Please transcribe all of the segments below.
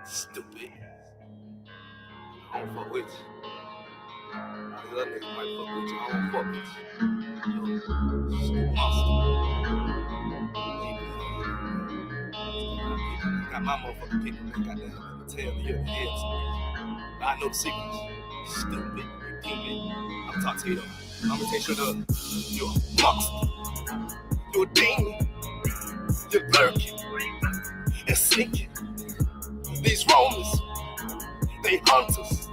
Stupid. I don't fuck with you. All these other niggas might fuck with you. I don't fuck with you. Yo, monster. Got my motherfucking people that got that tail of your head. I know the secrets. Stupid. I'm talking to you though. I'm gonna take you to you're a monster. You're a demon. You're lurking and sneaking. These Romans, they hunters,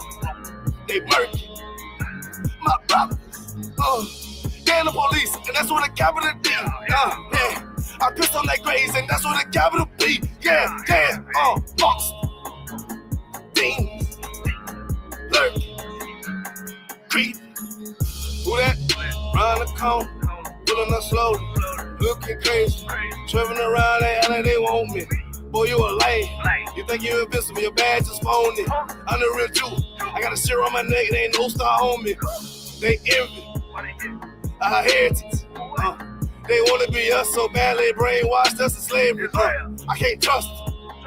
they murky. My brothers, they're the police, and that's what the capital D. Yeah. I piss on that graze, and that's what the capital P. Yeah, monster, demons, lurking, creeping. Who that? Round the corner, pulling up slowly, looking crazy, traveling around, they want me. Boy, you a lame. You think you're invincible, your badge is phony. I'm the real Jew. I got a zero on my neck, they ain't no star on me. They envy our heritage. They wanna be us so bad, they brainwashed us in slavery. I can't trust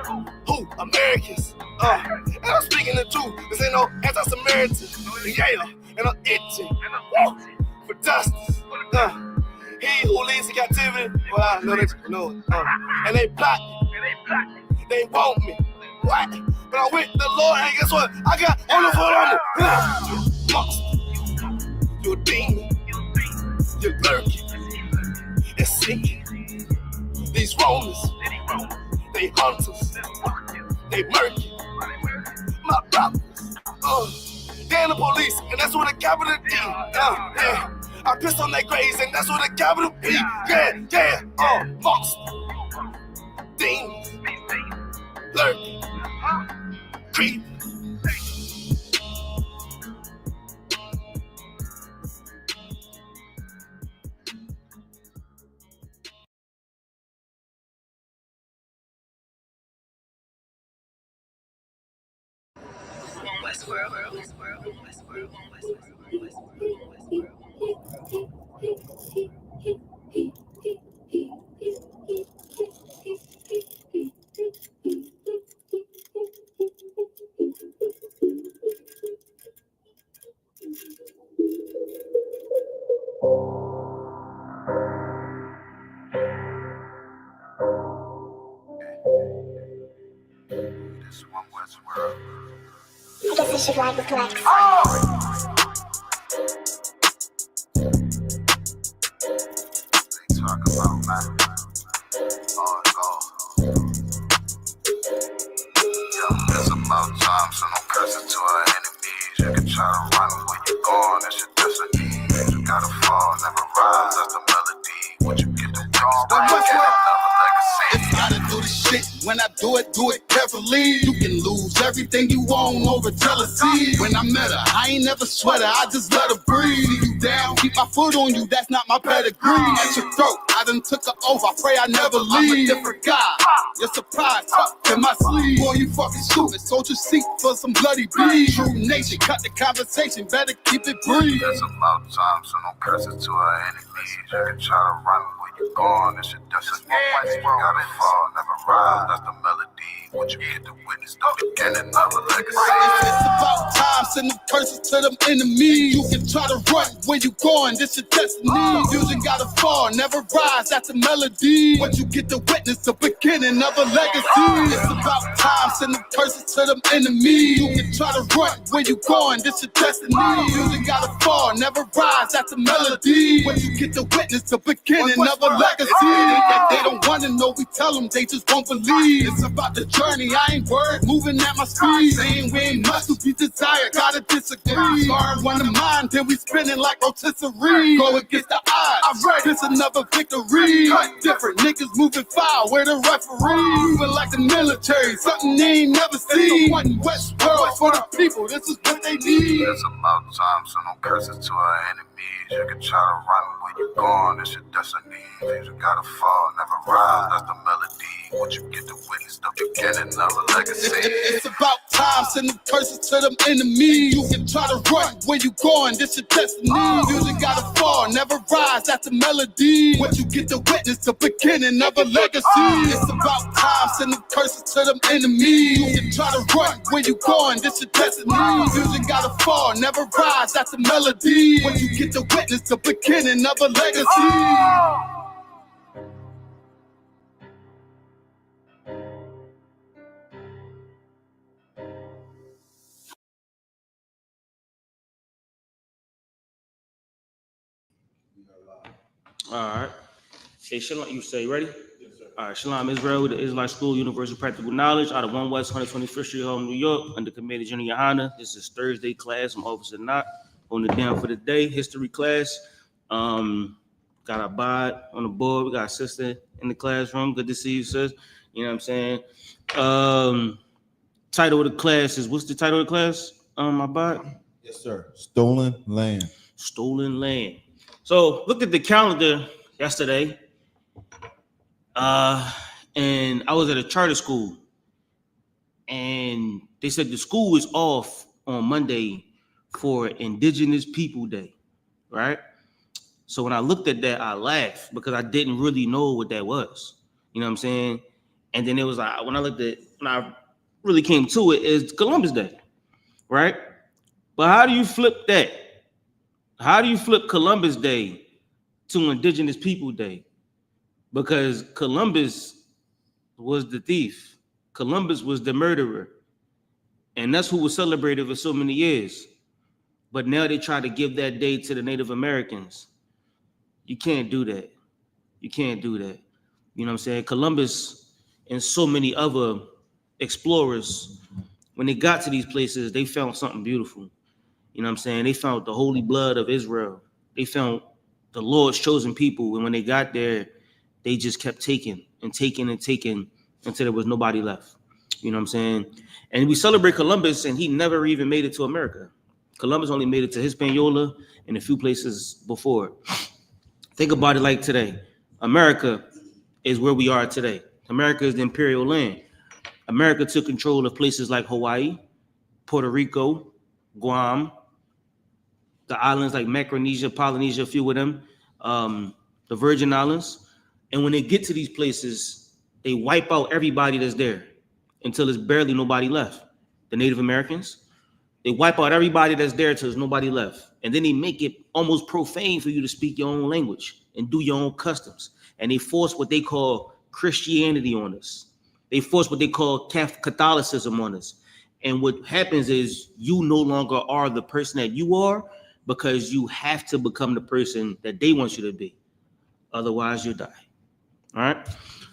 them. Who? Americans. And I'm speaking the truth. This ain't no anti-Samaritan. Yeah, and I'm itching for justice. He who leads in captivity, well, I know that you know it. And they plot. They want me. What? But I'm with the Lord, and guess what? I got on the phone on me. You're a monster. You're a demon. You're lurking and sinking. These Romans, they hunters. They murky. My brothers, they're the police, and that's what the capital D. I piss on that graze, and that's what the capital P. Monster. Demons. Lurking. Creep. I guess I should ride with Lex. They talk about man. It's about time, so no cursing to our enemies. You can try to run where you going, that's your destiny. You gotta fall, never rise, that's the melody. What you get to witness, don't you get another legacy. If I gotta do the shit, when I do it carefully. You can lose everything you own over jealousy. When I met her, I ain't never sweat her, I just let her breathe. See you down, keep my foot on you, that's not my pedigree. At your throat, I done took her over, I pray I never leave. I'm a different guy, you're surprised, tucked in my sleeve. Boy, you fucking stupid, sold your seat for some bloody beef. True nation, cut the conversation, better keep it brief. It's about time, so no cursing to our enemies. You can try to run where you going, that's your destiny. You gotta fall, never rise, that's the melody. What you get to witness, don't you get another legacy. It's about time, send them curses to them enemies. You can try to run where you going, this your destiny. You just gotta fall, never rise, that's the melody. What you get to witness, the beginning of a legacy. It's about time, send them curses to them enemies. You can try to run where you going, this your destiny. You just gotta fall, never rise, that's the melody. What you get to witness, the beginning of a legacy. They don't wanna know, we tell them, they just won't believe. It's about the journey, I ain't worried, moving at my speed. Saying we ain't much to be desired, gotta disagree. Learn one of mine, then we spinning like rotisserie. Go against the odds, I'm ready, it's another victory. Cut different, niggas moving foul, where the referee. Moving like the military, something they ain't never seen. One West world for the people, this is what they need. It's about time, so no curses to our enemies. You can try to run where you going, it's your destiny. You gotta fall, never rise, that's the melody. What you get to witness, the beginning of a legacy. It's about time, send them curses to them enemies. You can try to run where you going, this your destiny. You just gotta fall, fall, never rise. That's a melody. What you get to witness, the beginning of a legacy. It's about time, sending curses to them enemies. You can try to run where you going, this your destiny. Fusion gotta fall, never rise. That's a melody. What you get to witness, the beginning of a legacy. All right. Hey, Shalom, you say ready? Yes, sir. All right, Shalom, Israel, the Israelite School, Universal Practical Knowledge, out of 1 West 125th Street, Home, New York, under Commander General YAHANNA. This is Thursday class. I'm Officer Knott, on the down for the day, history class. Got our bod on the board. We got a sister in the classroom. Good to see you, sis. You know what I'm saying? Title of the class is, what's the title of the class, my bod? Yes, sir. Stolen land. Stolen land. So looked at the calendar yesterday, and I was at a charter school, and they said the school is off on Monday for Indigenous People Day, right? So when I looked at that, I laughed because I didn't really know what that was. You know what I'm saying? And then it was like, when I really came to it, it's Columbus Day, right? But how do you flip that? How do you flip Columbus Day to Indigenous People Day? Because Columbus was the thief. Columbus was the murderer. And that's who was celebrated for so many years. But now they try to give that day to the Native Americans. You can't do that. You can't do that. You know what I'm saying? Columbus and so many other explorers, when they got to these places, they found something beautiful. You know what I'm saying? They found the holy blood of Israel. They found the Lord's chosen people. And when they got there, they just kept taking and taking and taking until there was nobody left. You know what I'm saying? And we celebrate Columbus, and he never even made it to America. Columbus only made it to Hispaniola and a few places before. Think about it like today. America is where we are today. America is the imperial land. America took control of places like Hawaii, Puerto Rico, Guam, the islands like Micronesia, Polynesia, a few of them, the Virgin Islands. And when they get to these places, they wipe out everybody that's there until there's barely nobody left. The Native Americans, they wipe out everybody that's there until there's nobody left. And then they make it almost profane for you to speak your own language and do your own customs. And they force what they call Christianity on us. They force what they call Catholicism on us. And what happens is you no longer are the person that you are because you have to become the person that they want you to be. Otherwise, you'll die. All right?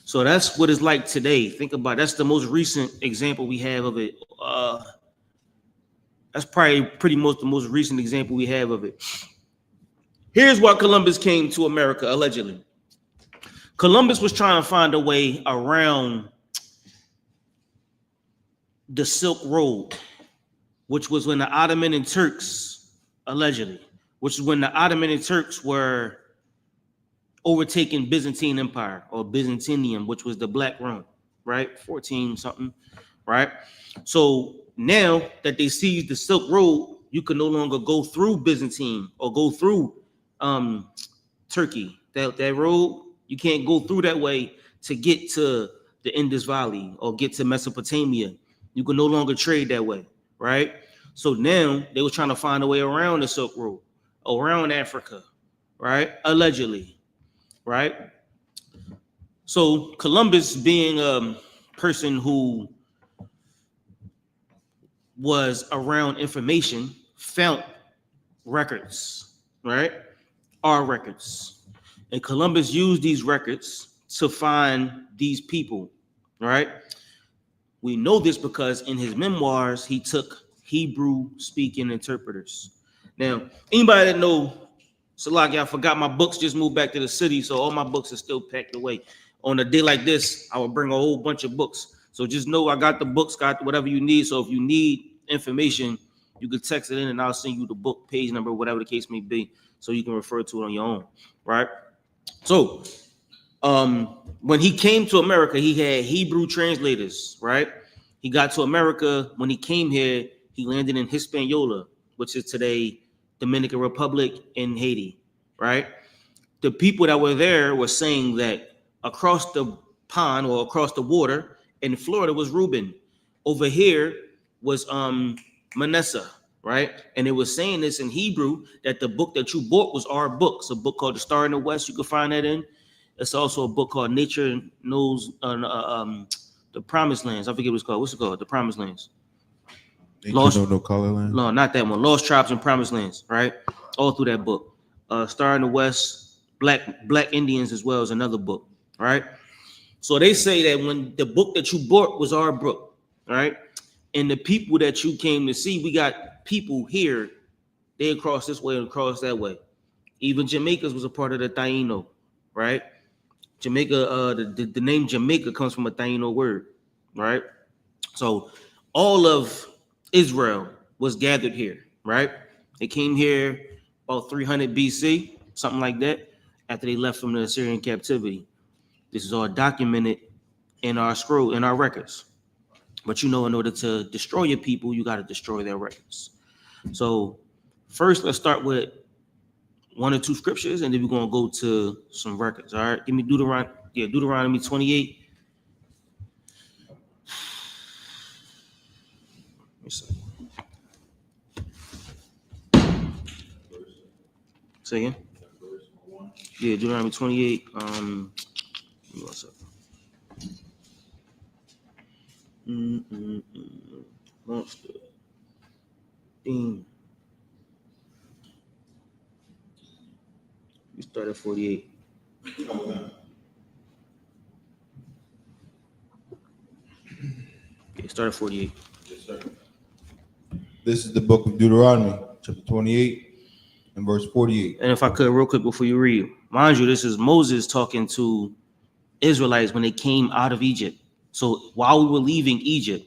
So that's what it's like today. Think about it. That's the most recent example we have of it. That's probably pretty much the most recent example we have of it. Here's why Columbus came to America, allegedly. Columbus was trying to find a way around the Silk Road, which was when the Ottoman and Turks, allegedly, which is when the Ottoman and Turks were overtaking Byzantine Empire, or Byzantium, which was the Black Rome, right? 14 something, right? So now that they seized the Silk Road, you can no longer go through Byzantine or go through Turkey. That road, you can't go through that way to get to the Indus Valley or get to Mesopotamia. You can no longer trade that way, right? So now they were trying to find a way around the Silk Road, around Africa, right? Allegedly, right? So Columbus, being a person who was around information, found records, right? Our records. And Columbus used these records to find these people, right? We know this because in his memoirs, he took Hebrew-speaking interpreters. Now, anybody that know, Salaki, I forgot my books, just moved back to the city, so all my books are still packed away. On a day like this, I will bring a whole bunch of books. So just know I got the books, got whatever you need. So if you need information, you can text it in and I'll send you the book page number, whatever the case may be, so you can refer to it on your own, right? So when he came to America, he had Hebrew translators, right? He got to America. When he came here, he landed in Hispaniola, which is today Dominican Republic and Haiti, right? The people that were there were saying that across the pond or across the water in Florida was Reuben. Over here was Manasseh, right? And it was saying this in Hebrew that the book that you bought was our book. It's a book called The Star in the West. You can find that in. It's also a book called Nature Knows the Promised Lands. I forget what it's called. What's it called? The Promised Lands. Lost, no color land. No, not that one. Lost Tribes and Promised Lands, right? All through that book. Star in the West, Black Indians as well as another book, right? So they say that when the book that you bought was our book, right? And the people that you came to see, we got people here, they across this way and across that way. Even Jamaica's was a part of the Taino, right? Jamaica, the name Jamaica comes from a Taino word, right? So all of Israel was gathered here, right? They came here about 300 BC, something like that, after they left from the Assyrian captivity. This is all documented in our scroll, in our records. But in order to destroy your people, you got to destroy their records. So first, let's start with one or two scriptures, and then we're going to go to some records. All right, give me Deuteronomy 28. Let me see. Say again. Yeah, Deuteronomy 28. Give me one second. Monster. Theme. We start at 48. Okay, start at 48. Yes, sir. This is the book of Deuteronomy, chapter 28 and verse 48. And if I could, real quick before you read, mind you, this is Moses talking to Israelites when they came out of Egypt. So while we were leaving Egypt,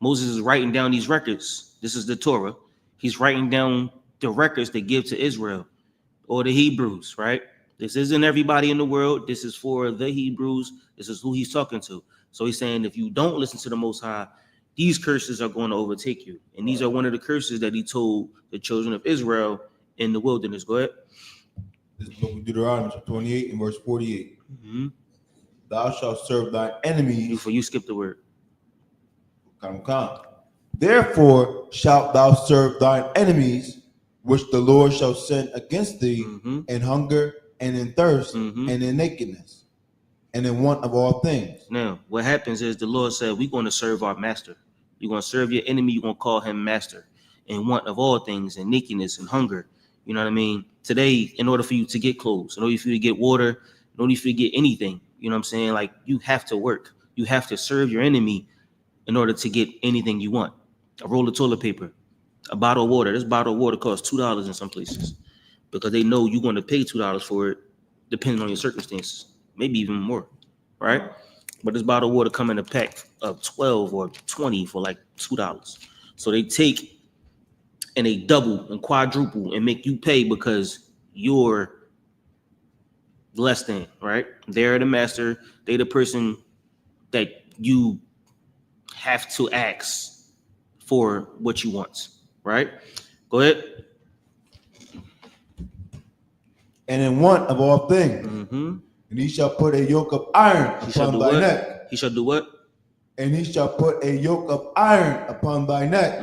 Moses is writing down these records. This is the Torah. He's writing down the records they give to Israel or the Hebrews, right? This isn't everybody in the world. This is for the Hebrews. This is who he's talking to. So he's saying, if you don't listen to the Most High, these curses are going to overtake you. And these are one of the curses that he told the children of Israel in the wilderness. Go ahead. This is the book of Deuteronomy, chapter 28 and verse 48. Mm-hmm. Thou shalt serve thine enemies. You skip the word. Therefore shalt thou serve thine enemies, which the Lord shall send against thee in hunger and in thirst and in nakedness and in want of all things. Now, what happens is the Lord said, we're going to serve our master. You're going to serve your enemy. You're going to call him master in want of all things and nakedness and hunger. You know what I mean? Today, in order for you to get clothes, in order for you to get water, in order for you to get anything, you know what I'm saying? Like, you have to work. You have to serve your enemy in order to get anything you want. A roll of toilet paper, a bottle of water. This bottle of water costs $2 in some places because they know you're going to pay $2 for it, depending on your circumstances, maybe even more, right? But this bottle of water come in a pack of 12 or 20 for like $2. So they take and they double and quadruple and make you pay because you're less than, right? They're the master. They're the person that you have to ask for what you want, right? Go ahead. And in want of all things. And he shall put a yoke of iron upon thy neck. He shall do what? And he shall put a yoke of iron upon thy neck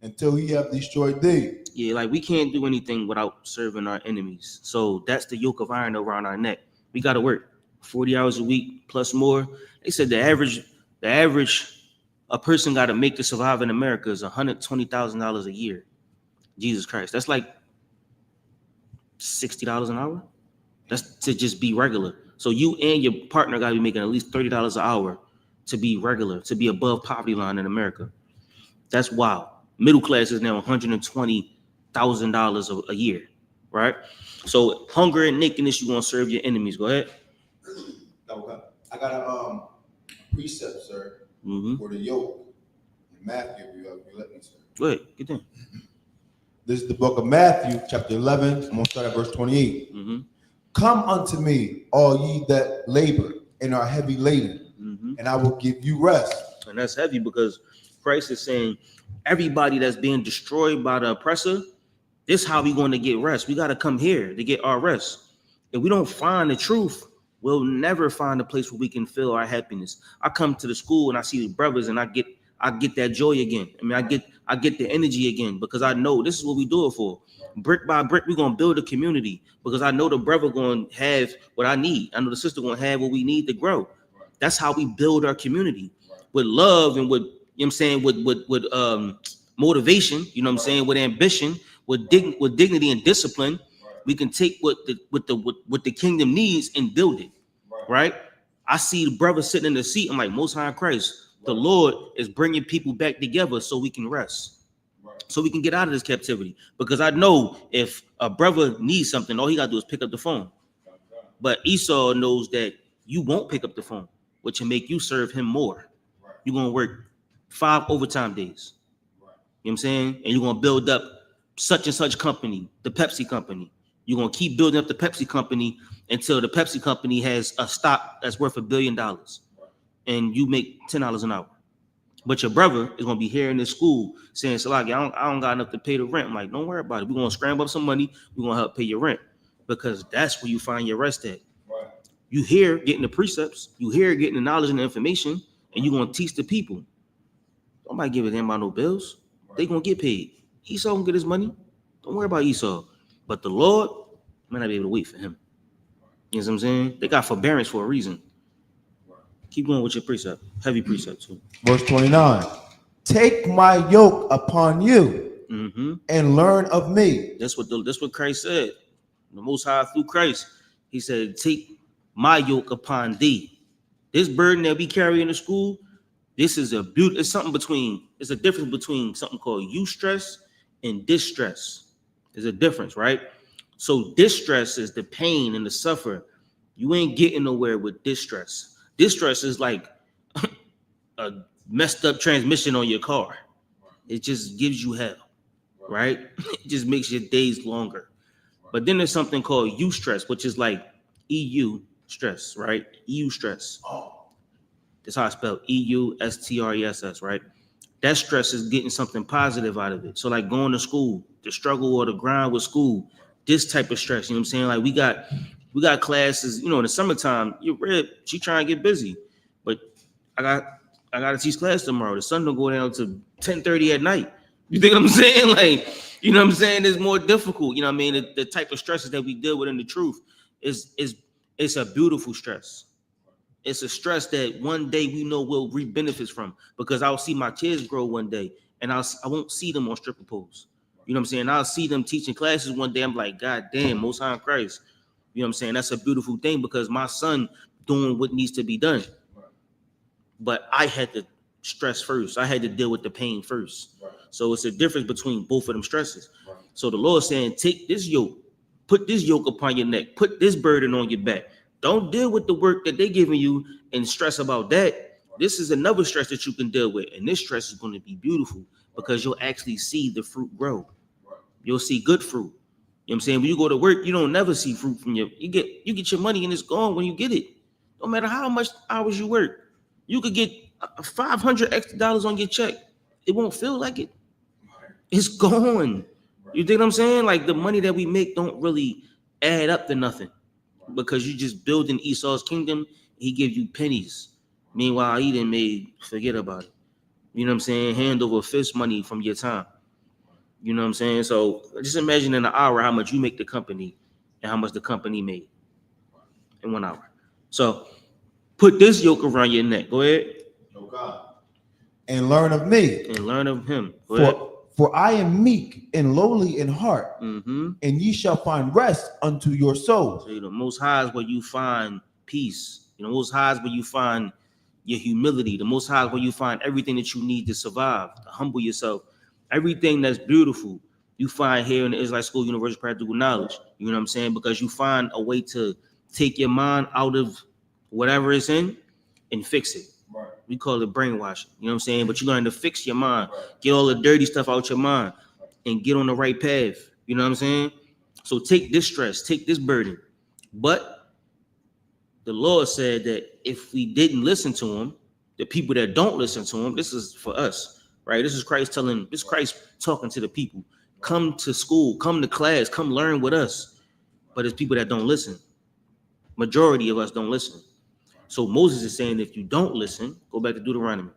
until he have destroyed thee. Yeah, like we can't do anything without serving our enemies. So that's the yoke of iron around our neck. We got to work 40 hours a week plus more. They said the average a person got to make to survive in America is $120,000 a year. Jesus Christ, that's like $60 an hour. That's to just be regular. So you and your partner got to be making at least $30 an hour to be regular, to be above poverty line in America. That's wild. Middle class is now $120,000 a year, right? So hunger and nakedness, you're going to serve your enemies. Go ahead. Okay. I got a precept, sir, for the yoke. In Matthew, you let me, sir. Go ahead. Get in. This is the book of Matthew, chapter 11. I'm going to start at verse 28. Come unto me, all ye that labor and are heavy laden, and I will give you rest. And that's heavy because Christ is saying everybody that's being destroyed by the oppressor, This is how we going to get rest. We got to come here to get our rest. If we don't find the truth, we'll never find a place where we can feel our happiness. I come to the school and I see the brothers and I get that joy again. I mean, I get the energy again because I know this is what we do it for. Brick by brick, we're gonna build a community because I know the brother gonna have what I need. I know the sister gonna have what we need to grow. That's how we build our community with love and with, you know what I'm saying, with motivation, you know what I'm saying, with ambition, with dignity and discipline. We can take what the kingdom needs and build it, right? I see the brother sitting in the seat. I'm like, Most High Christ, the Lord is bringing people back together so we can rest, so we can get out of this captivity. Because I know if a brother needs something, all he got to do is pick up the phone. But Esau knows that you won't pick up the phone, which will make you serve him more. You're going to work 5 overtime days. You know what I'm saying? And you're going to build up such and such company, the Pepsi company. You're going to keep building up the Pepsi company until the Pepsi company has a stock that's worth $1 billion. And you make $10 an hour. But your brother is going to be here in this school saying, Salaki, I don't got enough to pay the rent. I'm like, don't worry about it. We're going to scramble up some money. We're going to help pay your rent. Because that's where you find your rest at. You here getting the precepts. You here getting the knowledge and the information. And you're going to teach the people. Nobody give a damn about no bills. They going to get paid. Esau going to get his money. Don't worry about Esau. But the Lord may not be able to wait for him. You know what I'm saying? They got forbearance for a reason. Keep going with your precept. Heavy precept too. Verse 29. Take my yoke upon you and learn of me. That's what Christ said. The Most High through Christ. He said, take my yoke upon thee. This burden that we carry in the school, this is it's a difference between something called eustress and distress. There's a difference, right? So distress is the pain and the suffer. You ain't getting nowhere with distress. Distress is like a messed up transmission on your car. It just gives you hell, right? It just makes your days longer. But then there's something called eustress, which is like EU stress, right? EU stress. That's how I spell EUSTRESS, right? That stress is getting something positive out of it. So like going to school, the struggle or the grind with school, this type of stress, you know what I'm saying? Like we got classes, you know, in the summertime, you're red, she trying to get busy. But I got to teach class tomorrow. The sun don't go down to 10:30 at night. You think what I'm saying? Like, you know what I'm saying? It's more difficult. You know what I mean? The type of stresses that we deal with in the truth it's a beautiful stress. It's a stress that one day we know we'll reap benefits from, because I'll see my kids grow one day and I won't see them on stripper poles. You know what I'm saying? I'll see them teaching classes one day. I'm like, God damn, Most High Christ. You know what I'm saying? That's a beautiful thing because my son doing what needs to be done. But I had to stress first. I had to deal with the pain first. So it's a difference between both of them stresses. So the Lord saying, take this yoke, put this yoke upon your neck, put this burden on your back. Don't deal with the work that they're giving you and stress about that. This is another stress that you can deal with. And this stress is going to be beautiful because you'll actually see the fruit grow. You'll see good fruit. You know what I'm saying? When you go to work, you don't never see fruit from you get your money and it's gone when you get it. No matter how much hours you work. You could get $500 extra on your check. It won't feel like it. It's gone. You think what I'm saying? Like the money that we make don't really add up to nothing because you just building Esau's kingdom. He gives you pennies. Meanwhile, he didn't forget about it. You know what I'm saying? Hand over fist money from your time. You know what I'm saying? So just imagine in an hour how much you make the company and how much the company made in 1 hour. So put this yoke around your neck. Go ahead. Oh God. And learn of me. And learn of him. Go ahead. For I am meek and lowly in heart, and ye shall find rest unto your souls. So the Most High is where you find peace. The Most High is where you find your humility. The Most High is where you find everything that you need to survive, to humble yourself. Everything that's beautiful, you find here in the Israelite School Universal Practical Knowledge. You know what I'm saying? Because you find a way to take your mind out of whatever it's in and fix it. Right. We call it brainwashing. You know what I'm saying? But you're going to fix your mind, get all the dirty stuff out your mind, and get on the right path. You know what I'm saying? So take this stress, take this burden. But the Lord said that if we didn't listen to him, the people that don't listen to him, this is for us, right? This is Christ talking to the people. come to school, come to class, come learn with us. But it's people that don't listen. Majority of us don't listen. So Moses is saying, if you don't listen, go back to Deuteronomy.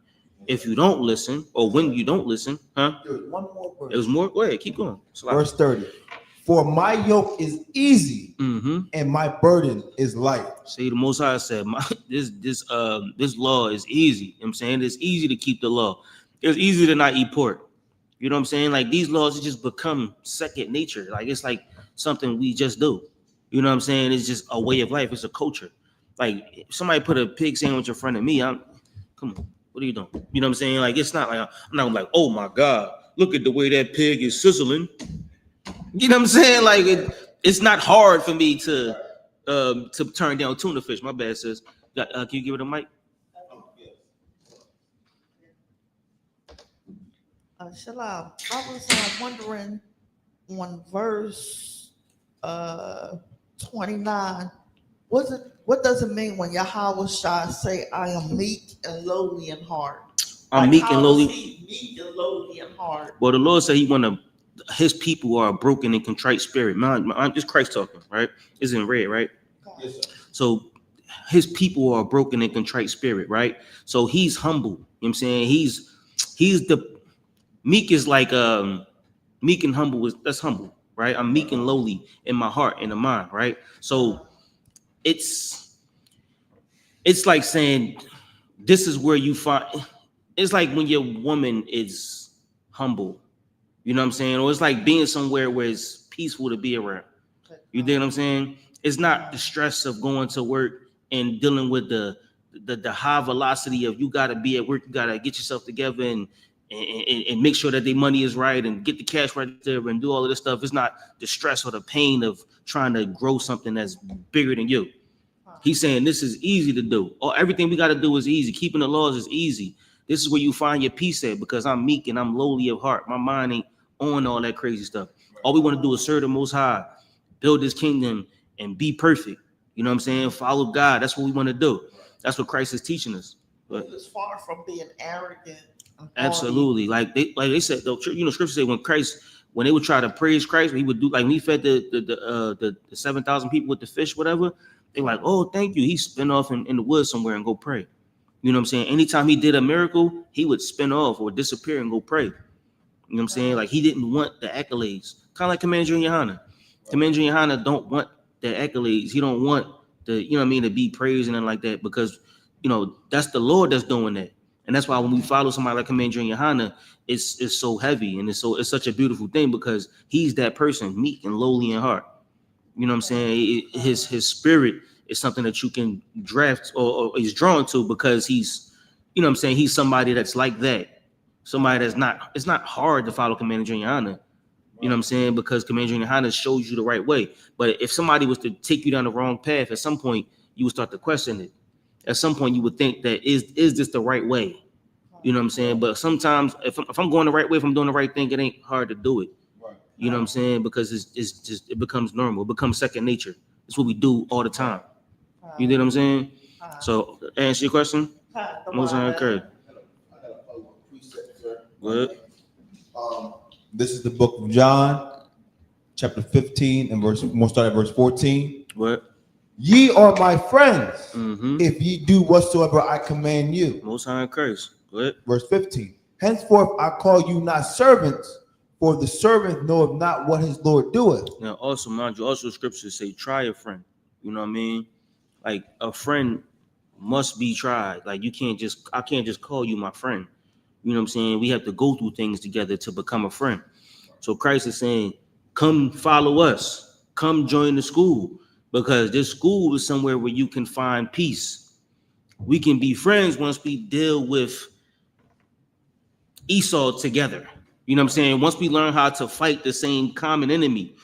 If you don't listen, or when you don't listen, There was one more verse. It was more. Go ahead, keep going. Verse 30. For my yoke is easy and my burden is light. See, the Most High said, this law is easy. You know what I'm saying? It's easy to keep the law. It's easy to not eat pork. You know what I'm saying? Like these laws just become second nature. Like it's like something we just do. You know what I'm saying? It's just a way of life. It's a culture. Like if somebody put a pig sandwich in front of me, come on, what are you doing? You know what I'm saying? Like it's not like I'm not like, oh my God, look at the way that pig is sizzling. You know what I'm saying? Like it's not hard for me to turn down tuna fish. My bad, sis. Can you give it a mic? Shalom. I was wondering on verse 29. What does it mean when Yahweh Shai say, "I am meek and lowly in heart"? I'm meek and lowly. Meek and lowly in heart. Well, the Lord said He want to. His people are a broken and contrite spirit. I'm just Christ talking, right? It's in red, right? Yes, sir. So His people are a broken and contrite spirit, right? So He's humble. You know what I'm saying? He's the meek is like meek and humble that's humble, right? I'm meek and lowly in my heart and in mind, right? So it's like saying this is where you find. It's like when your woman is humble. You know what I'm saying? Or it's like being somewhere where it's peaceful to be around. You dig what I'm saying? It's not the stress of going to work and dealing with the high velocity of you got to be at work, you got to get yourself together and make sure that the money is right and get the cash right there and do all of this stuff. It's not the stress or the pain of trying to grow something that's bigger than you. He's saying this is easy to do. Or everything we got to do is easy. Keeping the laws is easy. This is where you find your peace at because I'm meek and I'm lowly of heart. My mind ain't on all that crazy stuff. All we want to do is serve the Most High, build His kingdom, and be perfect. You know what I'm saying? Follow God. That's what we want to do. That's what Christ is teaching us. But He was far from being arrogant. absolutely, like they said, though. You know, Scripture say when they would try to praise Christ, He would do like when He fed the 7,000 people with the fish, whatever. They like, oh, thank you. He spin off in the woods somewhere and go pray. You know what I'm saying? Anytime He did a miracle, He would spin off or disappear and go pray. You know what I'm saying? Like He didn't want the accolades. Kind of like Commander and YAHANNA. Commander and YAHANNA don't want the accolades. He don't want the, you know what I mean, to be praised and like that because, you know, that's the Lord that's doing that. And that's why when we follow somebody like Commander and YAHANNA, it's so heavy and it's such a beautiful thing because he's that person, meek and lowly in heart. You know what I'm saying? His spirit is something that you can draft or is drawn to because he's, you know what I'm saying? He's somebody that's like that. Somebody that's not, it's not hard to follow Commander and YAHANNA. You know what I'm saying? Because Commander and YAHANNA shows you the right way. But if somebody was to take you down the wrong path, at some point you would start to question it. At some point you would think that is this the right way? You know what I'm saying? But sometimes if I'm going the right way, if I'm doing the right thing, it ain't hard to do it. You know what I'm saying? Because it's just, it becomes normal. It becomes second nature. It's what we do all the time. You know what I'm saying? So answer your question. Most encouraged. Good. This is the book of John, chapter 15, and we'll start at verse 14. What? Ye are my friends, if ye do whatsoever I command you. Most High in Christ. What? Verse 15. Henceforth I call you not servants, for the servant knoweth not what his Lord doeth. Now, also, mind you, also scriptures say, try a friend. You know what I mean? Like a friend must be tried. Like I can't just call you my friend. You know what I'm saying? We have to go through things together to become a friend. So Christ is saying, come follow us. Come join the school. Because this school is somewhere where you can find peace. We can be friends once we deal with Esau together. You know what I'm saying? Once we learn how to fight the same common enemy,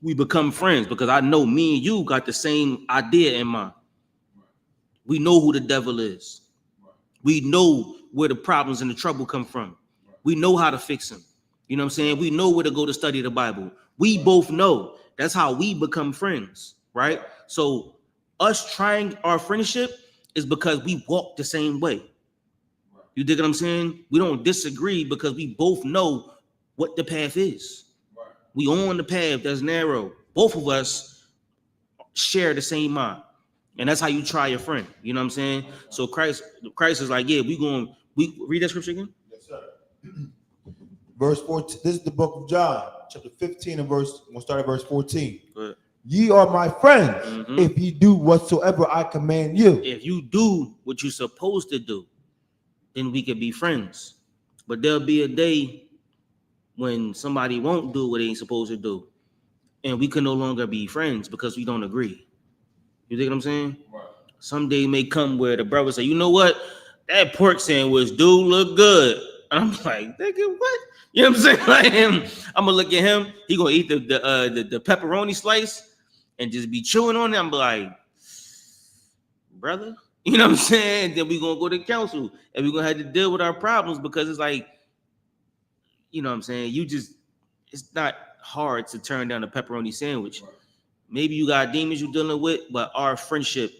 we become friends because I know me and you got the same idea in mind. We know who the devil is. We know where the problems and the trouble come from. We know how to fix them. You know what I'm saying? We know where to go to study the Bible. We both know. That's how we become friends, right? So us trying our friendship is because we walk the same way. You dig what I'm saying? We don't disagree because we both know what the path is. We on the path that's narrow. Both of us share the same mind. And that's how you try your friend. You know what I'm saying? So Christ is like, yeah, we read that scripture again? Yes, sir. Verse 14. This is the book of John, chapter 15 and we'll start at verse 14. Good. Ye are my friends if ye do whatsoever I command you. If you do what you're supposed to do, then we can be friends. But there'll be a day when somebody won't do what they ain't supposed to do, and we can no longer be friends because we don't agree. You think what I'm saying? Right. Someday may come where the brother say, you know what? That pork sandwich do look good. I'm like, nigga, what? You know what I'm saying? Like him, I'm gonna look at him. He gonna eat the pepperoni slice and just be chewing on it. I'm like, brother, you know what I'm saying? Then we gonna go to council and we gonna have to deal with our problems because it's like, you know what I'm saying? It's not hard to turn down a pepperoni sandwich. Right. Maybe you got demons you're dealing with, but our friendship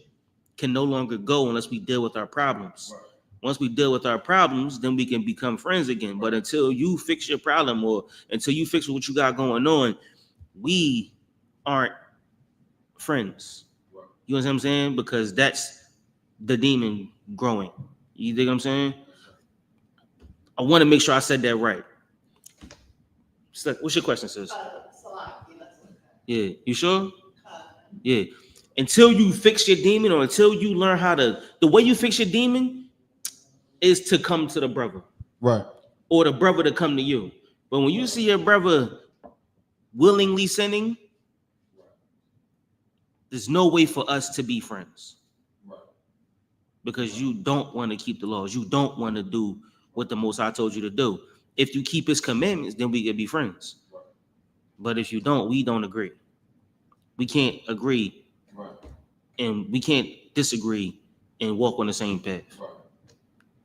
can no longer go unless we deal with our problems. Right. Once we deal with our problems, then we can become friends again. Right. But until you fix your problem or until you fix what you got going on, we aren't friends. Right. You know what I'm saying? Because that's the demon growing. You think I'm saying? I want to make sure I said that right. What's your question, sis? Yeah, you sure? Yeah. Until you fix your demon or until you learn the way you fix your demon is to come to the brother. Right. Or the brother to come to you. But when you see your brother willingly sinning, there's no way for us to be friends. Right. Because you don't want to keep the laws. You don't want to do what the Most High told you to do. If you keep his commandments, then we can be friends. Right. But if you don't, we don't agree. We can't agree. Right. And we can't disagree and walk on the same path. Right.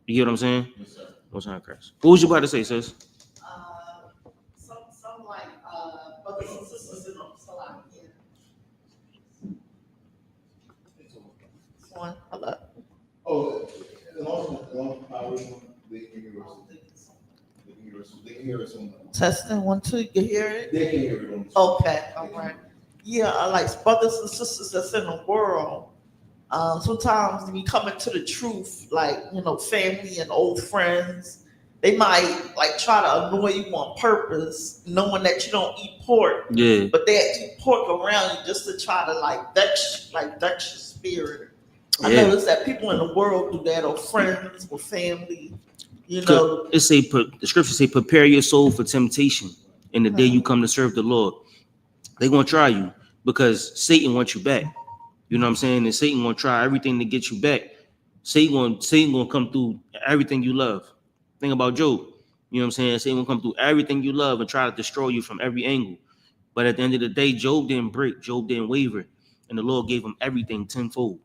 You get what I'm saying? Yes, sir. What's on Christ? What was you about to say, sis? Some like brothers and sisters in SHALAM. One, hello. Oh, and also power they can hear us on Testing 1, 2. You can hear it. They can hear it on. Okay, all right. Yeah, I like brothers and sisters that's in the world. Sometimes we come into the truth, like, family and old friends. They might like try to annoy you on purpose, knowing that you don't eat pork. Yeah. But they eat pork around you just to try to vex your spirit. Yeah. I notice that people in the world do that, or friends or family. The scriptures say, prepare your soul for temptation in the day you come to serve the Lord. They're going to try you because Satan wants you back. You know what I'm saying? And Satan going to try everything to get you back. Satan going to come through everything you love. Think about Job. You know what I'm saying? Satan will come through everything you love and try to destroy you from every angle. But at the end of the day, Job didn't break. Job didn't waver. And the Lord gave him everything tenfold.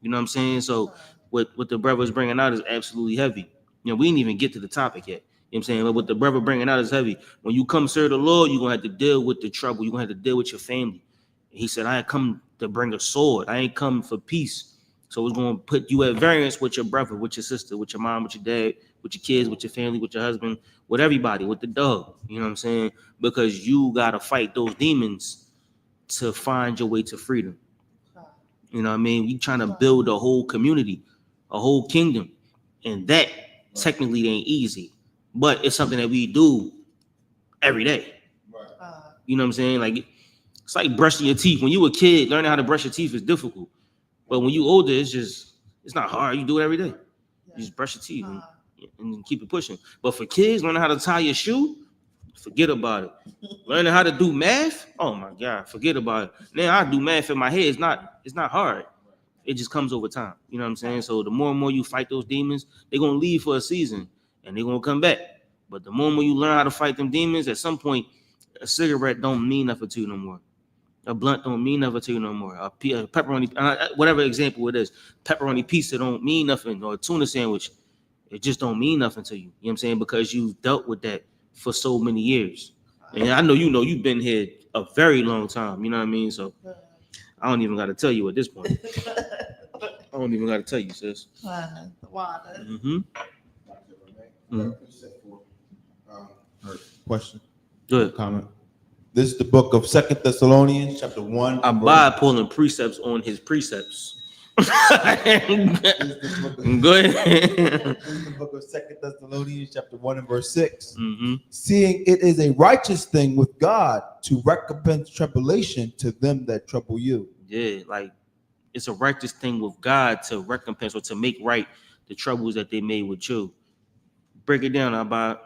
You know what I'm saying? So what the brother is bringing out is absolutely heavy. We didn't even get to the topic yet. You know what I'm saying? But what the brother bringing out is heavy. When you come serve the Lord, you're going to have to deal with the trouble. You're going to have to deal with your family. And he said, I ain't come to bring a sword. I ain't come for peace. So it's going to put you at variance with your brother, with your sister, with your mom, with your dad, with your kids, with your family, with your husband, with everybody, with the dog. You know what I'm saying? Because you got to fight those demons to find your way to freedom. You know what I mean? We trying to build a whole community, a whole kingdom. And that technically ain't easy. But it's something that we do every day. You know what I'm saying? Like, it's like brushing your teeth. When you a kid, learning how to brush your teeth is difficult. But when you older, it's not hard. You do it every day. You just brush your teeth and keep it pushing. But for kids, learning how to tie your shoe, forget about it. Learning how to do math, oh my God, forget about it. Now I do math in my head. It's not hard. It just comes over time. You know what I'm saying? So the more and more you fight those demons, they're gonna leave for a season and they're gonna come back. But the more and more you learn how to fight them demons, at some point, a cigarette don't mean nothing to you no more. A blunt don't mean nothing to you no more. A pepperoni, whatever example it is, pepperoni pizza don't mean nothing, or a tuna sandwich, it just don't mean nothing to you. You know what I'm saying? Because you've dealt with that for so many years. And I know you've been here a very long time. You know what I mean? So I don't even got to tell you at this point. I don't even got to tell you, sis. Question. Good. Comment. This is the book of 2 Thessalonians, chapter 1. Abide pulling precepts on his precepts. Go ahead. This is the book of 2 Thessalonians, chapter 1 and verse 6. Seeing it is a righteous thing with God to recompense tribulation to them that trouble you. Yeah, like it's a righteous thing with God to recompense or to make right the troubles that they made with you. Break it down, Abide.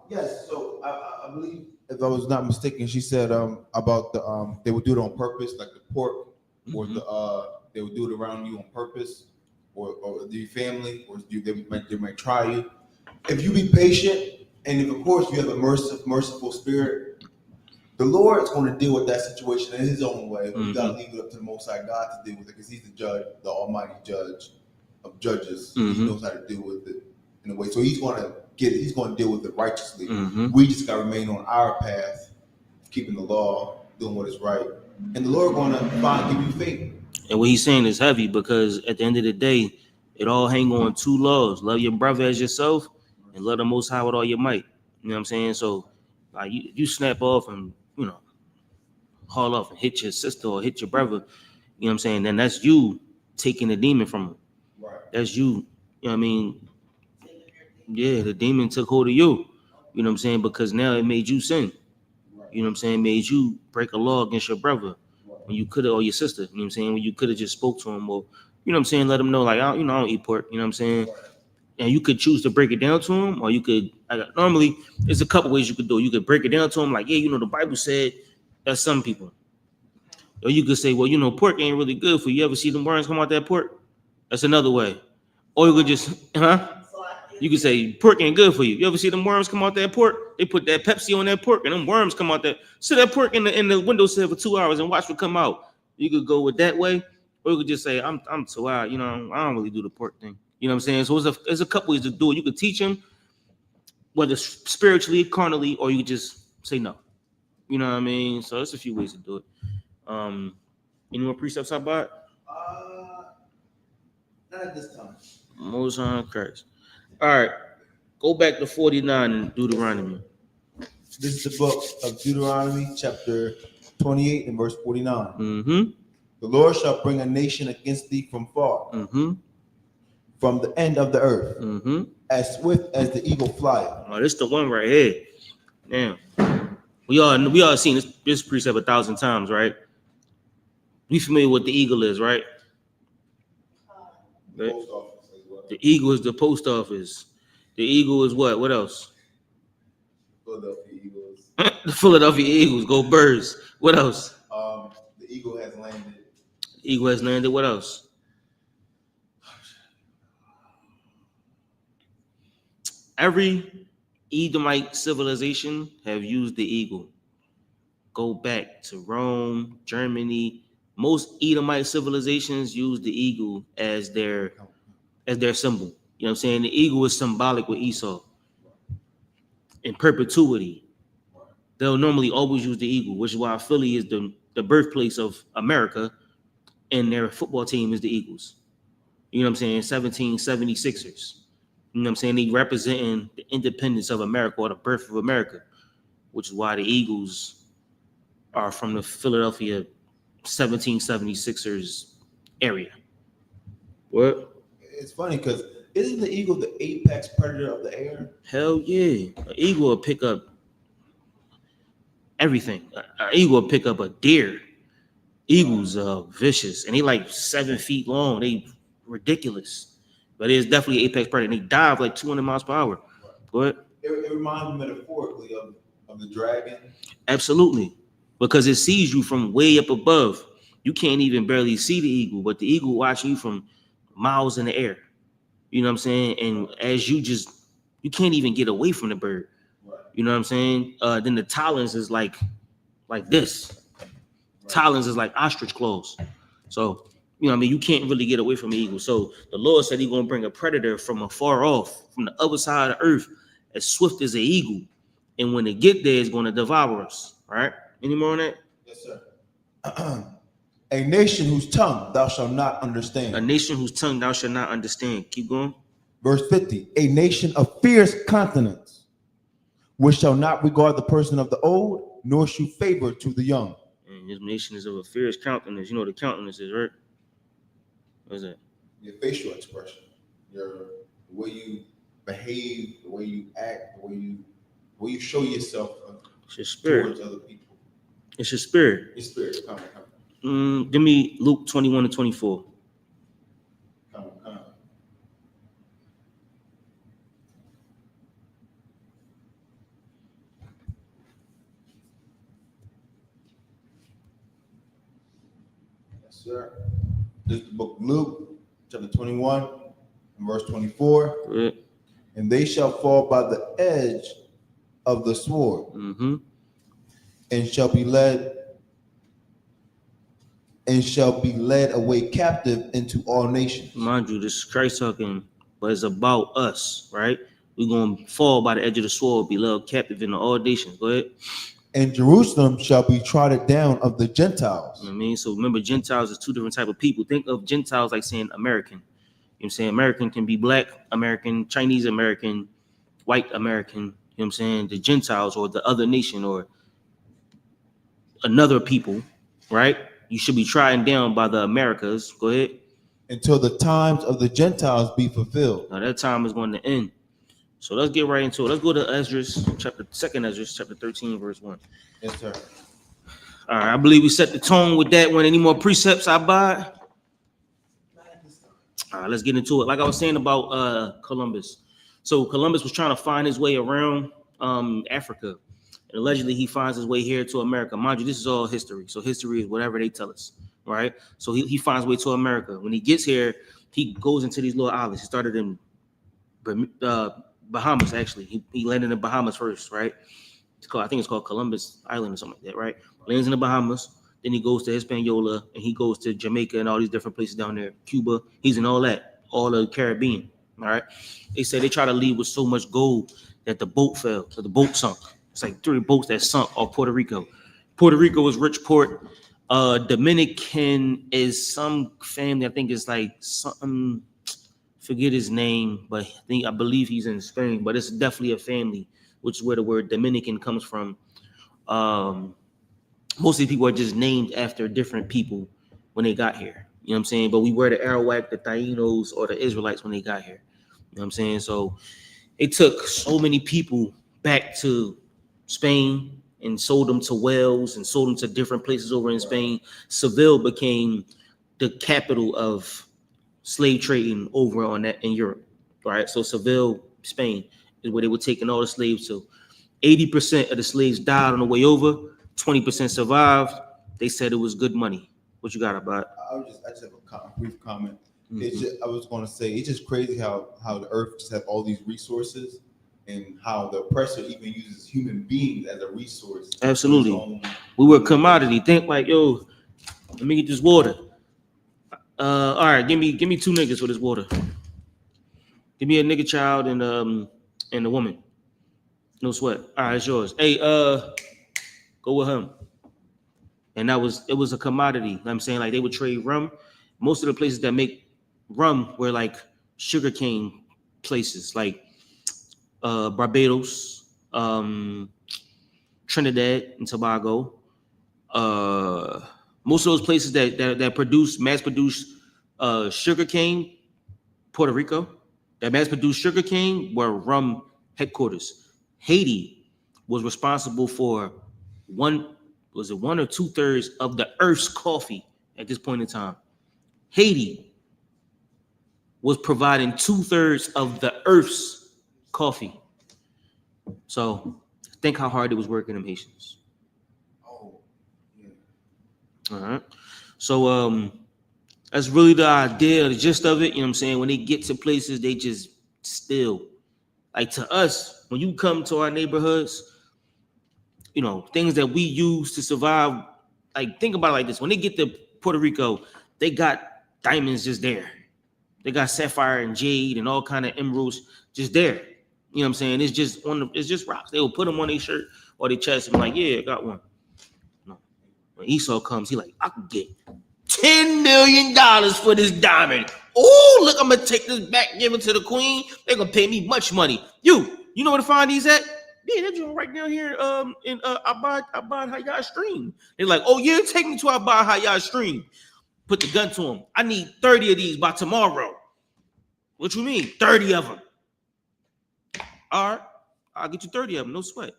Yes. So I believe, if I was not mistaken, she said about the they would do it on purpose, like the pork, or the they would do it around you on purpose, or the family, or they might try you. If you be patient, and if of course you have a merciful spirit, the Lord is going to deal with that situation in His own way. We got to leave it up to the Most High God to deal with it, because He's the judge, the Almighty Judge of judges. He knows how to deal with it in a way. So He's going to get it. He's going to deal with it righteously. We just got to remain on our path, keeping the law, doing what is right, and the Lord going to give you faith. And what He's saying is heavy, because at the end of the day, it all hang on two laws: love your brother as yourself, and love the Most High with all your might. You know what I'm saying? So, like, you snap off and haul off and hit your sister or hit your brother. You know what I'm saying? Then that's you taking the demon from him. Right. That's you. You know what I mean? Yeah, the demon took hold of you. You know what I'm saying? Because now it made you sin. You know what I'm saying? Made you break a law against your brother when you could have, or your sister. You know what I'm saying? When you could have just spoke to him, or you know what I'm saying, let him know, like, I don't eat pork. You know what I'm saying? And you could choose to break it down to him, or you could. Normally, there's a couple ways you could do it. You could break it down to him, like, yeah, the Bible said that's some people. Or you could say, well, pork ain't really good for you. You ever see them worms come out that pork? That's another way. Or you could just, you could say pork ain't good for you. You ever see them worms come out that pork? They put that Pepsi on that pork, and them worms come out there. Sit that pork in the windowsill for 2 hours and watch what come out. You could go with that way, or you could just say, I'm too out. I don't really do the pork thing. You know what I'm saying? So there's a couple ways to do it. You could teach them, whether spiritually, carnally, or you could just say no. You know what I mean? So there's a few ways to do it. Any more precepts I bought? Not at this time. Most High Christ. All right, go back to 49 in Deuteronomy. This is the book of Deuteronomy, chapter 28 and verse 49. The Lord shall bring a nation against thee from far, from the end of the earth, as swift as the eagle flieth. Oh, this is the one right here. Now, we all seen this precept 1,000 times, right? We familiar with what the eagle is, right? Right? The eagle is the post office. The eagle is what? What else? Philadelphia Eagles. The Philadelphia Eagles. Go Birds. What else? The eagle has landed. The eagle has landed. What else? Every Edomite civilization have used the eagle. Go back to Rome, Germany. Most Edomite civilizations use the eagle as their symbol. You know what I'm saying? The eagle is symbolic with Esau. In perpetuity, they'll normally always use the eagle, which is why Philly is the birthplace of America, and their football team is the Eagles. You know what I'm saying? 1776ers. You know what I'm saying? They representing the independence of America, or the birth of America, which is why the Eagles are from the Philadelphia 1776ers area. What? It's funny because isn't the eagle the apex predator of the air? Hell yeah. An eagle will pick up everything. An eagle will pick up a deer. Eagles are vicious, and they like 7 feet long. They ridiculous. But it's definitely an apex predator. And they dive like 200 miles per hour. Go ahead. It reminds me metaphorically of the dragon. Absolutely. Because it sees you from way up above. You can't even barely see the eagle, but the eagle watching you from miles in the air. You know what I'm saying? And as you can't even get away from the bird. You know what I'm saying? Then the talons is like this. Talons is like ostrich claws. So, you know what I mean? You can't really get away from the eagle. So the Lord said he's going to bring a predator from afar off, from the other side of the earth, as swift as an eagle. And when it get there, it's going to devour us. All right? Any more on that? Yes, sir. A nation whose tongue thou shalt not understand. A nation whose tongue thou shalt not understand. Keep going. Verse 50. A nation of fierce countenance, which shall not regard the person of the old, nor shew favor to the young. And this nation is of a fierce countenance. You know what the countenance is, right? What is that? Your facial expression, the way you behave, the way you act, the way you show yourself it's your spirit. towards other people. It's your spirit. Your spirit. Give me Luke 21-24. Come. Yes, sir. This is the book of Luke, chapter 21, and verse 24. Right. And they shall fall by the edge of the sword, and shall be led away captive into all nations. Mind you, this is Christ talking, but it's about us, right? We're going to fall by the edge of the sword, be led captive into all nations. Go ahead. And Jerusalem shall be trodden down of the Gentiles. You know what I mean? So remember, Gentiles is two different type of people. Think of Gentiles like saying American. You know what I'm saying? American can be black American, Chinese American, white American. You know what I'm saying? The Gentiles or the other nation or another people, right? You should be trodden down by the Americas. Go ahead. Until the times of the Gentiles be fulfilled. Now that time is going to end. So let's get right into it. Let's go to Esdras, chapter 13, verse 1. Yes, sir. All right, I believe we set the tone with that one. Any more precepts I buy? All right, let's get into it. Like I was saying about Columbus. So Columbus was trying to find his way around Africa. And allegedly he finds his way here to America. Mind you, this is all history. So history is whatever they tell us, right? So he finds his way to America. When he gets here, he goes into these little islands. He started in Bahamas, actually. He landed in Bahamas first, right? I think it's called Columbus Island or something like that, right? Lands in the Bahamas. Then he goes to Hispaniola and he goes to Jamaica and all these different places down there. Cuba. He's in all that, all of the Caribbean, all right? They said they try to leave with so much gold that the boat fell, so the boat sunk. It's like 3 boats that sunk off Puerto Rico. Puerto Rico is rich port. Dominican is some family, I think it's like something, forget his name, but I believe he's in Spain, but it's definitely a family, which is where the word Dominican comes from. Most of the people are just named after different people when they got here. You know what I'm saying? But we were the Arawak, the Tainos, or the Israelites when they got here. You know what I'm saying? So it took so many people back to Spain and sold them to Wales and sold them to different places over in Spain. Seville became the capital of slave trading over on that in Europe, right? So Seville, Spain, is where they were taking all the slaves to. 80% of the slaves died on the way over. 20% survived. They said it was good money. What you got about it? I just have a brief comment. I was going to say it's just crazy how the earth just has all these resources and how the oppressor even uses human beings as a resource. Absolutely. We were a commodity. Think like, yo, let me get this water. All right, give me 2 niggas for this water. Give me a nigga child and a woman. No sweat. All right, it's yours. Hey, go with him. And it was a commodity. You know what I'm saying, like they would trade rum. Most of the places that make rum were like sugarcane places, like Barbados, Trinidad and Tobago. Most of those places that mass produce sugarcane, Puerto Rico, that mass produced sugarcane were rum headquarters. Haiti was responsible for 1 or 2/3 of the earth's coffee at this point in time. Haiti was providing 2/3 of the earth's coffee. So think how hard it was working them Haitians. Oh, yeah. All right. So that's really the idea, the gist of it. You know what I'm saying? When they get to places, they just steal. Like to us, when you come to our neighborhoods, you know, things that we use to survive, like think about it like this. When they get to Puerto Rico, they got diamonds just there. They got sapphire and jade and all kind of emeralds just there. You know what I'm saying? It's just rocks. They will put them on their shirt or their chest and be like, yeah, I got one. No. When Esau comes, he like, I can get $10 million for this diamond. Oh, look, I'm gonna take this back, give it to the queen. They're gonna pay me much money. You know where to find these at? yeah, that joint right down here in Abad Hayat Stream. They're like, oh yeah, take me to Abad Hayat Stream. Put the gun to him. I need 30 of these by tomorrow. What you mean? 30 of them. All right, I'll get you 30 of them, no sweat.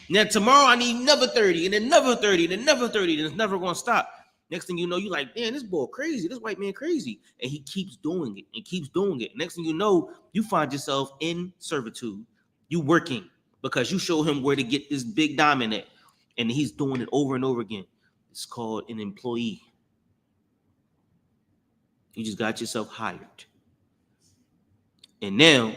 Now tomorrow I need another 30, and another 30, and another 30, and it's never gonna stop. Next thing you know, you're like, damn, this boy crazy, this white man crazy. And he keeps doing it and keeps doing it. Next thing you know, you find yourself in servitude. You working because you show him where to get this big diamond at. And he's doing it over and over again. It's called an employee. You just got yourself hired. And now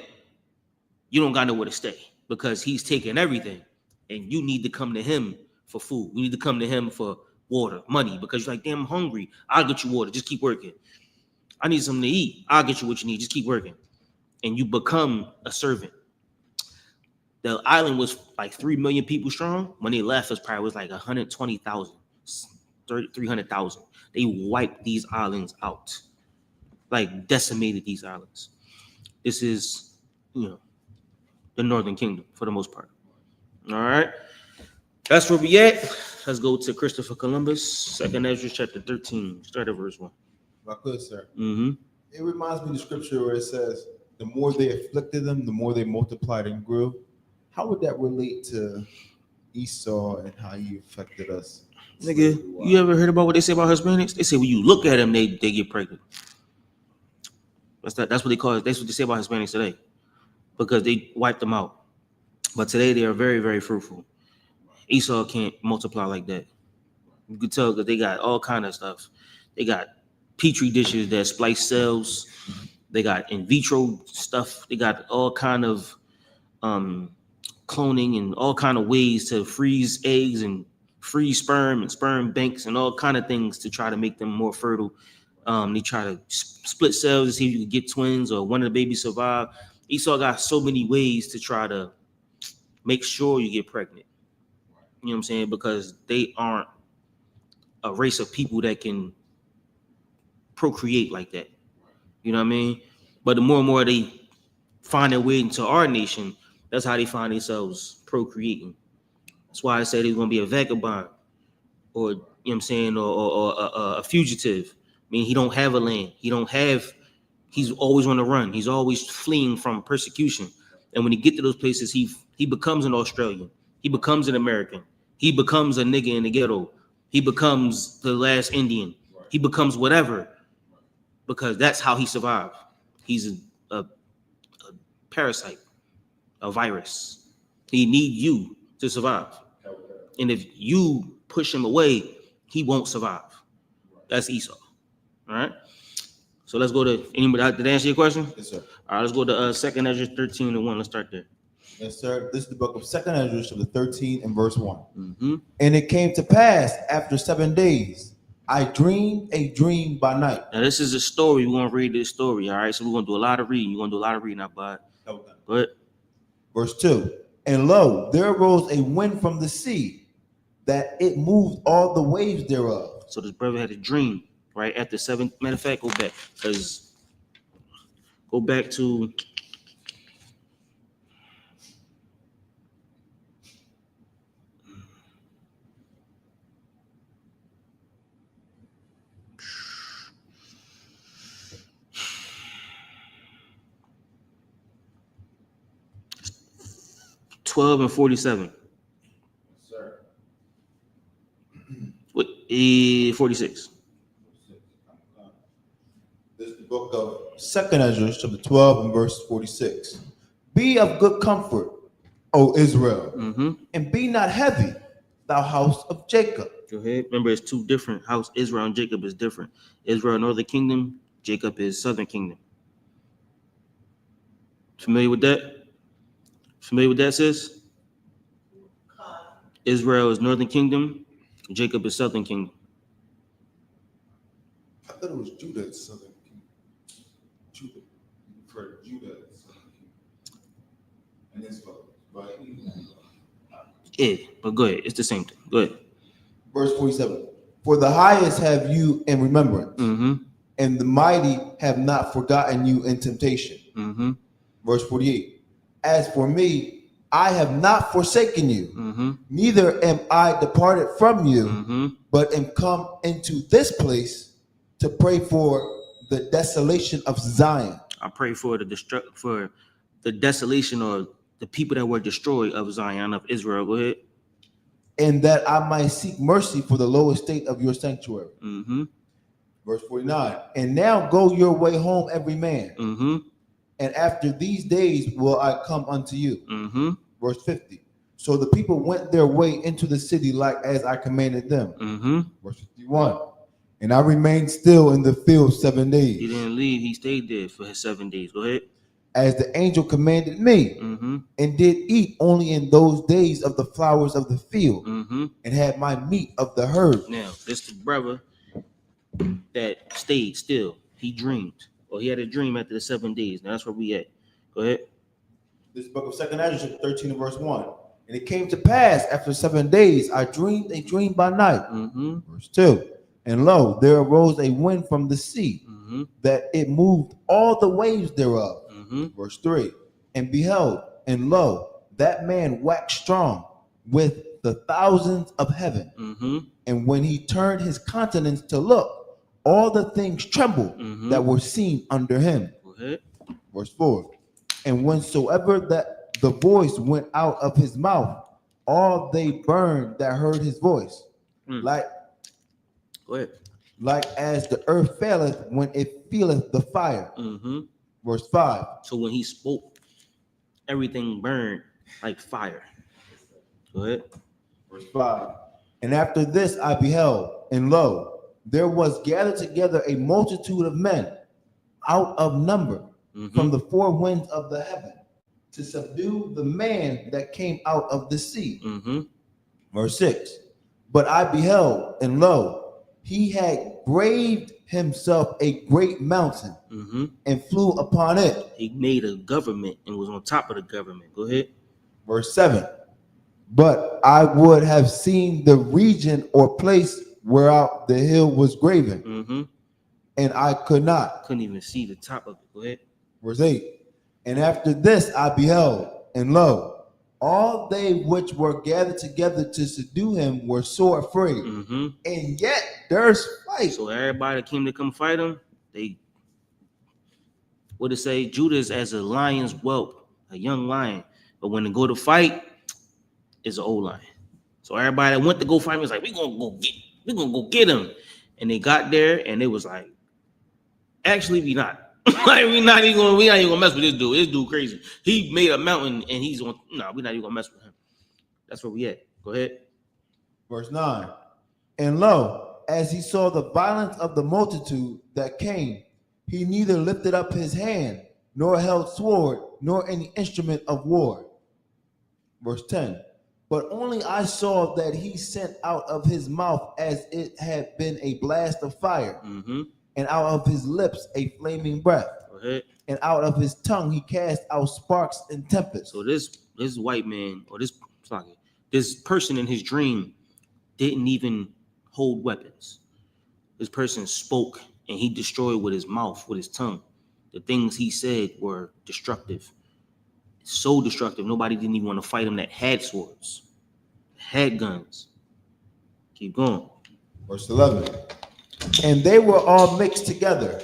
you don't got nowhere to stay because he's taking everything. And you need to come to him for food. You need to come to him for water, money, because you're like, damn, I'm hungry. I'll get you water. Just keep working. I need something to eat. I'll get you what you need. Just keep working. And you become a servant. The island was like 3 million people strong. When they left, it was like 120,000, 300,000. They wiped these islands out, like decimated these islands. This is, the Northern Kingdom for the most part. All right. That's where we at. Let's go to Christopher Columbus, 2nd Ezra chapter 13. Start at verse 1. If I could, sir. Mm-hmm. It reminds me of the scripture where it says, the more they afflicted them, the more they multiplied and grew. How would that relate to Esau and how he affected us? Nigga, you ever heard about what they say about Hispanics? They say when you look at them, they get pregnant. That's what they call it. That's what they say about Hispanics today, because they wiped them out. But today they are very, very fruitful. Esau can't multiply like that. You could tell that they got all kind of stuff. They got petri dishes that splice cells. They got in vitro stuff. They got all kind of cloning and all kind of ways to freeze eggs and freeze sperm and sperm banks and all kind of things to try to make them more fertile. They try to split cells to see if you can get twins or one of the babies survive. Esau got so many ways to try to make sure you get pregnant. You know what I'm saying? Because they aren't a race of people that can procreate like that. You know what I mean? But the more and more they find their way into our nation, that's how they find themselves procreating. That's why I say they're going to be a vagabond, or, you know what I'm saying, or a fugitive. I mean, he don't have a land. He's always on the run. He's always fleeing from persecution. And when he get to those places, he becomes an Australian. He becomes an American. He becomes a nigga in the ghetto. He becomes the last Indian. He becomes whatever, because that's how he survived. He's a parasite, a virus. He needs you to survive. And if you push him away, he won't survive. That's Esau. All right. So let's go to anybody. Did I answer your question? Yes, sir. All right, let's go to 2nd Ezra 13:1. Let's start there. Yes, sir. This is the book of 2nd Ezra, chapter 13 and verse 1. Mm-hmm. And it came to pass after 7 days, I dreamed a dream by night. Now, this is a story. We're going to read this story. All right. So we're going to do a lot of reading. You're going to do a lot of reading, bud. Okay. Go ahead. Verse 2. And lo, there arose a wind from the sea, that it moved all the waves thereof. So this brother had a dream, right? After 7. Matter of fact, go back to (12 and 47). Sir. What? 46. This is the book of 2nd Ezra, chapter 12 and verse 46. Be of good comfort, O Israel, and be not heavy, thou house of Jacob. Go ahead. Remember, it's two different house. Israel and Jacob is different. Israel, Northern Kingdom. Jacob is Southern Kingdom. Familiar with that? Familiar with that, sis? Israel is Northern Kingdom. Jacob is Southern Kingdom. I thought it was Judah, Southern Kingdom. Judah. For Judah, Southern Kingdom. And his father. Right? Yeah, but go ahead. It's the same thing. Go ahead. Verse 47. For the highest have you in remembrance, and the mighty have not forgotten you in temptation. Verse 48. As for me, I have not forsaken you, Mm-hmm. neither am I departed from you, Mm-hmm. but am come into this place to pray for the desolation of Zion, I pray for the desolation or the people that were destroyed of Zion of Israel. Go ahead. and that I might seek mercy for the low estate of your sanctuary. Mm-hmm. Verse 49. And now go your way home, every man, Mm-hmm. and after these days will I come unto you. Mm-hmm. Verse 50. So the people went their way into the city like as I commanded them. Mm-hmm. Verse 51. And I remained still in the field 7 days. He didn't leave. He stayed there for his 7 days. Go ahead. As the angel commanded me, Mm-hmm. and did eat only in those days of the flowers of the field, Mm-hmm. and had my meat of the herd. Now, this the brother that stayed still. He dreamed. Or he had a dream after the 7 days. Now that's where we at. Go ahead. This book of 2 Ezra 13 and verse 1. And it came to pass after 7 days, I dreamed a dream by night. Mm-hmm. Verse 2. And lo, there arose a wind from the sea, Mm-hmm. that it moved all the waves thereof. Mm-hmm. Verse 3. And beheld, and lo, that man waxed strong with the thousands of heaven. Mm-hmm. And when he turned his countenance to look, all the things trembled Mm-hmm. that were seen under him. Go ahead. Verse 4. And whensoever that the voice went out of his mouth, all they burned that heard his voice, Mm. Go ahead. like as the earth faileth when it feeleth the fire. Mm-hmm. Verse 5. So when he spoke, everything burned like fire. Go ahead. Verse 5. And after this I beheld, and lo, there was gathered together a multitude of men out of number from the four winds of the heaven to subdue the man that came out of the sea. Mm-hmm. Verse 6. But I beheld, and lo, he had graved himself a great mountain Mm-hmm. and flew upon it. He made a government and was on top of the government. Go ahead. Verse 7. But I would have seen the region or place whereout the hill was graven, Mm-hmm. and I could not. Couldn't even see the top of it. Go ahead. Verse 8. And after this I beheld, and lo, all they which were gathered together to subdue him were sore afraid, Mm-hmm. and yet there's fight. So everybody that came to come fight him, they what it say? Judah is as a lion's whelp, a young lion. But when they go to fight, it's an old lion. So everybody that went to go fight him was like, we're gonna go get him. And they got there and it was like, actually, we not. Like we not even gonna mess with this dude. This dude crazy. He made a mountain and he's on. No, we're not even gonna mess with him. That's where we at. Go ahead. Verse 9. And lo, as he saw the violence of the multitude that came, he neither lifted up his hand, nor held sword, nor any instrument of war. Verse 10. But only I saw that he sent out of his mouth as it had been a blast of fire, Mm-hmm. and out of his lips a flaming breath, Go ahead. and out of his tongue he cast out sparks and tempests. So this white man or this person in his dream didn't even hold weapons. This person spoke and he destroyed with his mouth, with his tongue. The things he said were destructive. So destructive. Nobody didn't even want to fight him that had swords, had guns. Keep going. Verse 11. And they were all mixed together,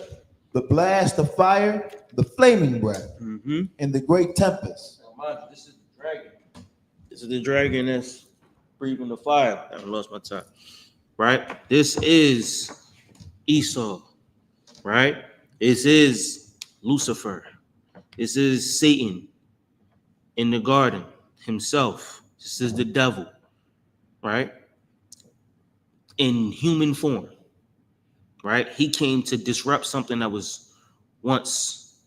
the blast of fire, the flaming breath, Mm-hmm. and the great tempest. This is the dragon. This is the dragon that's breathing the fire. I lost my time. Right? This is Esau. Right? This is Lucifer. This is Satan in the garden himself. This is the devil. Right? In human form. Right? He came to disrupt something that was once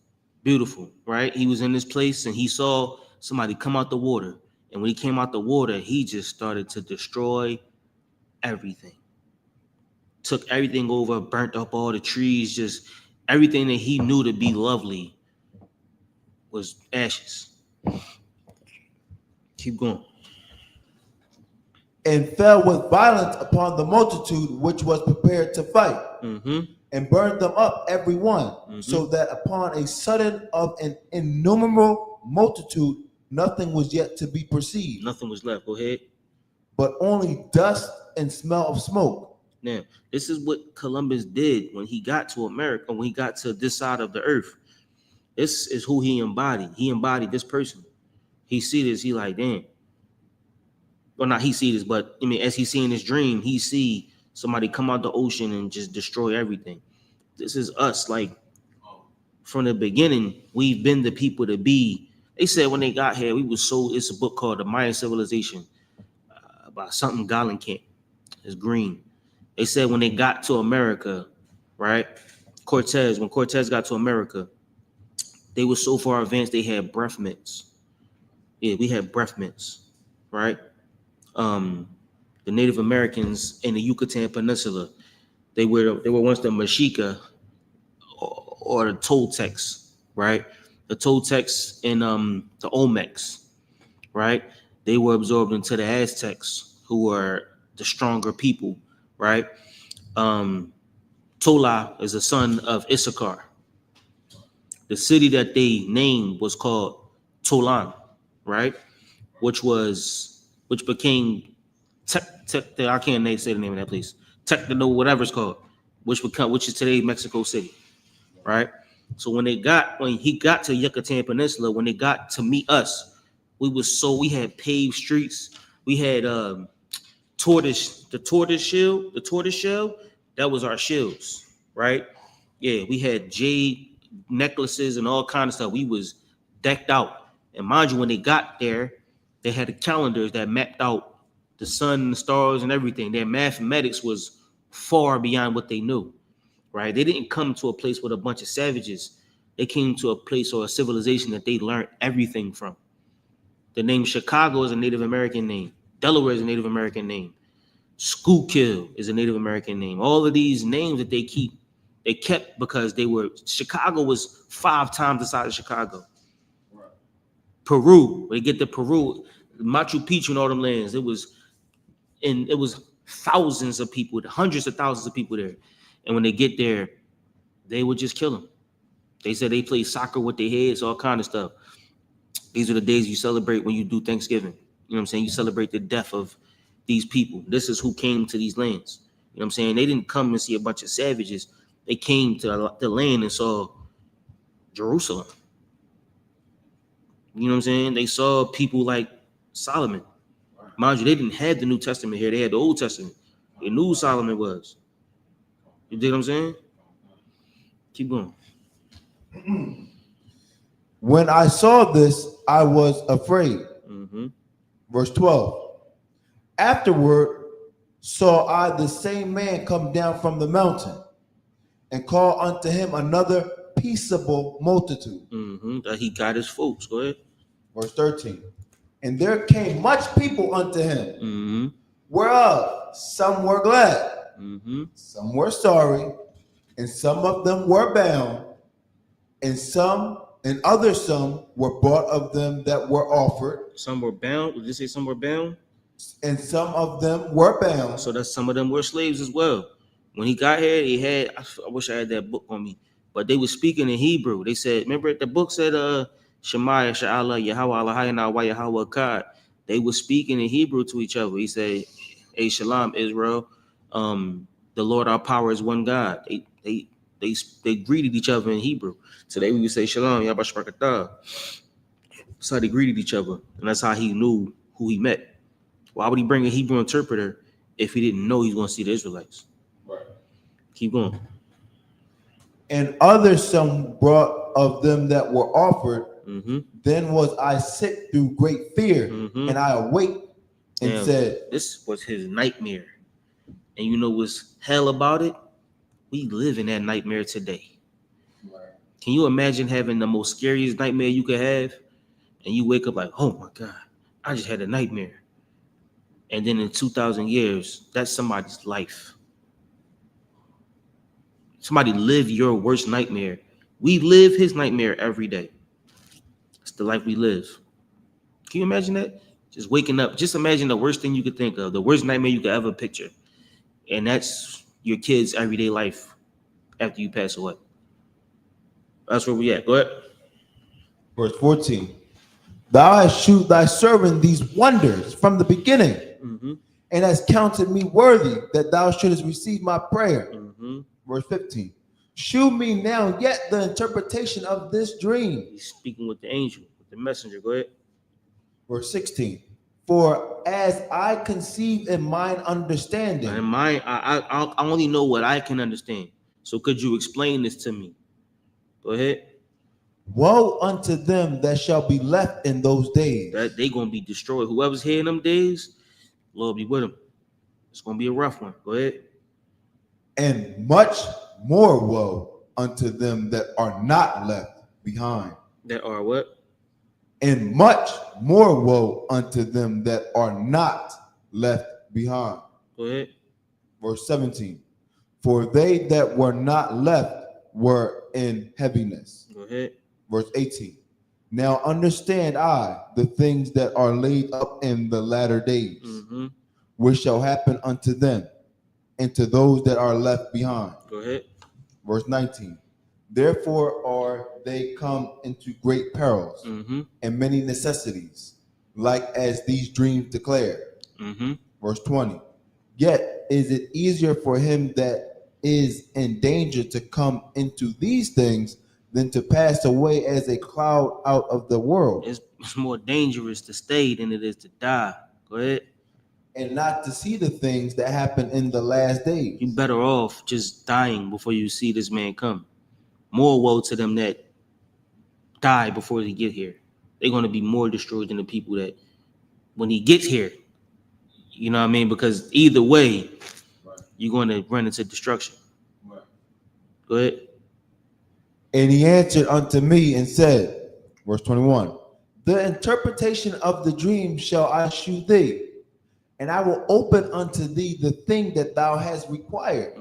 beautiful, right? He was in this place and he saw somebody come out the water. And when he came out the water, he just started to destroy everything. Took everything over, burnt up all the trees, just everything that he knew to be lovely was ashes. Keep going. And fell with violence upon the multitude which was prepared to fight, Mm-hmm. and burned them up every one, so that upon a sudden of an innumerable multitude nothing was yet to be perceived, Nothing was left. Go ahead. but only dust and smell of smoke. Now, this is what Columbus did when he got to America, when he got to this side of the earth. This is who he embodied. He embodied this person. He see this, he like, damn. Well, not he see this, but I mean, as he see in his dream, he see somebody come out the ocean and just destroy everything. This is us. Like, from the beginning, we've been the people to be. They said when they got here, we was so, it's a book called The Mayan Civilization by something Gallenkamp. It's green. They said when they got to America, right? When Cortez got to America, they were so far advanced, they had breath mints. Yeah, we had breath mints, right? The Native Americans in the Yucatan Peninsula, they were once the Mexica or the Toltecs, right? The Toltecs and the Olmecs, right? They were absorbed into the Aztecs, who were the stronger people, right? Tola is a son of Issachar. The city that they named was called Tolan, right? Which became I can't say the name of that place. Techno, whatever it's called, which is today Mexico City, right? So when he got to Yucatan Peninsula, when they got to meet us, we had paved streets. We had the tortoise shell, that was our shields, right? Yeah, we had jade necklaces and all kind of stuff. We was decked out. And mind you, when they got there, they had the calendars that mapped out the sun and the stars and everything. Their mathematics was far beyond what they knew, right? They didn't come to a place with a bunch of savages. They came to a place or a civilization that they learned everything from. The name Chicago is a Native American name. Delaware is a Native American name. Schuylkill is a Native American name. All of these names that they kept because Chicago was 5 times the size of Chicago. Right. Peru, they get to Peru, Machu Picchu and all them lands. It was thousands of people, hundreds of thousands of people there. And when they get there, they would just kill them. They said they played soccer with their heads, all kind of stuff. These are the days you celebrate when you do Thanksgiving. You know what I'm saying? You celebrate the death of these people. This is who came to these lands. You know what I'm saying? They didn't come and see a bunch of savages. They came to the land and saw Jerusalem. You know what I'm saying? They saw people like Solomon. Mind you, they didn't have the New Testament here. They had the Old Testament. They knew who Solomon was. You dig what I'm saying? Keep going. When I saw this, I was afraid. Mm-hmm. Verse 12. Afterward saw I the same man come down from the mountain and call unto him another peaceable multitude. Mm-hmm. That he got his folks. Go ahead. Verse 13. And there came much people unto him, Mm-hmm. whereof some were glad, Mm-hmm. some were sorry, and some of them were bound, and some were bought of them that were offered. Some were bound. Did you say some were bound? And some of them were bound. So that some of them were slaves as well. When he got here, he had, I wish I had that book on me, but they were speaking in Hebrew. They said, remember the book said, Shema, Sha'ala, Yahweh, Allahayna, wa Yahweh. They were speaking in Hebrew to each other. He said, hey, Shalom, Israel. The Lord, our power is one God. They greeted each other in Hebrew. Today we would say, Shalom, Yahweh Shpakatah. That's how they greeted each other. And that's how he knew who he met. Why would he bring a Hebrew interpreter if he didn't know he was going to see the Israelites? Right. Keep going. And others some brought of them that were offered. Mm-hmm. Then was I sick through great fear, Mm-hmm. and I awaked and said, this was his nightmare. And you know what's hell about it? We live in that nightmare today. Right. Can you imagine having the most scariest nightmare you could have? And you wake up like, oh my God, I just had a nightmare. And then in 2,000 years, that's somebody's life. Somebody lived your worst nightmare. We live his nightmare every day. It's the life we live. Can you imagine that? Just waking up. Just imagine the worst thing you could think of, the worst nightmare you could ever picture. And that's your kid's everyday life after you pass away. That's where we at. Go ahead. Verse 14. Thou hast shewed thy servant these wonders from the beginning, and hast counted me worthy that thou shouldest receive my prayer. Verse 15. Shew me now yet the interpretation of this dream. He's speaking with the angel, with the messenger. Go ahead. Verse 16. For as I conceive in mine understanding. In mine, I only know what I can understand. So could you explain this to me? Go ahead. Woe unto them that shall be left in those days. That they gonna be destroyed. Whoever's here in them days, Lord be with them. It's gonna be a rough one. Go ahead. And much more woe unto them that are not left behind. That are what? And much more woe unto them that are not left behind. Go ahead. Verse 17. For they that were not left were in heaviness. Go ahead. Verse 18. Now understand I the things that are laid up in the latter days, which shall happen unto them and to those that are left behind. Go ahead. Verse 19. Therefore are they come into great perils and many necessities, like as these dreams declare. Verse 20. Yet is it easier for him that is in danger to come into these things than to pass away as a cloud out of the world. It's more dangerous to stay than it is to die. Go ahead. And not to see the things that happen in the last days. You're better off just dying before you see this man come. More woe to them that die before they get here. They're going to be more destroyed than the people that when he gets here, you know what I mean? Because either way, you're going to run into destruction. Go ahead. And he answered unto me and said, verse 21, the interpretation of the dream shall I shew thee, and I will open unto thee the thing that thou hast required.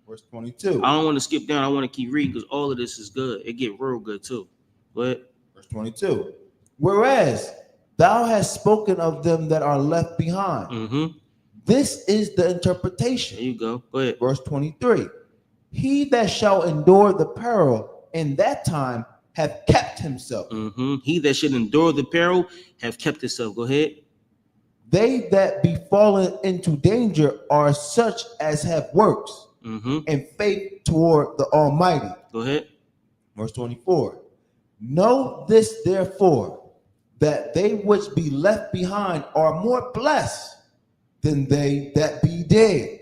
Verse 22. I don't want to skip down. I want to keep reading because all of this is good. It get real good too. Go ahead. Verse 22. Whereas thou hast spoken of them that are left behind. This is the interpretation. There you go. Go ahead. Verse 23. He that shall endure the peril in that time have kept himself. He that should endure the peril have kept himself. Go ahead. They that be fallen into danger are such as have works and faith toward the Almighty. Go ahead. Verse 24. Know this therefore, that they which be left behind are more blessed than they that be dead.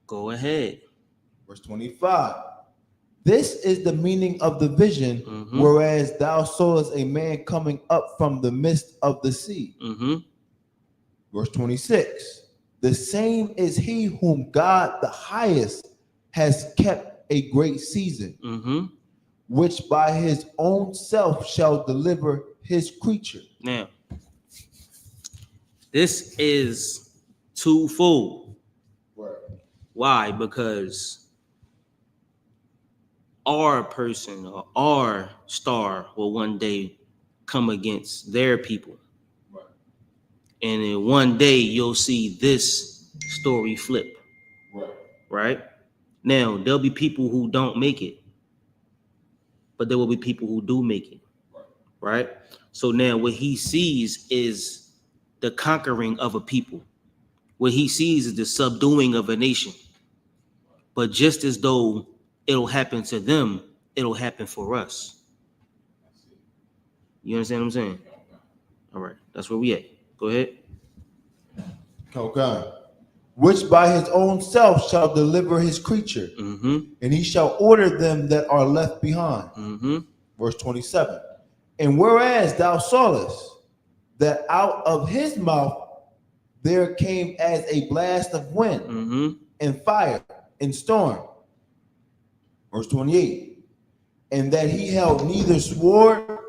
Go ahead. Verse 25. This is the meaning of the vision, whereas thou sawest a man coming up from the midst of the sea. Verse 26. The same is he whom God the highest has kept a great season, which by his own self shall deliver his creature. Now, this is twofold. Why? Because our person or our star will one day come against their people. And in one day you'll see this story flip. Right? Now, there'll be people who don't make it, but there will be people who do make it. Right? So now what he sees is the conquering of a people. What he sees is the subduing of a nation. But just as though it'll happen to them, it'll happen for us. You understand what I'm saying? All right, that's where we at. Go ahead. Okay. Which by his own self shall deliver his creature, and he shall order them that are left behind. Verse 27. And whereas thou sawest that out of his mouth there came as a blast of wind and fire and storm. Verse 28. And that he held neither sword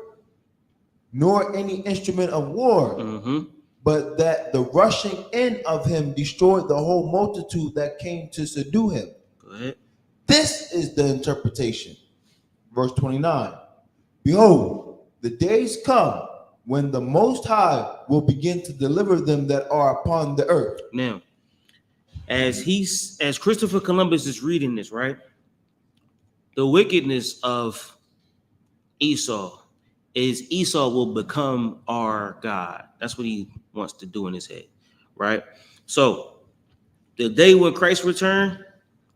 nor any instrument of war, but that the rushing in of him destroyed the whole multitude that came to subdue him. Go ahead. This is the interpretation. Verse 29. Behold, the days come when the Most High will begin to deliver them that are upon the earth. Now, as Christopher Columbus is reading this, right? The wickedness of Esau is Esau will become our God. That's what he wants to do in his head, right? So the day when Christ returns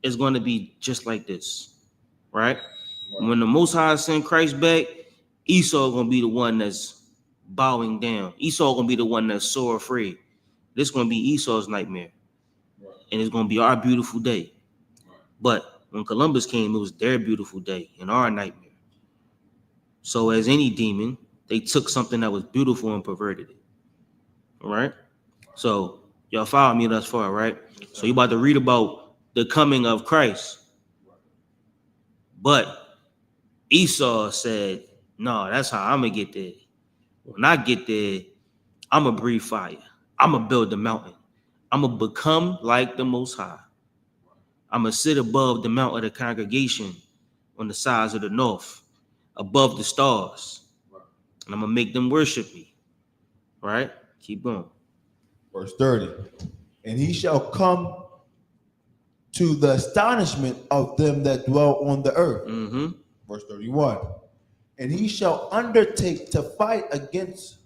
is going to be just like this, right? When the Most High send Christ back, Esau going to be the one that's bowing down. Esau going to be the one that's so afraid. This is going to be Esau's nightmare, and it's going to be our beautiful day. But when Columbus came, it was their beautiful day and our nightmare. So as any demon, they took something that was beautiful and perverted it. All right? So y'all follow me thus far, right? So you about to read about the coming of Christ. But Esau said, no, that's how I'm going to get there. When I get there, I'm going to breathe fire. I'm going to build the mountain. I'm going to become like the Most High. I'm going to sit above the mount of the congregation on the sides of the north, above the stars. And I'm going to make them worship me. Right? Keep going. Verse 30. And he shall come to the astonishment of them that dwell on the earth. Mm-hmm. Verse 31. And he shall undertake to fight against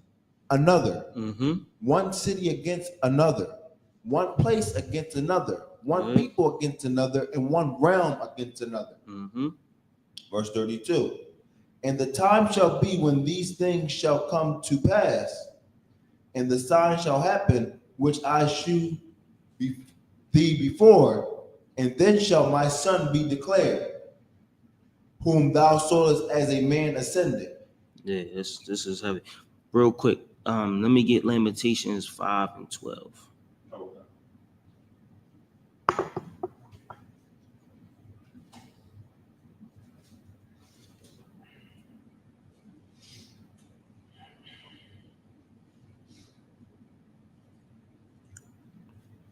another, one city against another, one place against another, one people against another, and one realm against another. Verse 32. And the time shall be when these things shall come to pass, and the sign shall happen, which I shew thee before, and then shall my son be declared, whom thou sawest as a man ascended. Yeah, this is heavy. Real quick, let me get Lamentations 5 and 12.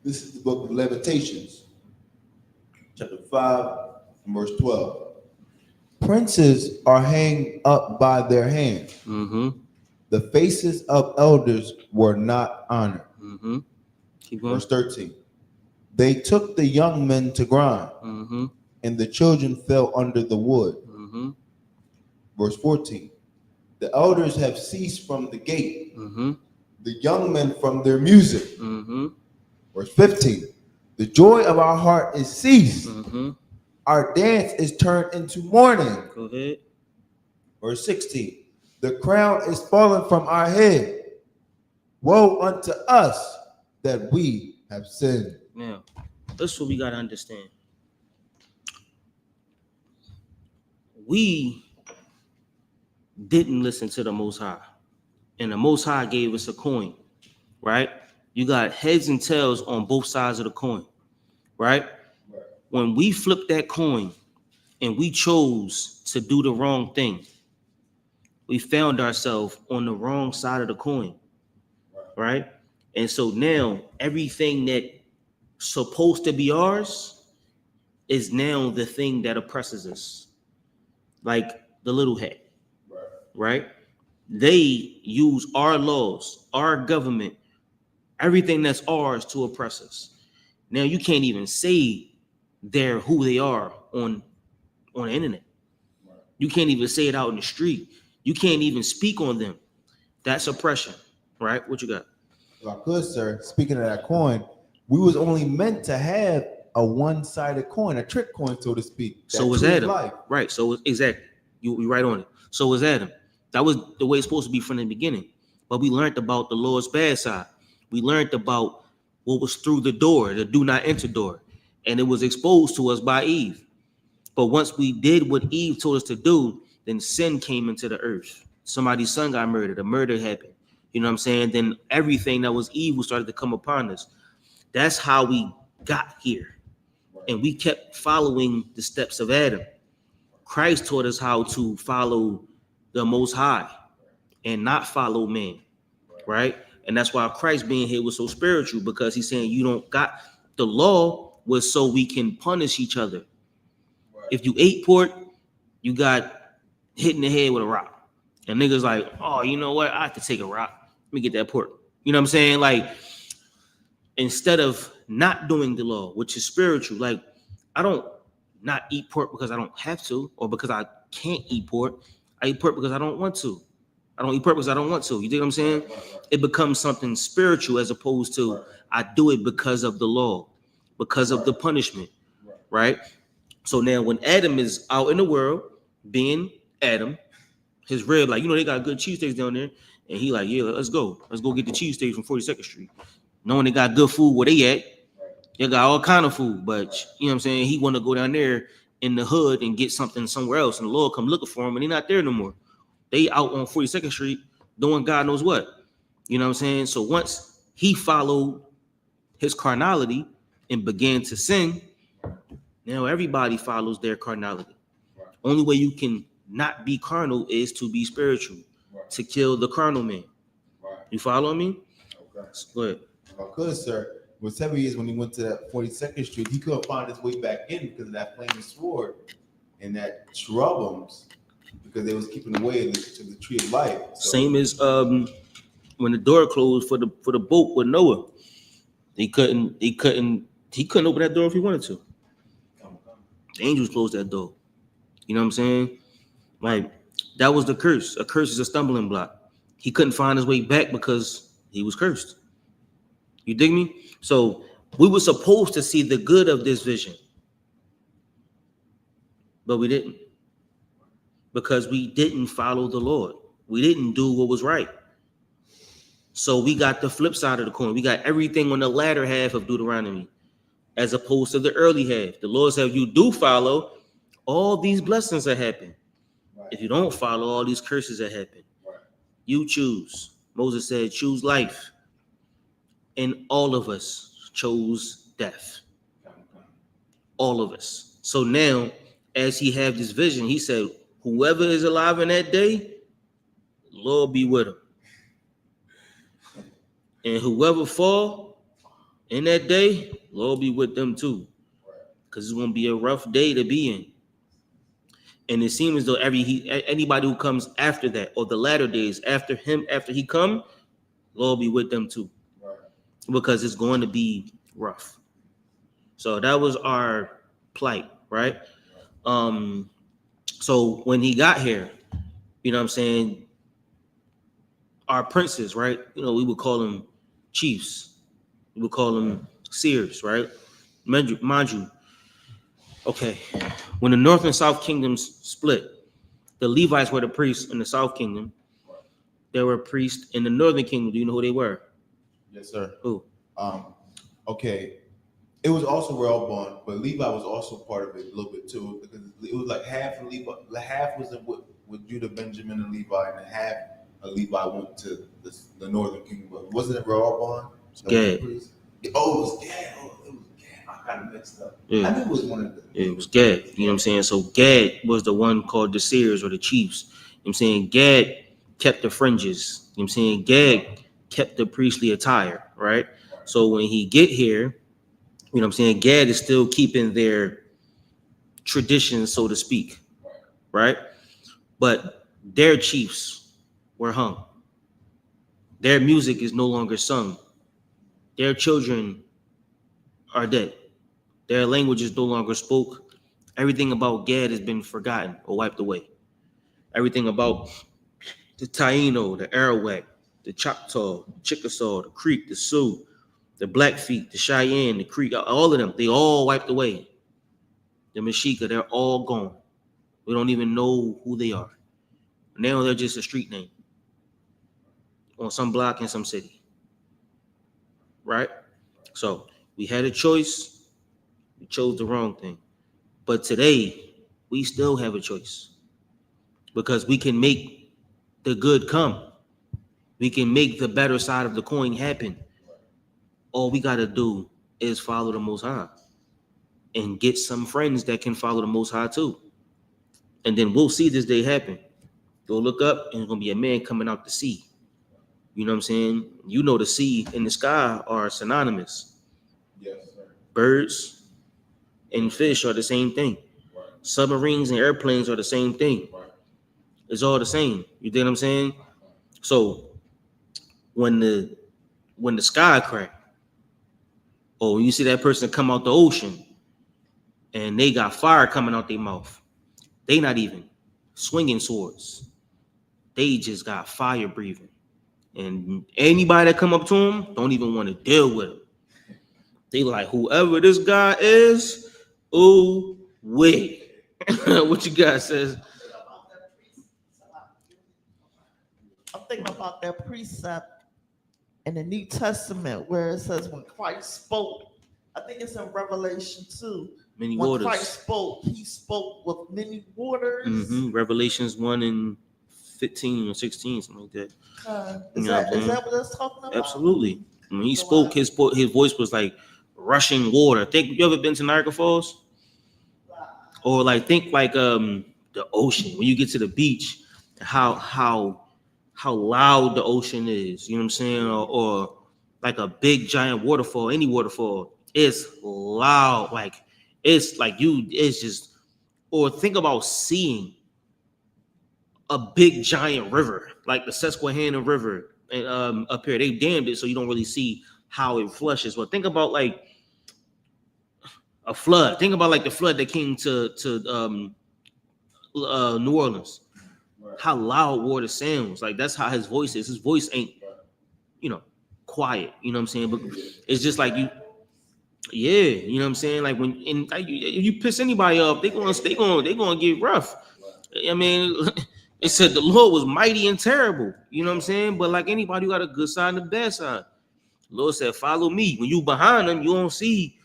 This is the book of Lamentations, chapter 5, and verse 12. Princes are hanged up by their hands. The faces of elders were not honored. Keep going. Verse 13. They took the young men to grind, and the children fell under the wood. Verse 14. The elders have ceased from the gate, the young men from their music. Verse 15. The joy of our heart is ceased. Our dance is turned into mourning. Go ahead. Verse 16. The crown is fallen from our head. Woe unto us that we have sinned. Now, this is what we got to understand. We didn't listen to the Most High, and the Most High gave us a coin, right? You got heads and tails on both sides of the coin, right? When we flipped that coin and we chose to do the wrong thing, we found ourselves on the wrong side of the coin, right? And so now everything that's supposed to be ours is now the thing that oppresses us, like the little head, right? They use our laws, our government, everything that's ours to oppress us. Now you can't even say they're who they are on the internet. You can't even say it out in the street. You can't even speak on them. That's oppression, right? What you got? If I could, sir, speaking of that coin, we was only meant to have a one-sided coin, a trick coin, so to speak. So was Adam, right? So exactly, you right on it. So was Adam. That was the way it's supposed to be from the beginning. But we learned about the Lord's bad side. We learned about what was through the door, the do not enter door, and it was exposed to us by Eve. But once we did what Eve told us to do, then sin came into the earth. Somebody's son got murdered. A murder happened. You know what I'm saying? Then everything that was evil started to come upon us. That's how we got here. And we kept following the steps of Adam. Christ taught us how to follow the Most High and not follow man, right? And that's why Christ being here was so spiritual, because he's saying you don't got, the law was so we can punish each other. If you ate pork, you got hit in the head with a rock. And niggas like, oh, you know what? I have to take a rock. Let me get that pork. You know what I'm saying? Like, instead of not doing the law, which is spiritual, like, I don't not eat pork because I don't have to, or because I can't eat pork. I eat pork because I don't want to. I don't eat purpose. I don't want to. You dig what I'm saying? It becomes something spiritual as opposed to I do it because of the law, because of the punishment, right? So now when Adam is out in the world being Adam, his rib, like, they got good cheesesteaks down there. And he like, yeah, let's go. Let's go get the cheesesteaks from 42nd Street. Knowing they got good food where they at. They got all kind of food. But, you know what I'm saying? He want to go down there in the hood and get something somewhere else. And the Lord come looking for him and he not there no more. They out on 42nd Street doing God knows what. You know what I'm saying? So once he followed his carnality and began to sin, now everybody follows their carnality. Only way you can not be carnal is to be spiritual, to kill the carnal man. You follow me? Okay. Go ahead. Good, sir. With 7 years when he went to that 42nd Street, he couldn't find his way back in because of that flaming sword and that cherubim's, because they was keeping away to the tree of life. So, same as when the door closed for the boat with Noah. He couldn't open that door if he wanted to. The angels closed that door. You know what I'm saying? Like, that was the curse. A curse is a stumbling block. He couldn't find his way back because he was cursed. You dig me? So we were supposed to see the good of this vision, but we didn't, because we didn't follow the Lord. We didn't do what was right. So we got the flip side of the coin. We got everything on the latter half of Deuteronomy, as opposed to the early half. The Lord said, if you do follow, all these blessings that happen. If you don't follow, all these curses that happen. You choose. Moses said, choose life. And all of us chose death. All of us. So now, as he had this vision, he said, whoever is alive in that day, Lord be with him. And whoever fall in that day, Lord be with them too. Because it's going to be a rough day to be in. And it seems as though anybody who comes after that, or the latter days after him, after he come, Lord be with them too. Because it's going to be rough. So that was our plight, right? So when he got here, you know what I'm saying, our princes, right? We would call them chiefs. We would call them seers, right? Mind you, okay, when the North and South Kingdoms split, the Levites were the priests in the South Kingdom. There were priests in the Northern Kingdom. Do you know who they were? Yes, sir. Who? Okay. It was also Rehoboam, but Levi was also part of it a little bit too, because it was like half of Levi, half was with Judah, Benjamin, and Levi, and half of Levi went to the Northern Kingdom. But wasn't it Rehoboam? Gad. Oh, it was Gad. I kind of mixed up. Yeah. I knew it was one of them. It was Gad. You know what I'm saying? So Gad was the one called the seers or the chiefs. You know what I'm saying? Gad kept the fringes. You know what I'm saying? Gad kept the priestly attire, right? So when he get here, you know what I'm saying, Gad is still keeping their traditions, so to speak, right? But their chiefs were hung. Their music is no longer sung. Their children are dead. Their language is no longer spoke. Everything about Gad has been forgotten or wiped away. Everything about the Taino, the Arawak, the Choctaw, the Chickasaw, the Creek, the Sioux, the Blackfeet, the Cheyenne, the Creek, all of them, they all wiped away. The Mexica, they're all gone. We don't even know who they are. Now they're just a street name on some block in some city, right? So we had a choice. We chose the wrong thing. But today, we still have a choice, because we can make the good come. We can make the better side of the coin happen. All we got to do is follow the Most High and get some friends that can follow the Most High too. And then we'll see this day happen. Go look up, and there's going to be a man coming out the sea. You know what I'm saying? You know the sea and the sky are synonymous. Yes, sir. Birds and fish are the same thing. Right. Submarines and airplanes are the same thing. Right. It's all the same. You dig what I'm saying? So when the sky crack, or when you see that person come out the ocean and they got fire coming out their mouth, they not even swinging swords. they just got fire breathing. And anybody that come up to them don't even want to deal with them. They like, whoever this guy is, ooh, wait. What you guys says? I'm thinking about that precept in the New Testament where it says when Christ spoke, I think it's in Revelation 2. Many when waters. Christ spoke, he spoke with many waters. Revelations 1 and 15 or 16, something like that. Is that what it's talking about? Absolutely. When he spoke, his voice was like rushing water. Think, you ever been to Niagara Falls? Or like think like the ocean. When you get to the beach, how loud the ocean is, you know what I'm saying? Or like a big giant waterfall, any waterfall, it's loud. Like it's like it's just, or think about seeing a big giant river, like the Susquehanna River, and up here they dammed it so you don't really see how it flushes. But think about like a flood. Think about like the flood that came to New Orleans. How loud water sounds. Like that's how his voice is. His voice ain't, quiet. You know what I'm saying? But it's just like you know what I'm saying? Like when you piss anybody off, they gonna get rough. I mean, it said the Lord was mighty and terrible. You know what I'm saying? But like anybody, you got a good side and a bad side. The Lord said, "Follow me." When you behind him, you don't see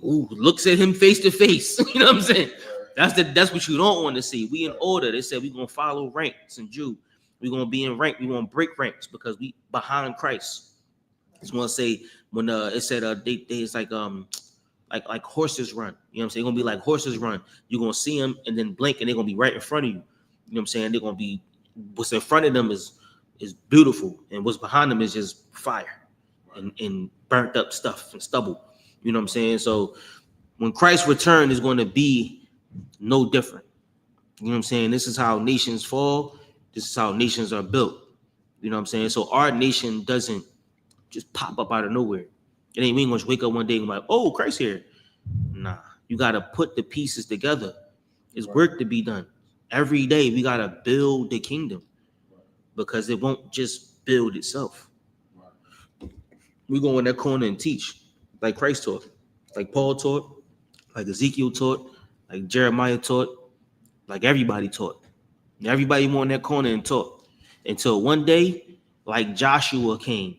who looks at him face to face. You know what I'm saying? That's what you don't want to see. We in order. They said we're gonna follow ranks and Jew. We're gonna be in rank. We're gonna break ranks because we behind Christ. I just want to say when it said they it's like horses run. You know what I'm saying? It's gonna be like horses run. You're gonna see them and then blink and they're gonna be right in front of you. You know what I'm saying? They're gonna be, what's in front of them is beautiful, and what's behind them is just fire and burnt up stuff and stubble. You know what I'm saying? So when Christ's return is going to be no different. You know what I'm saying? This is how nations fall. This is how nations are built. You know what I'm saying? So our nation doesn't just pop up out of nowhere. It ain't we ain't gonna wake up one day and be like, oh, Christ here. Nah, you gotta put the pieces together. It's work to be done. Every day we gotta build the kingdom because it won't just build itself. We go in that corner and teach like Christ taught, like Paul taught, like Ezekiel taught, like Jeremiah taught, like everybody taught. Everybody went in that corner and taught until one day, like Joshua came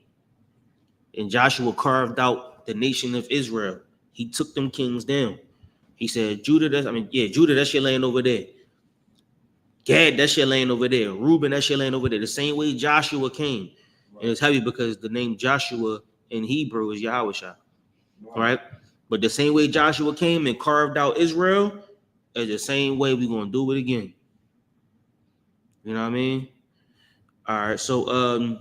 and Joshua carved out the nation of Israel. He took them kings down. He said, Judah, that's your land over there. Gad, that's your land over there. Reuben, that's your land over there. The same way Joshua came. And it's heavy because the name Joshua in Hebrew is Yahweh. Right? But the same way Joshua came and carved out Israel, is the same way we're going to do it again. You know what I mean? All right, so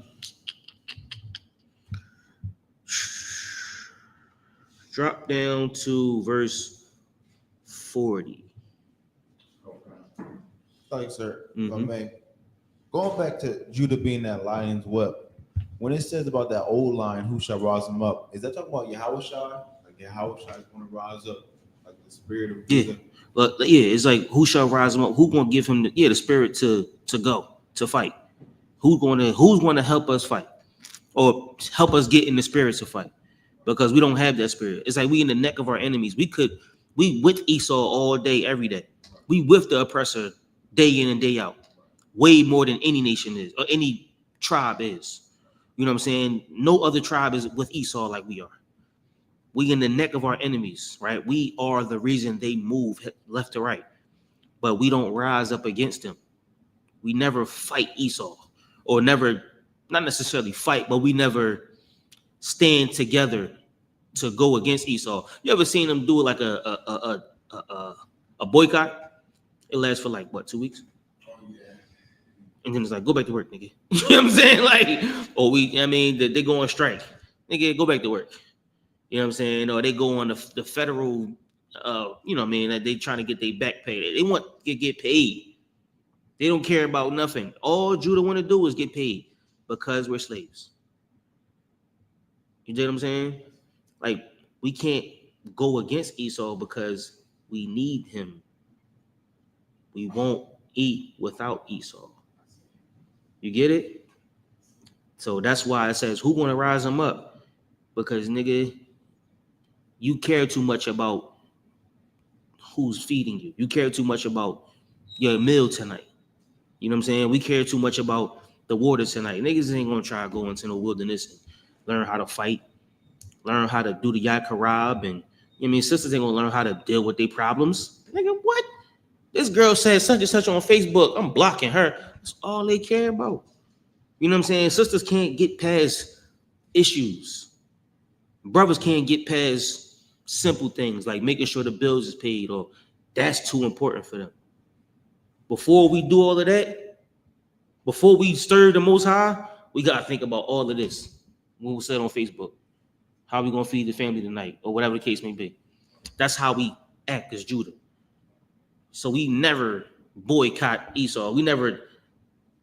drop down to verse 40. Thanks, sir. Going back to Judah being that lion's whelp, when it says about that old lion who shall rise him up, is that talking about Yahweh Shai? Like Yahweh Shai is going to rise up, like the spirit of Judah? But it's like who shall rise him up? Who gonna give him the spirit to go to fight? Who's gonna help us fight or help us get in the spirit to fight? Because we don't have that spirit. It's like we in the neck of our enemies. We with Esau all day, every day. We with the oppressor day in and day out, way more than any nation is or any tribe is. You know what I'm saying? No other tribe is with Esau like we are. We in the neck of our enemies, right? We are the reason they move left to right, but we don't rise up against them. We never fight Esau, or not necessarily fight, but we never stand together to go against Esau. You ever seen them do like a boycott? It lasts for like what, 2 weeks? And then it's like, go back to work, nigga. You know what I'm saying? Like, they go on strike. Nigga, go back to work. You know what I'm saying? Or they go on the federal, that they trying to get their back paid. They want to get paid. They don't care about nothing. All Judah want to do is get paid because we're slaves. You know what I'm saying? Like, we can't go against Esau because we need him. We won't eat without Esau. You get it? So that's why it says, who gonna rise them up? Because nigga, you care too much about who's feeding you. You care too much about your meal tonight. You know what I'm saying? We care too much about the water tonight. Niggas ain't gonna try to go into the wilderness and learn how to fight, learn how to do the yakarab, and I mean, sisters ain't gonna learn how to deal with their problems. Nigga, what? This girl said such and such on Facebook. I'm blocking her. That's all they care about. You know what I'm saying? Sisters can't get past issues. Brothers can't get past simple things like making sure the bills is paid, or that's too important for them. Before we do all of that, before we stir the Most High, we gotta think about all of this. What we said on Facebook, how we gonna feed the family tonight, or whatever the case may be. That's how we act as Judah. So we never boycott Esau. We never,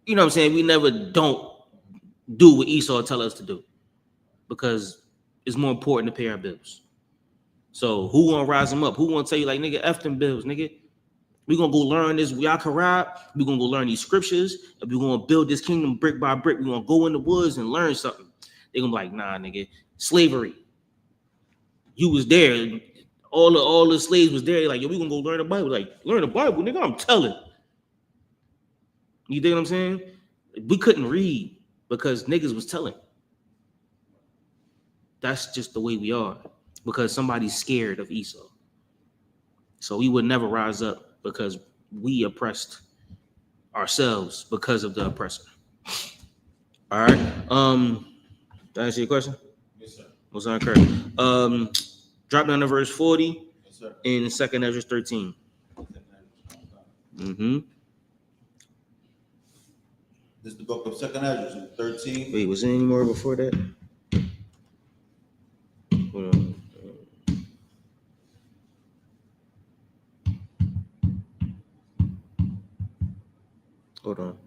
you know what I'm saying? We never don't do what Esau tell us to do, because it's more important to pay our bills. So who gonna rise them up? Who gonna tell you like, nigga, F them bills, nigga? We gonna go learn this Yakarab. We gonna go learn these scriptures, and we gonna build this kingdom brick by brick. We gonna go in the woods and learn something. They gonna be like, nah, nigga, slavery. You was there. All the slaves was there. Like, yo, we gonna go learn the Bible. Like, learn the Bible, nigga. I'm telling. You dig what I'm saying? We couldn't read because niggas was telling. That's just the way we are, because somebody's scared of Esau. So we would never rise up because we oppressed ourselves because of the oppressor. All right. Did I answer your question? Yes, sir. What's on Kurt? Drop down to verse 40 Yes, sir. in 2nd Ezra 13. Mm-hmm. This is the book of 2nd Ezra 13. Wait, was there any more before that? Hold on. Hold on.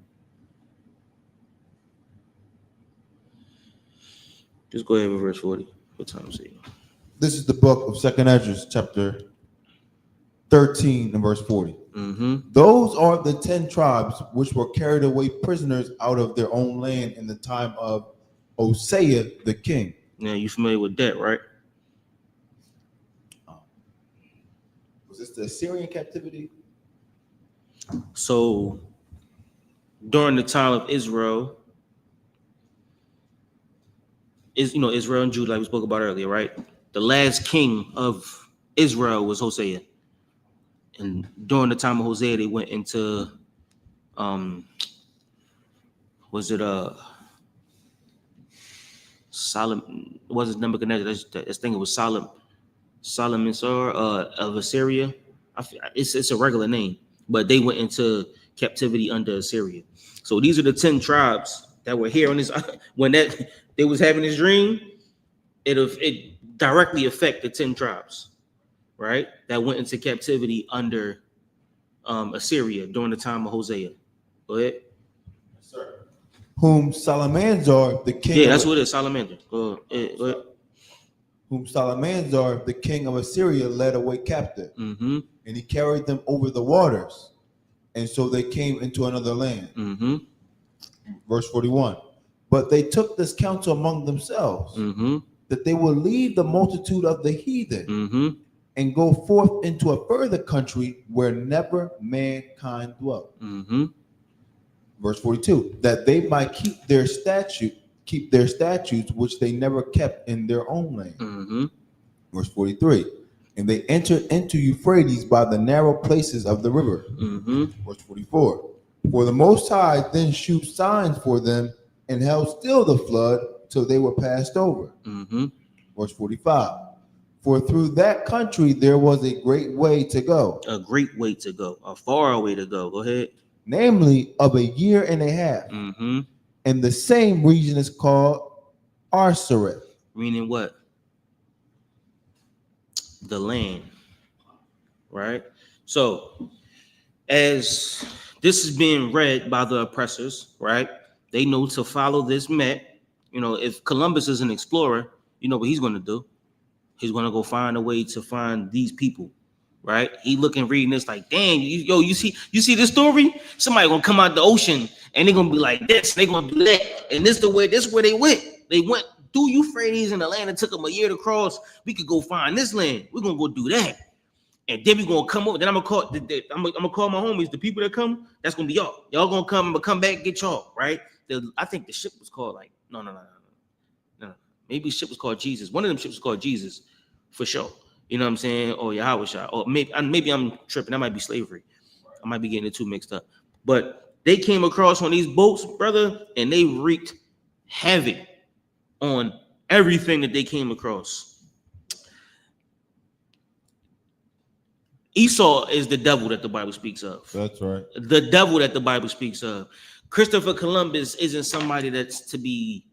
Just go ahead with verse 40. What time is it? This is the book of 2nd Ezra, chapter 13 and verse 40. Mm-hmm. Those are the 10 tribes which were carried away prisoners out of their own land in the time of Hosea the king. Now, you familiar with that, right? Was this the Assyrian captivity? So, during the time of Israel, Israel and Judah, like we spoke about earlier, right? The last king of Israel was Hosea. And during the time of Hosea, they went into, Solomon? Was it Nebuchadnezzar? I think it was Solomon of Assyria. It's a regular name, but they went into captivity under Assyria. So these are the 10 tribes that were here on this. When they was having this dream, it directly affect the 10 tribes, right? That went into captivity under Assyria during the time of Hosea. Go ahead. Yes, sir. Whom Salmanasar the king. Yeah, that's what it is. Salamander. Go ahead. Whom Salmanasar the king of Assyria led away captive, Mm-hmm. and he carried them over the waters, and so they came into another land. Mm-hmm. Verse 41. But they took this counsel among themselves, Mm-hmm. that they will leave the multitude of the heathen, Mm-hmm. and go forth into a further country where never mankind dwelt. Mm-hmm. Verse 42. That they might keep their statutes which they never kept in their own land. Mm-hmm. Verse 43. And they entered into Euphrates by the narrow places of the river. Mm-hmm. Verse 44. For the Most High then shewed signs for them and held still the flood till they were passed over. Mm-hmm. Verse 45. For through that country there was a great way to go. A great way to go. A far way to go. Go ahead. Namely of a year and a half. Mm-hmm. And the same region is called Arsareth. Meaning what? The land. Right? So, as this is being read by the oppressors, right? They know to follow this map. If Columbus is an explorer, you know what he's going to do? He's going to go find a way to find these people right? He looking, reading this like, damn, you see this story? Somebody gonna come out the ocean and they're gonna be like this, they gonna do that, and this where they went. They went through Euphrates in the land. It took them a year to cross. We could go find this land. We're gonna go do that. And then we gonna come over. Then I'm gonna call my homies, the people that come. That's gonna be y'all. Y'all gonna come. I'm gonna come back and get y'all, right? I think the ship was called like no. Maybe the ship was called Jesus. One of them ships was called Jesus, for sure. You know what I'm saying? Or Yahweh, or maybe I'm tripping. That might be slavery. I might be getting the two mixed up. But they came across on these boats, brother, and they wreaked havoc on everything that they came across. Esau is the devil that the Bible speaks of. That's right. The devil that the Bible speaks of. Christopher Columbus isn't somebody that's to be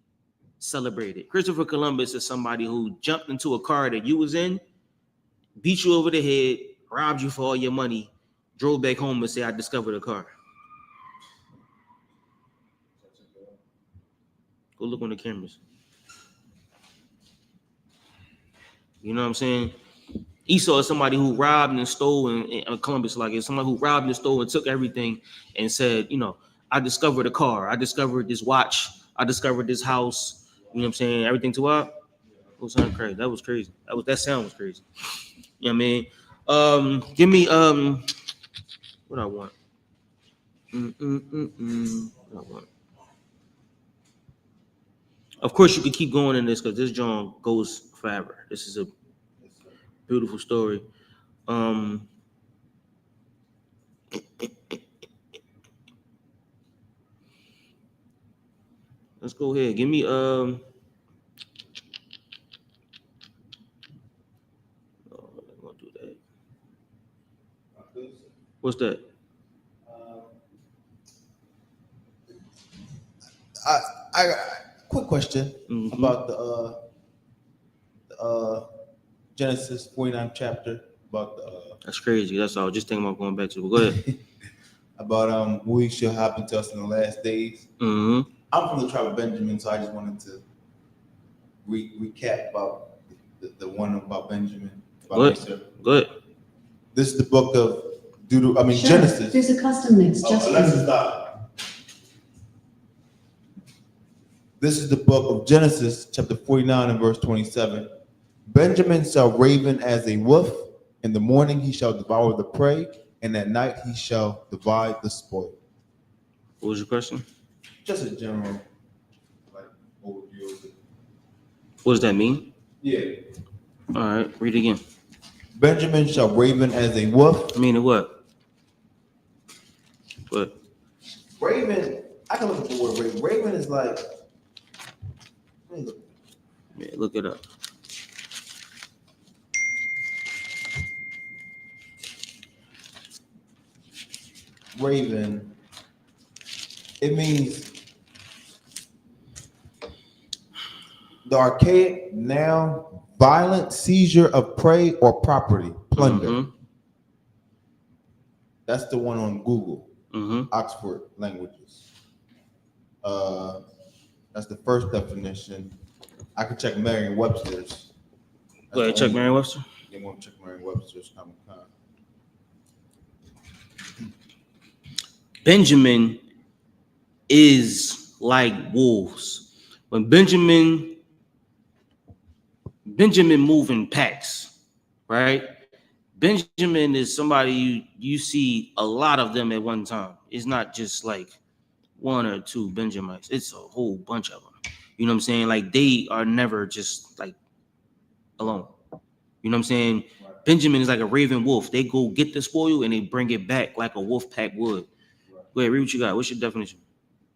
celebrated. Christopher Columbus is somebody who jumped into a car that you was in, beat you over the head, robbed you for all your money, drove back home and said, I discovered a car. Go look on the cameras. You know what I'm saying? Esau is somebody who robbed and stole, and Columbus like is somebody who robbed and stole and took everything and said, you know, I discovered a car, I discovered this watch, I discovered this house. You know what I'm saying? Everything to what? It was crazy. That was crazy. That sound was crazy. You know what I mean? Give me what I want. What I want. Of course, you could keep going in this because this joint goes forever. This is a beautiful story. Let's go ahead. Give me no, I'm not gonna do that. What's that? I quick question about the Genesis 49th chapter about the That's crazy. That's all. Just think about going back to it. But go ahead. about what shall happen to us in the last days. Mm-hmm. I'm from the tribe of Benjamin, so I just wanted to recap about the one about Benjamin. Go ahead. This is the book of Genesis. There's a custom mix just for you. Stop. This is the book of Genesis, chapter 49 and verse 27. Benjamin shall raven as a wolf. In the morning he shall devour the prey, and at night he shall divide the spoil. What was your question? Just a general overview of it. What does that mean? Yeah. All right, read it again. Benjamin shall raven as a wolf. Meaning what? What? Raven, I can look at the word raven. Raven is like, let me look. Yeah, look it up. Raven, it means the archaic noun, violent seizure of prey or property, plunder. Mm-hmm. That's the one on Google, Oxford Languages. That's the first definition. I could check Merriam-Webster's. Go ahead, check Merriam-Webster. You want to check Merriam-Webster's common kind. Benjamin is like wolves. When Benjamin move in packs, right? Benjamin is somebody you see a lot of them at one time. It's not just like one or two Benjamites. It's a whole bunch of them. You know what I'm saying? Like they are never just like alone. You know what I'm saying? Right. Benjamin is like a raven wolf. They go get the spoil and they bring it back like a wolf pack would. Right. Go ahead, read what you got. What's your definition?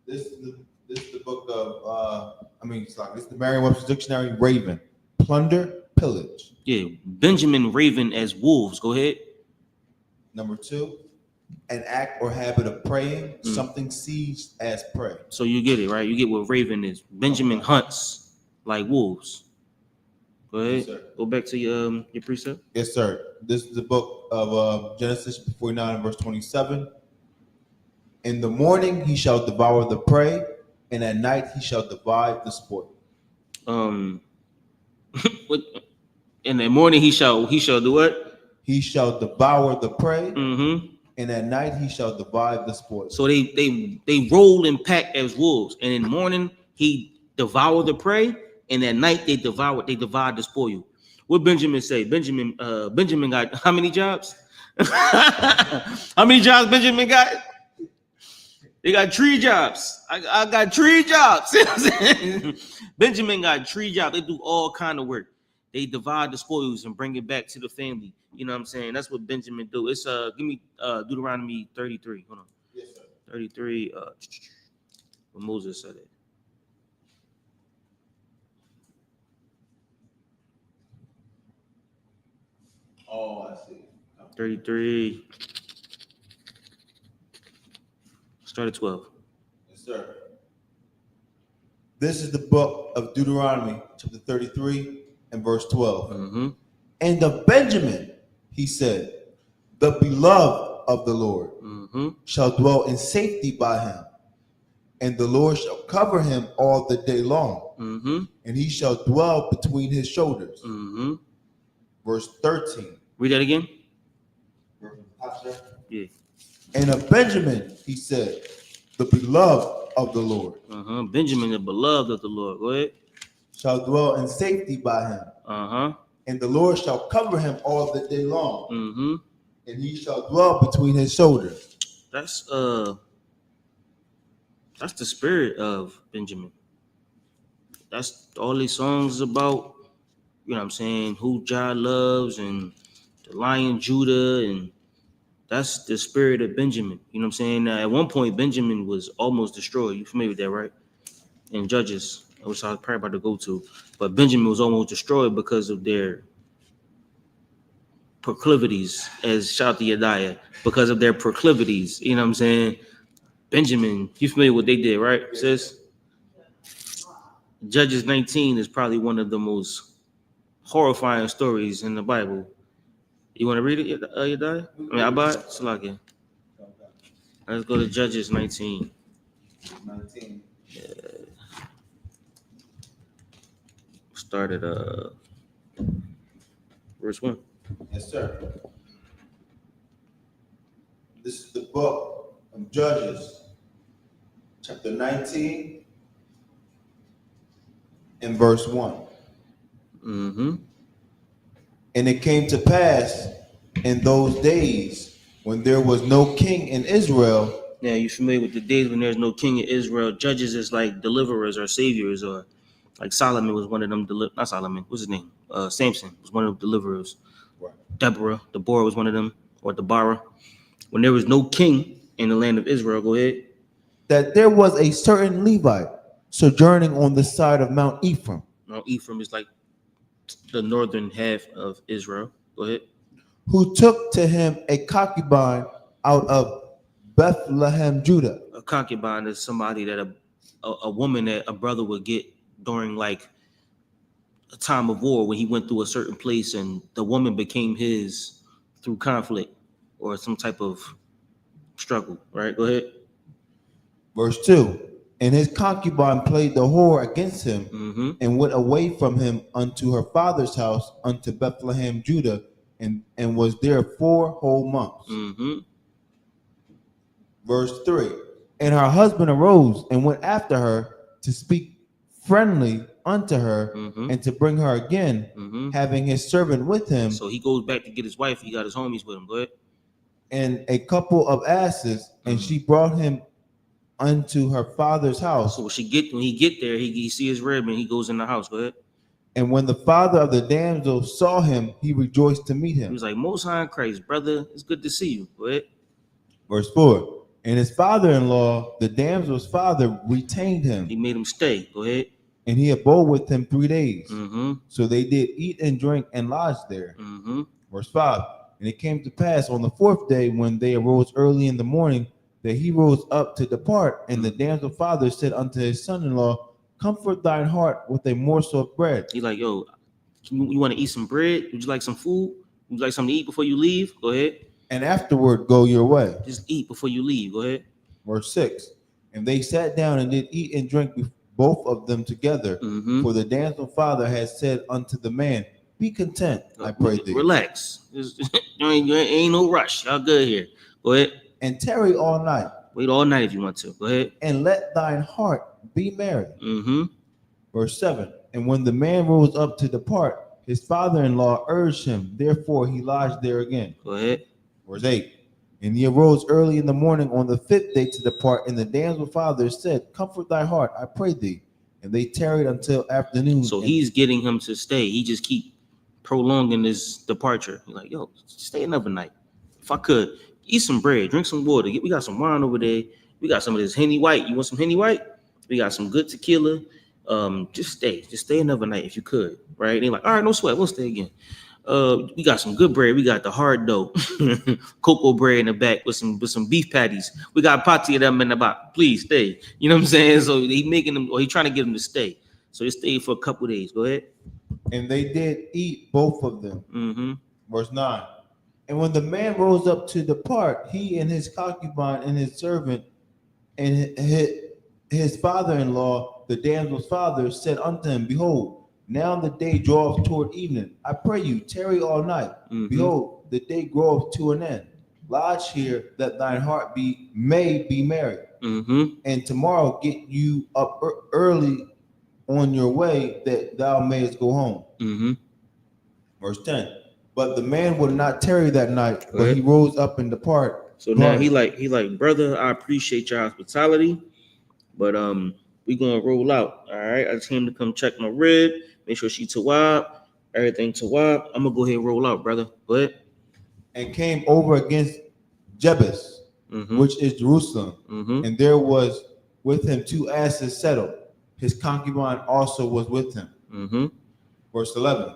This is the book of this is the Merriam-Webster dictionary. Raven, plunder, pillage. Yeah, Benjamin raven as wolves. Go ahead. Number 2, an act or habit of preying, something seized as prey. So you get it, right? You get what raven is. Benjamin hunts like wolves. Go ahead. Yes, go back to your precept. Yes, sir. This is the book of Genesis 49 and verse 27. In the morning he shall devour the prey, and at night he shall divide the spoil. In the morning he shall do what? he shall devour the prey, Mm-hmm. and at night he shall divide the spoil. So they roll and pack as wolves, and in the morning he devoured the prey, and at night they divide the spoil. What Benjamin say? Benjamin got how many jobs? How many jobs Benjamin got? They got 3 jobs. I got 3 jobs. Benjamin got 3 jobs. They do all kind of work. They divide the spoils and bring it back to the family. You know what I'm saying? That's what Benjamin do. It's give me Deuteronomy 33. Hold on. Yes, sir. 33. What Moses said it. Oh, I see. 33. Start at 12. Yes, sir. This is the book of Deuteronomy, chapter 33 and verse 12. Mm-hmm. And of Benjamin, he said, the beloved of the Lord Mm-hmm. shall dwell in safety by him, and the Lord shall cover him all the day long, Mm-hmm. and he shall dwell between his shoulders. Mm-hmm. Verse 13. Read that again. Yeah. And of Benjamin, he said, the beloved of the Lord Uh-huh. Benjamin, the beloved of the Lord. Go ahead. shall dwell in safety by him, Uh-huh. and the Lord shall cover him all the day long, Mm-hmm. and he shall dwell between his shoulders. That's the spirit of Benjamin. That's all these songs about, you know what I'm saying, who Jah loves and the Lion Judah, and that's the spirit of Benjamin. You know what I'm saying? At one point, Benjamin was almost destroyed. You familiar with that, right? In Judges, which I was probably about to go to. But Benjamin was almost destroyed because of their proclivities, as shout to Yediah, because of their proclivities. You know what I'm saying? Benjamin, you familiar with what they did, right, sis? Judges 19 is probably one of the most horrifying stories in the Bible. You want to read it, Yediah? I mean, Abad? Salakia. Let's go to Judges 19. 19. Start at verse 1. Yes, sir. This is the book of Judges, chapter 19 and verse 1. Mm-hmm. And it came to pass in those days when there was no king in Israel. Now, you familiar with the days when there's no king in Israel? Judges is like deliverers or saviors, or like Solomon was one of them. Not Solomon. What's his name? Samson was one of the deliverers. Right. Deborah was one of them, or Deborah. When there was no king in the land of Israel, go ahead. That there was a certain Levite sojourning on the side of Mount Ephraim. Now, Ephraim is like the northern half of Israel. Go ahead. Who took to him a concubine out of Bethlehem, Judah. A concubine is somebody that a woman that a brother would get during like a time of war when he went through a certain place, and the woman became his through conflict or some type of struggle. Right? Go ahead. Verse 2. And his concubine played the whore against him, Mm-hmm. and went away from him unto her father's house, unto Bethlehem, Judah, and was there 4 whole months. Mm-hmm. Verse 3. And her husband arose and went after her to speak friendly unto her, Mm-hmm. and to bring her again, Mm-hmm. having his servant with him, So he goes back to get his wife. He got his homies with him. Go ahead. and a couple of asses, and Mhm. she brought him unto her father's house. So when he get there, he see his rib and he goes in the house. Go ahead. And when the father of the damsel saw him, he rejoiced to meet He him. was like, Most High in Christ, brother, it's good to see you. Go ahead. Verse 4. And his father-in-law, the damsel's father, retained him, He made him stay. Go ahead. and he abode with him 3 days. Mm-hmm. So they did eat and drink and lodged there. Mm-hmm. Verse 5. And it came to pass on the 4th day, when they arose early in the morning, that he rose up to depart. And the damsel's father said unto his son-in-law, Comfort thine heart with a morsel of bread. He like, yo, you want to eat some bread? Would you like some food? Would you like something to eat before you leave? Go ahead. And afterward go your way. Just eat before you leave. Go ahead. Verse 6. And they sat down and did eat and drink both of them together. Mm-hmm. For the damsel's father had said unto the man, Be content, I pray thee. Relax. You ain't no rush. Y'all good here. Go ahead. And tarry all night. Wait all night if you want to. Go ahead. And let thine heart be merry. Mm-hmm. Verse 7. And when the man rose up to depart, his father-in-law urged him. Therefore he lodged there again. Go ahead. Verse 8. And he arose early in the morning on the 5th day to depart. And the damsel father said, Comfort thy heart, I pray thee. And they tarried until afternoon. So he's getting him to stay. He just keep prolonging his departure. He's like, yo, stay another night. If I could, eat some bread, drink some water. We got some wine over there. We got some of this Henny White. You want some Henny White? We got some good tequila. Just stay another night if you could, right? And they're like, all right, no sweat, we'll stay again. We got some good bread. We got the hard dough, cocoa bread in the back with some beef patties. We got pati of them in the back. Please stay. You know what I'm saying? So he making them, or he trying to get them to stay. So they stayed for a couple of days. Go ahead. And they did eat both of them. Mm-hmm. Verse 9. And when the man rose up to depart, he and his concubine and his servant and his father-in-law, the damsel's father, said unto him, Behold, now the day draweth toward evening. I pray you, tarry all night. Mm-hmm. Behold, the day groweth to an end. Lodge here, that thine heart may be merry. Mm-hmm. And tomorrow get you up early on your way, that thou mayest go home. Mm-hmm. Verse 10. But the man would not tarry that night, but he rose up and departed. So now he like, brother, I appreciate your hospitality, but we gonna roll out. All right, I just came to come check my rib, make sure she tawab, everything tawab. I'm gonna go ahead and roll out, brother. Go ahead. And came over against Jebus, mm-hmm. which is Jerusalem, mm-hmm. and there was with him 2 asses settled. His concubine also was with him. Mm-hmm. Verse 11.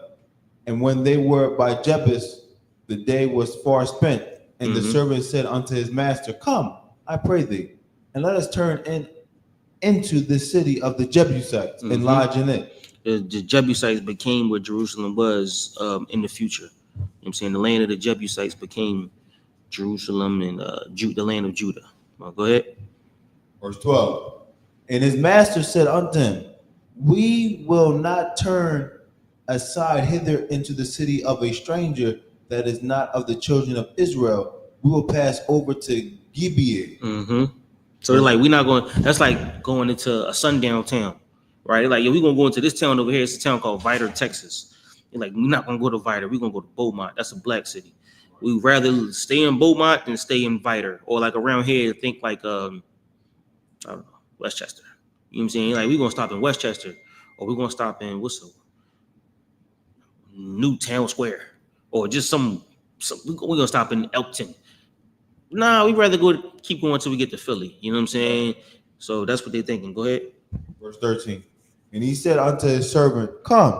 And when they were by Jebus, the day was far spent, and mm-hmm. the servant said unto his master, Come, I pray thee, and let us turn into the city of the Jebusites mm-hmm. and lodge in it. The Jebusites became what Jerusalem was in the future. You know what I'm saying? The land of the Jebusites became Jerusalem and the land of Judah. Well, go ahead. Verse 12. And his master said unto him, We will not turn aside hither into the city of a stranger that is not of the children of Israel. We will pass over to Gibeah. Mm-hmm. So they're like, we're not going. That's like going into a sundown town, right? They're like, yo, we're gonna go into this town over here. It's a town called Vidor, Texas. They're like, we're not gonna go to Vidor. We're gonna go to Beaumont. That's a black city. We'd rather stay in Beaumont than stay in Vidor, or like around here. Think like I don't know, Westchester. You know what I'm saying? Like, we're gonna stop in Westchester, or we're gonna stop in Newtown Square, or just some we're gonna stop in Elkton. Nah, we'd rather keep going until we get to Philly. You know what I'm saying? So that's what they're thinking. Go ahead. Verse 13. And he said unto his servant, Come,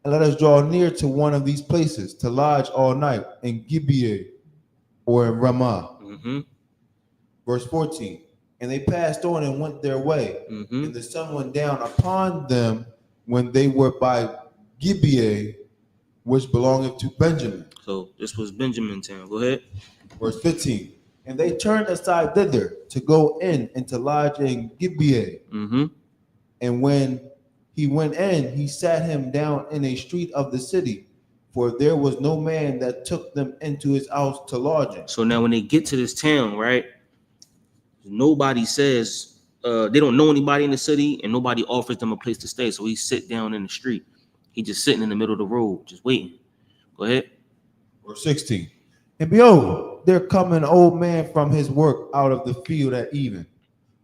and let us draw near to one of these places to lodge all night in Gibeah or in Ramah. Mm-hmm. Verse 14. And they passed on and went their way. Mm-hmm. And the sun went down upon them when they were by Gibeah, which belongeth to Benjamin. So this was Benjamin town. Go ahead. Verse 15. And they turned aside thither to go in and to lodge in Gibeah. Mm-hmm. And when he went in, he sat him down in a street of the city, for there was no man that took them into his house to lodge in. So now when they get to this town, right, nobody says, they don't know anybody in the city, and nobody offers them a place to stay. So he sit down in the street. He just sitting in the middle of the road, just waiting. Go ahead. Verse 16. And behold, there come an old man from his work out of the field at even,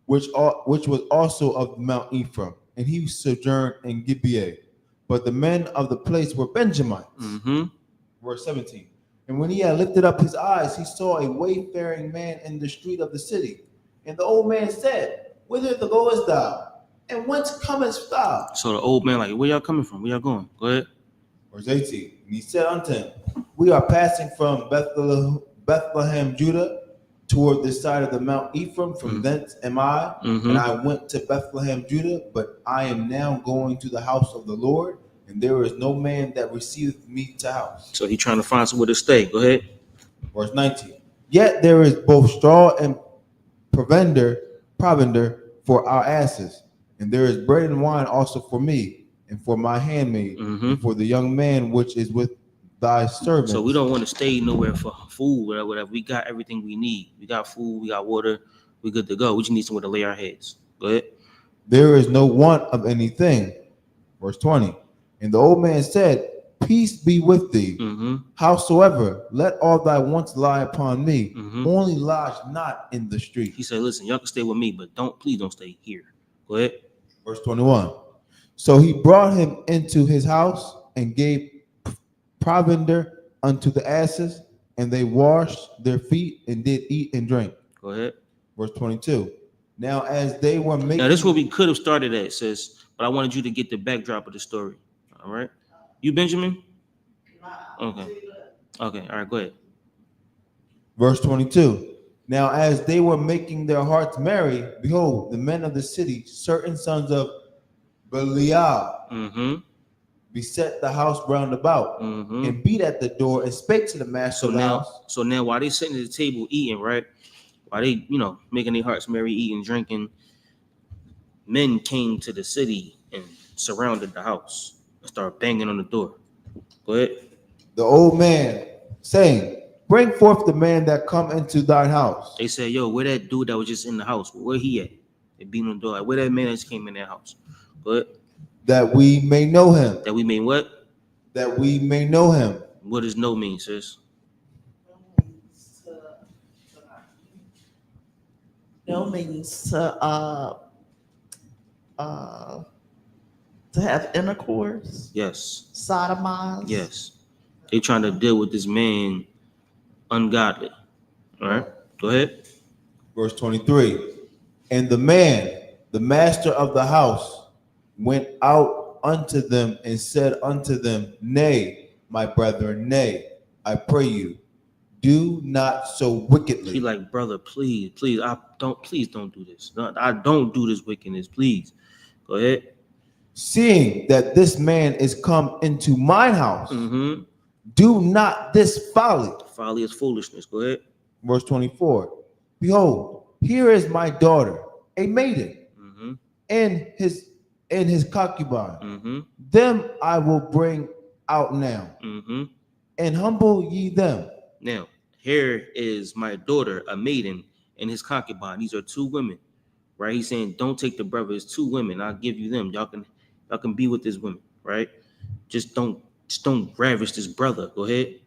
which was also of Mount Ephraim, and he sojourned in Gibeah. But the men of the place were Benjamites. Mm-hmm. Verse 17. And when he had lifted up his eyes, he saw a wayfaring man in the street of the city. And the old man said, Whither goest thou? And whence comest thou? So the old man, like, where y'all coming from? Where y'all going? Go ahead. Verse 18. And he said unto him, We are passing from Bethlehem, Judah, toward this side of the Mount Ephraim. From thence am I. Mm-hmm. And I went to Bethlehem, Judah, but I am now going to the house of the Lord, and there is no man that receiveth me to house. So he trying to find somewhere to stay. Go ahead. Verse 19. Yet there is both straw and provender for our asses, and there is bread and wine also for me, and for my handmaid, mm-hmm. and for the young man which is with thy servants. So we don't want to stay nowhere for food or whatever. We got everything we need. We got food, we got water, we good to go. We just need somewhere to lay our heads. Go ahead. There is no want of anything. Verse 20. And the old man said, peace be with thee. Howsoever, let all thy wants lie upon me. Only lodge not in the street. He said, listen, y'all can stay with me, but please don't stay here. Go ahead. Verse 21. So he brought him into his house and gave provender unto the asses, and they washed their feet and did eat and drink. Go ahead. Verse 22. Now as they were making... Now this is where we could have started at, sis, but I wanted you to get the backdrop of the story. All right? You Benjamin? Okay. Okay, all right, go ahead. Verse 22. Now as they were making their hearts merry, behold, the men of the city, certain sons of Belial, beset the house round about, and beat at the door and spake to the master of the house. So now while they sitting at the table eating, right? While they, making their hearts merry, eating, drinking, men came to the city and surrounded the house and started banging on the door. Go ahead. The old man saying, bring forth the man that come into thine house. They said, yo, where that dude that was just in the house? Where he at? They beat on the door. Like, where that man that just came in that house? Go ahead. That we may know him. That we may what? That we may know him. What does know mean, sis? No means to have intercourse. Yes. Sodomize. Yes. They trying to deal with this man ungodly. All right. Go ahead. Verse 23. And the man, the master of the house, went out unto them and said unto them, nay, my brethren, nay, I pray you, do not so wickedly. He like, brother, please, please don't do this. No, I don't do this wickedness, please. Go ahead. Seeing that this man is come into mine house, do not this folly. Folly is foolishness. Go ahead. Verse 24. Behold, here is my daughter, a maiden, and his concubine. Them I will bring out now, and humble ye them. Now, here is my daughter, a maiden, and his concubine. These are two women, right? He's saying, don't take the brother. It's two women. I'll give you them. Y'all can be with this woman, right? Just don't ravish this brother. Go ahead.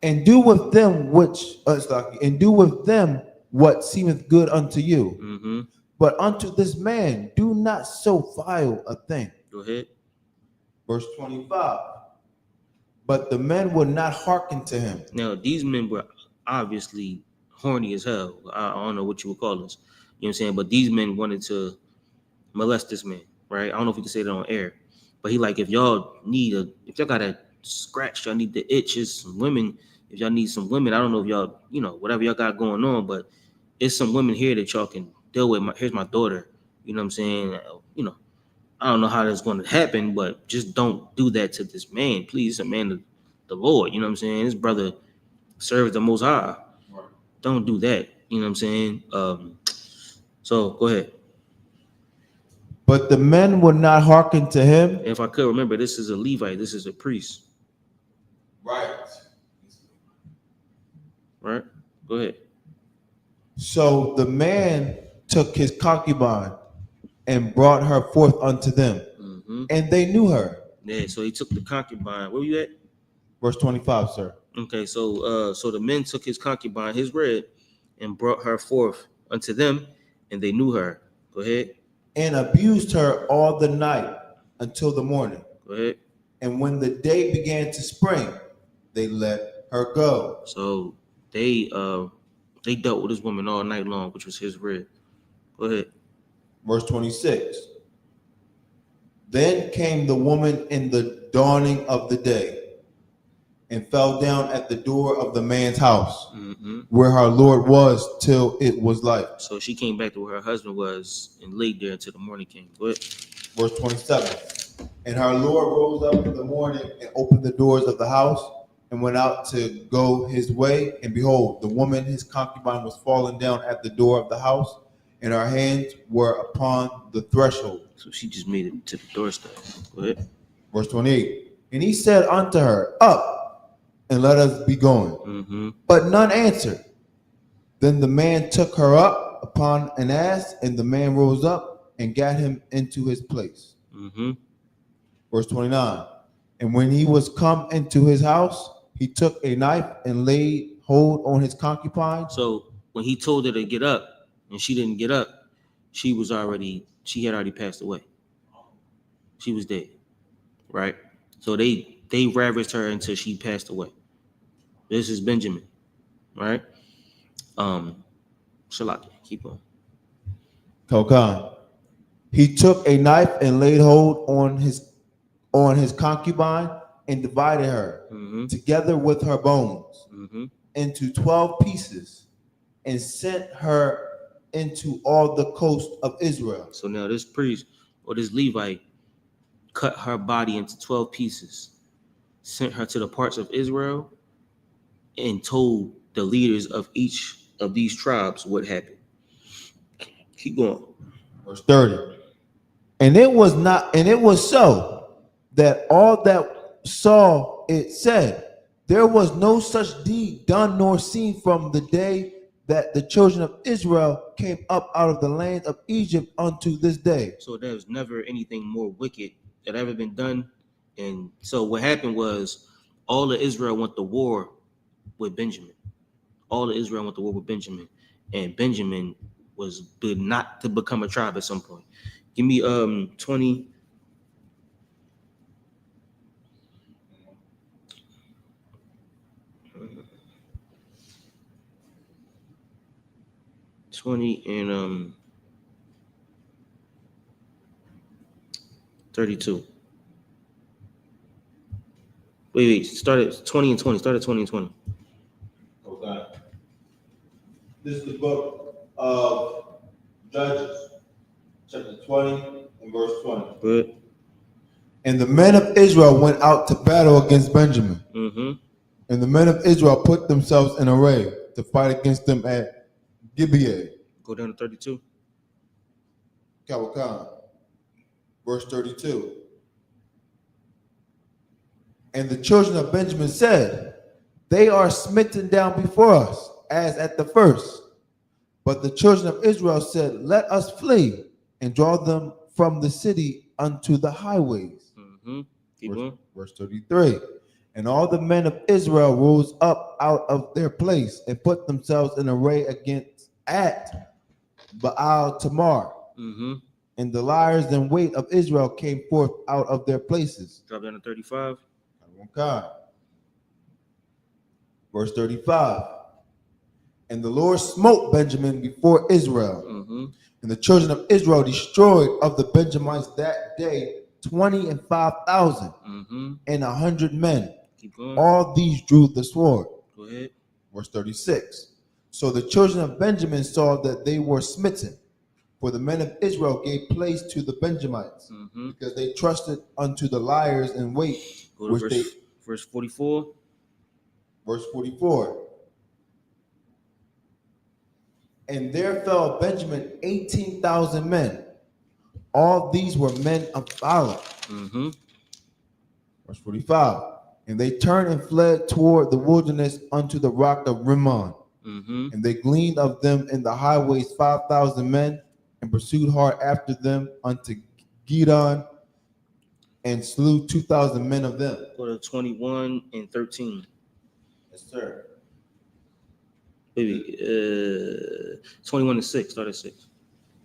And do with them what seemeth good unto you. But unto this man do not so vile a thing. Go ahead. Verse 25. But the men would not hearken to him. Now, these men were obviously horny as hell. I don't know what you would call this. You know what I'm saying? But these men wanted to molest this man, right? I don't know if you can say that on air. But he like, if y'all got a scratch, y'all need the itches, some women. If y'all need some women, I don't know if y'all, whatever y'all got going on, but it's some women here that y'all can deal with. Here's my daughter. You know what I'm saying? I don't know how that's going to happen, but just don't do that to this man. Please, it's a man of the Lord. You know what I'm saying? His brother serves the Most High. Right. Don't do that. You know what I'm saying? So go ahead. But the men would not hearken to him. If I could remember, this is a Levite. This is a priest. Right. Right? Go ahead. So the man took his concubine and brought her forth unto them, and they knew her. Yeah, so he took the concubine. Where you at? Verse 25, sir. Okay, so the men took his concubine, his red, and brought her forth unto them, and they knew her. Go ahead. And abused her all the night until the morning. Go ahead. And when the day began to spring, they let her go. So they dealt with this woman all night long, which was his red. Go ahead. Verse 26. Then came the woman in the dawning of the day and fell down at the door of the man's house, where her Lord was till it was light. So she came back to where her husband was and laid there until the morning came. Go ahead. Verse 27. And her Lord rose up in the morning and opened the doors of the house and went out to go his way. And behold, the woman, his concubine, was fallen down at the door of the house, and her hands were upon the threshold. So she just made it to the doorstep. Go ahead. Verse 28. And he said unto her, Up, and let us be going. Mm-hmm. But none answered. Then the man took her up upon an ass, and the man rose up and got him into his place. Mm-hmm. Verse 29. And when he was come into his house, he took a knife and laid hold on his concubine. So when he told her to get up and she didn't get up, she had already passed away. She was dead. Right? So they ravaged her until she passed away. This is Benjamin. Right? Shalak, keep on. Kokan. He took a knife and laid hold on his concubine and divided her together with her bones into 12 pieces and sent her into all the coast of Israel. So now this priest or this Levite cut her body into 12 pieces, sent her to the parts of Israel, and told the leaders of each of these tribes what happened. Keep going. Verse 30. And it was so that all that saw it said, there was no such deed done nor seen from the day that the children of Israel came up out of the land of Egypt unto this day. So there's never anything more wicked that ever been done. And so what happened was all of Israel went to war with Benjamin. All of Israel went to war with Benjamin. And Benjamin was not to become a tribe at some point. Give me 20. And 32. Wait, start at 20 and 20. Start at 20 and 20. Okay. This is the book of Judges, chapter 20 and verse 20. Good. And the men of Israel went out to battle against Benjamin. Mm-hmm. And the men of Israel put themselves in array to fight against them at Gibeah. Go down to 32. Kawakan. Verse 32. And the children of Benjamin said, they are smitten down before us, as at the first. But the children of Israel said, let us flee and draw them from the city unto the highways. Mm-hmm. Keep going. Verse 33. And all the men of Israel rose up out of their place and put themselves in array at Baal Tamar. Mm-hmm. And the liars and weight of Israel came forth out of their places. Drop down to 35. Okay. Verse 35. And the Lord smote Benjamin before Israel. Mm-hmm. And the children of Israel destroyed of the Benjamites that day 25,000 and 100 men. Keep going. All these drew the sword. Go ahead. Verse 36. So the children of Benjamin saw that they were smitten, for the men of Israel gave place to the Benjamites, because they trusted unto the liars and weight. Go to verse 44. Verse 44. And there fell of Benjamin 18,000 men. All these were men of valor. Verse 45. And they turned and fled toward the wilderness unto the rock of Rimmon. And they gleaned of them in the highways 5,000 men, and pursued hard after them unto Gidon, and slew 2,000 men of them. Go to 21 and 13. Yes, sir. Maybe 21 and 6. Start at 6.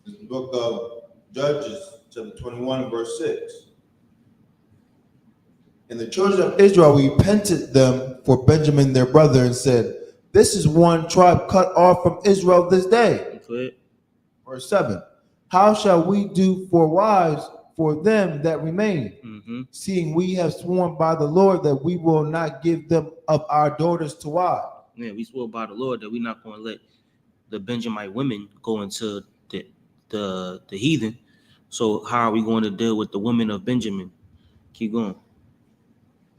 This is the book of Judges, chapter 21, verse 6. And the children of Israel repented them for Benjamin their brother, and said, this is one tribe cut off from Israel this day. Verse 7. How shall we do for wives for them that remain, seeing we have sworn by the Lord that we will not give them of our daughters to wives? Yeah, we swore by the Lord that we're not going to let the Benjamite women go into the heathen. So how are we going to deal with the women of Benjamin? Keep going.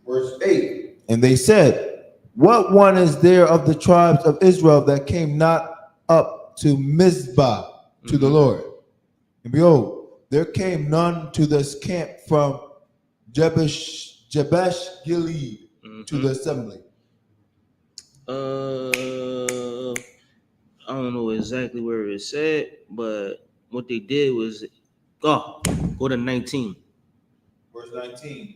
Verse 8. And they said, what one is there of the tribes of Israel that came not up to Mizpah to the Lord? And behold, there came none to this camp from Jabesh Gilead to the assembly. I don't know exactly where it said, but what they did was, go to 19. Verse 19.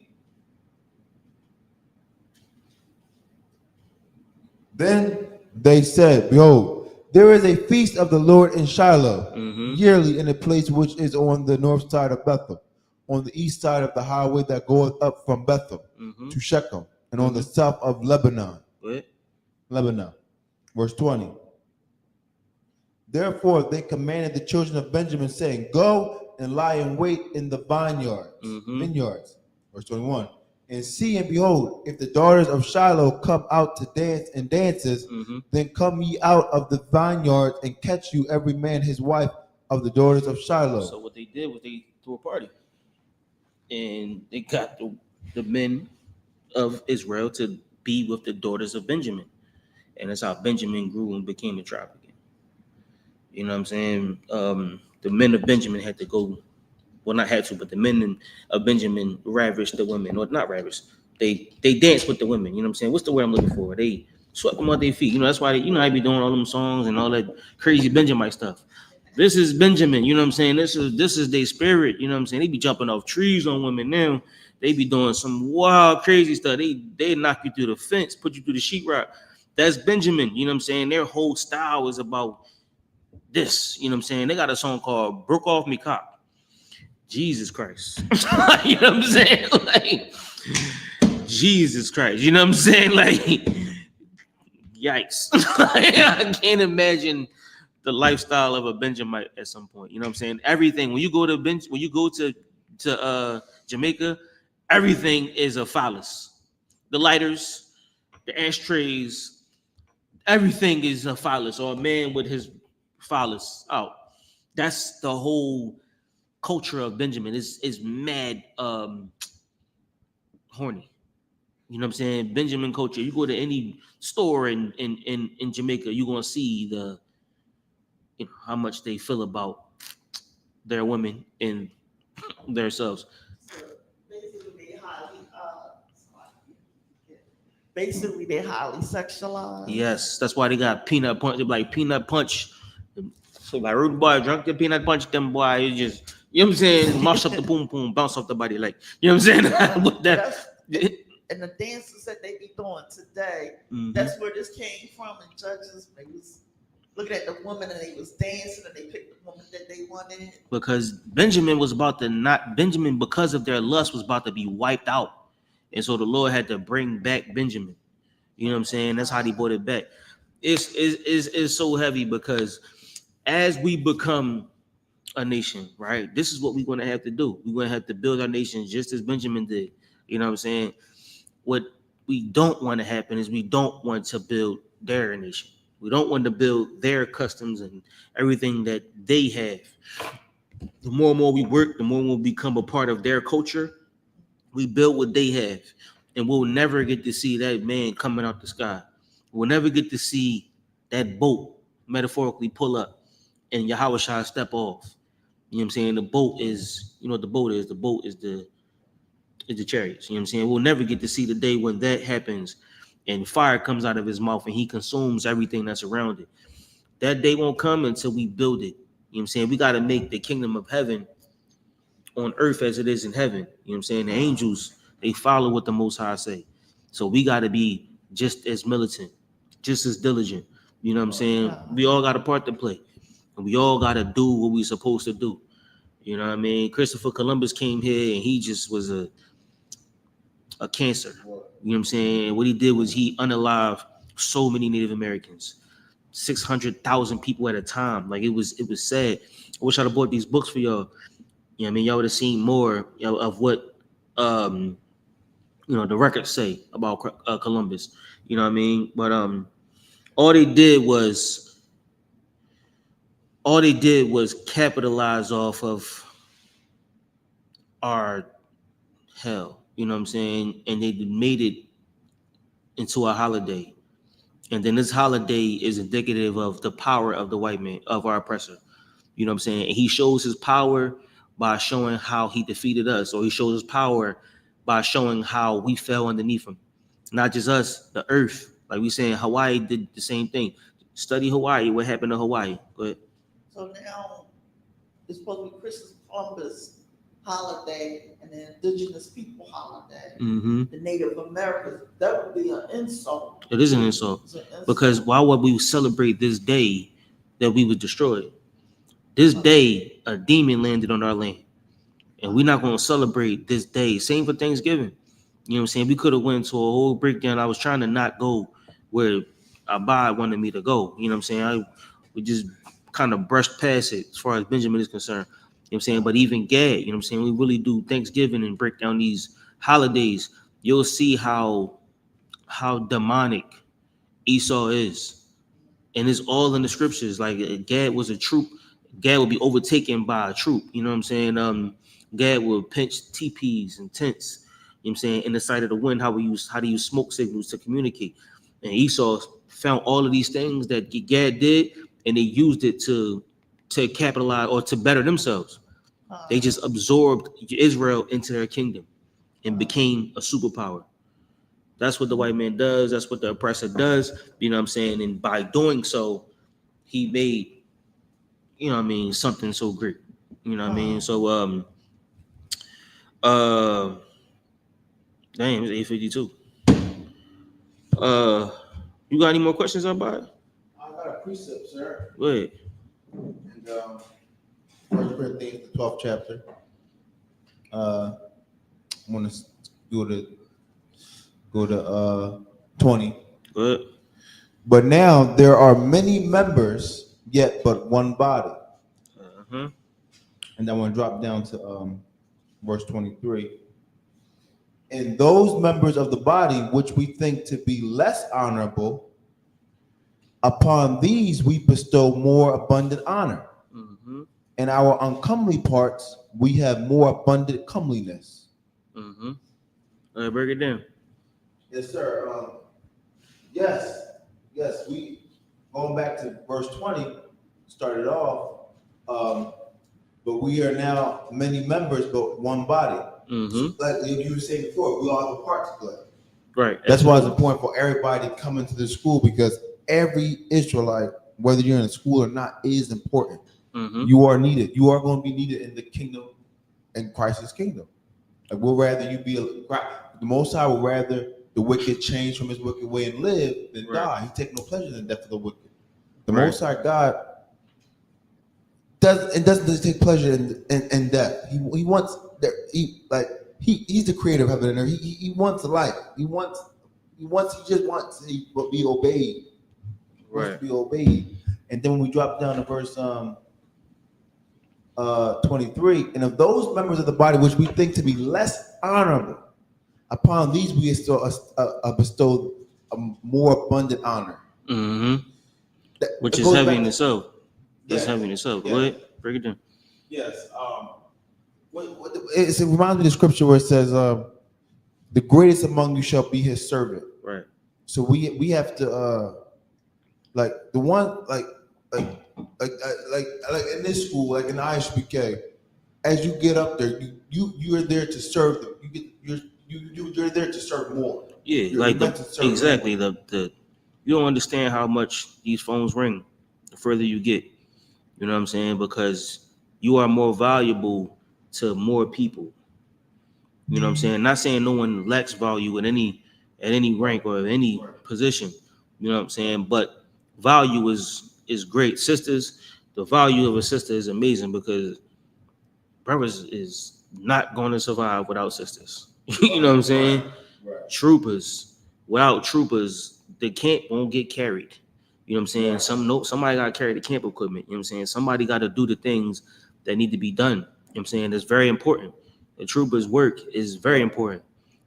Then they said, behold, there is a feast of the Lord in Shiloh, yearly in a place which is on the north side of Bethel, on the east side of the highway that goeth up from Bethel to Shechem, and on the south of Lebanon. Lebanon. Verse 20. Therefore they commanded the children of Benjamin, saying, go and lie in wait in the vineyards. Verse 21. And see and behold, if the daughters of Shiloh come out to dance and dances, then come ye out of the vineyards and catch you every man his wife of the daughters of Shiloh. So what they did was they threw a party, and they got the men of Israel to be with the daughters of Benjamin, and that's how Benjamin grew and became a tribe again. You know what I'm saying? The men of Benjamin had to go. Well, not had to, but the men of Benjamin ravished the women, or not ravished. They danced with the women. You know what I'm saying? What's the word I'm looking for? They swept them off their feet. You know, that's why I be doing all them songs and all that crazy Benjamite stuff. This is Benjamin. You know what I'm saying? This is their spirit. You know what I'm saying? They be jumping off trees on women now. They be doing some wild, crazy stuff. They knock you through the fence, put you through the sheetrock. That's Benjamin. You know what I'm saying? Their whole style is about this. You know what I'm saying? They got a song called "Broke Off Me Cock." Jesus Christ. You know what I'm saying? Like, Jesus Christ. You know what I'm saying? Like, yikes. I can't imagine the lifestyle of a Benjamite at some point. You know what I'm saying? Everything. When you go to Jamaica, everything is a phallus. The lighters, the ashtrays, everything is a phallus, or a man with his phallus out. That's the whole culture of Benjamin. Is mad horny. You know what I'm saying? Benjamin culture. You go to any store in Jamaica, you're gonna see how much they feel about their women and themselves. Basically they're highly sexualized. Yes, that's why they got peanut punch. They're like peanut punch. So like rude boy drunk the peanut punch, them boy, you just, you know what I'm saying, mash up the boom boom, bounce off the body, like, you know what I'm saying? With that. And the dances that they be doing today, that's where this came from. And Judges, they was looking at the woman and they was dancing and they picked the woman that they wanted. Because Benjamin, because of their lust, was about to be wiped out. And so the Lord had to bring back Benjamin. You know what I'm saying? That's how he brought it back. It's so heavy because as we become a nation, right? This is what we're going to have to do. We're going to have to build our nation just as Benjamin did. You know what I'm saying? What we don't want to happen is we don't want to build their nation. We don't want to build their customs and everything that they have. The more and more we work, the more we'll become a part of their culture. We build what they have, and we'll never get to see that man coming out the sky. We'll never get to see that boat metaphorically pull up and Yahushua step off. You know what I'm saying? The boat is, you know what the boat is? The boat is the chariots. You know what I'm saying? We'll never get to see the day when that happens and fire comes out of his mouth and he consumes everything that's around it. That day won't come until we build it. You know what I'm saying? We got to make the kingdom of heaven on earth as it is in heaven. You know what I'm saying? The angels, they follow what the Most High say. So we got to be just as militant, just as diligent. You know what I'm saying? We all got a part to play. And we all got to do what we're supposed to do. You know what I mean? Christopher Columbus came here and he just was a cancer. You know what I'm saying? What he did was he unalived so many Native Americans. 600,000 people at a time. Like it was sad. I wish I'd have bought these books for y'all. You know what I mean? Y'all would have seen more of what the records say about Columbus. You know what I mean? But all they did was capitalize off of our hell. You know what I'm saying? And they made it into a holiday. And then this holiday is indicative of the power of the white man, of our oppressor. You know what I'm saying? And he shows his power by showing how he defeated us, or he shows his power by showing how we fell underneath him. Not just us, the earth Like we saying Hawaii did the same thing. Study Hawaii. What happened to Hawaii? Go ahead. So now it's supposed to be Christmas Columbus holiday and the indigenous people holiday. Mm-hmm. The Native Americans, that would be an insult. It is an insult. Because why would we celebrate this day that we was destroyed? This day, a demon landed on our land. And we're not going to celebrate this day. Same for Thanksgiving. You know what I'm saying? We could have went to a whole breakdown. I was trying to not go where Abad wanted me to go. You know what I'm saying? We just kind of brushed past it as far as Benjamin is concerned. You know what I'm saying? But even Gad, you know what I'm saying? We really do Thanksgiving and break down these holidays. You'll see how demonic Esau is. And it's all in the scriptures. Like Gad was a troop. Gad would be overtaken by a troop. You know what I'm saying? Gad would pinch teepees and tents. You know what I'm saying? In the sight of the wind, how to use smoke signals to communicate. And Esau found all of these things that Gad did, and they used it to capitalize or to better themselves. They just absorbed Israel into their kingdom and became a superpower. That's what the white man does. That's what the oppressor does. You know what I'm saying? And by doing so, he made, you know what I mean, something so great. You know what I mean? So, damn, it's 8:52. You got any more questions about it? I got a precept, sir. Go ahead. And 1 Corinthians, the 12th chapter. I want to go to 20. Go ahead. But now there are many members, yet but one body. And I want to drop down to verse 23. And those members of the body which we think to be less honorable, upon these we bestow more abundant honor. Mm-hmm. And our uncomely parts we have more abundant comeliness. Mm-hmm. All right, break it down. Yes, sir. Yes. We going back to verse 20, started off. But we are now many members, but one body. Mm-hmm. Like you were saying before, we all have a part to play. Right. That's why it's important for everybody to come into the school, because every Israelite, whether you're in a school or not, is important. Mm-hmm. You are needed. You are going to be needed in the kingdom, in Christ's kingdom. Like we'll rather you be the Most High will rather the wicked change from his wicked way and live than die. He take no pleasure in the death of the wicked. The Most High God doesn't take pleasure in death. He wants that. He's the creator of heaven and earth. He wants life. He just wants to be obeyed. He wants to be obeyed. And then when we drop down to verse 23, and of those members of the body which we think to be less honorable, upon these we bestow a more abundant honor. Mm-hmm. Which is heavy in itself. That's heavy in itself. Go ahead, break it down. Yes. It reminds me of the scripture where it says, "The greatest among you shall be his servant." Right. So we have to like the one like in this school, like in the I.S.U.P.K, as you get up there, you're there to serve them. You're there to serve more. Yeah, you're like exactly more. The you don't understand how much these phones ring the further you get. You know what I'm saying? Because you are more valuable to more people. You know what I'm saying? Not saying no one lacks value at any rank or any position. You know what I'm saying? But value is great. Sisters, the value of a sister is amazing because brothers is not going to survive without sisters. You know what I'm saying? Right. Troopers, without troopers, the camp won't get carried. You know what I'm saying? Somebody got to carry the camp equipment. You know what I'm saying? Somebody got to do the things that need to be done. You know what I'm saying? It's very important. The troopers' work is very important.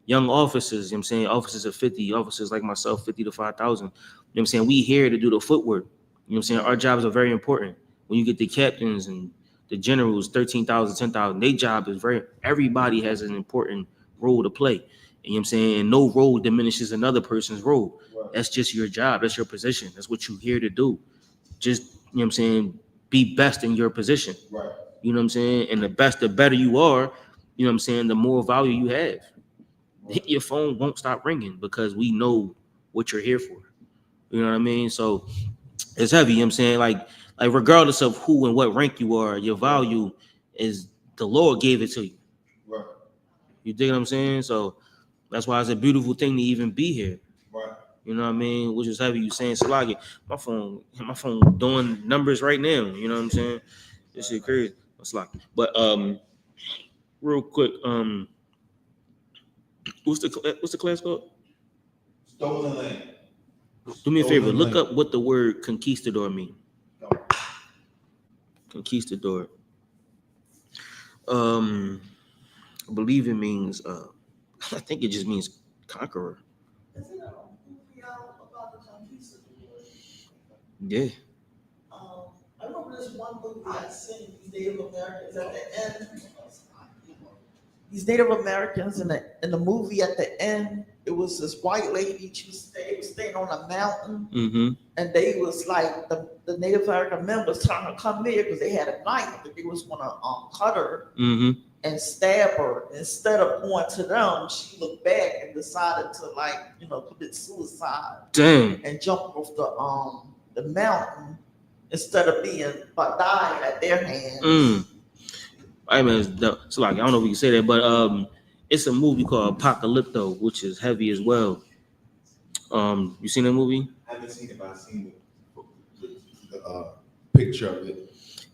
Young officers, you know what I'm saying? Officers of 50, officers like myself, 50 to 5,000. You know what I'm saying? We here to do the footwork. You know what I'm saying? Our jobs are very important. When you get the captains and the generals, 13,000, 10,000, their job is everybody has an important role to play. You know what I'm saying? No role diminishes another person's role. Right. That's just your job. That's your position. That's what you're here to do. Just, you know what I'm saying, be best in your position. Right. You know what I'm saying? And the better you are, you know what I'm saying, the more value you have. Right. Your phone won't stop ringing because we know what you're here for. You know what I mean? So it's heavy. You know what I'm saying? Like regardless of who and what rank you are, your value is the Lord gave it to you. Right. You dig what I'm saying? So that's why it's a beautiful thing to even be here. Right. You know what I mean? Which is heavy. You saying Salagi, my phone doing numbers right now. You know what I'm saying? This shit crazy. Salagi. But real quick, what's the class called? Stolen land. Do me a favor. Stolen Look land. up what the word conquistador means. Conquistador. I believe it means. I think it just means conqueror. Isn't that a movie out about the conquistadors? Yeah. I remember this one movie I seen, these Native Americans at the end. These Native Americans in the movie at the end, it was this white lady. She was staying on a mountain, Mm-hmm. and they was like the Native American members trying to come here because they had a knife, but they was gonna cut her and stab her. Instead of going to them, she looked back and decided to commit suicide. Damn. And jump off the mountain instead of dying at their hands. I mean, it's like I don't know if we can say that, but it's a movie called Apocalypto, which is heavy as well. You seen that movie? I haven't seen it, but I've seen the picture of it.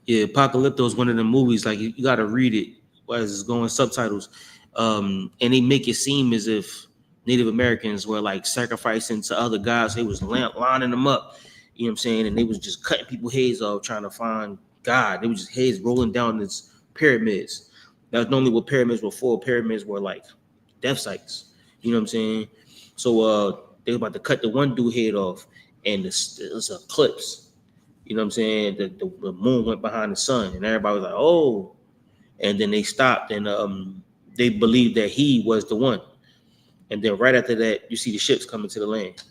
Yeah, Apocalypto is one of the movies. Like you got to read it as it's going subtitles, and they make it seem as if Native Americans were like sacrificing to other gods. They was lining them up, you know what I'm saying, and they was just cutting people's heads off trying to find God. They was just heads rolling down this pyramids. That's normally what pyramids were for. Pyramids were like death sites. You know what I'm saying? So they were about to cut the one dude head off, and it was an eclipse. You know what I'm saying? The moon went behind the sun, and everybody was like, "Oh!" And then they stopped, and they believed that he was the one. And then right after that, you see the ships coming to the land.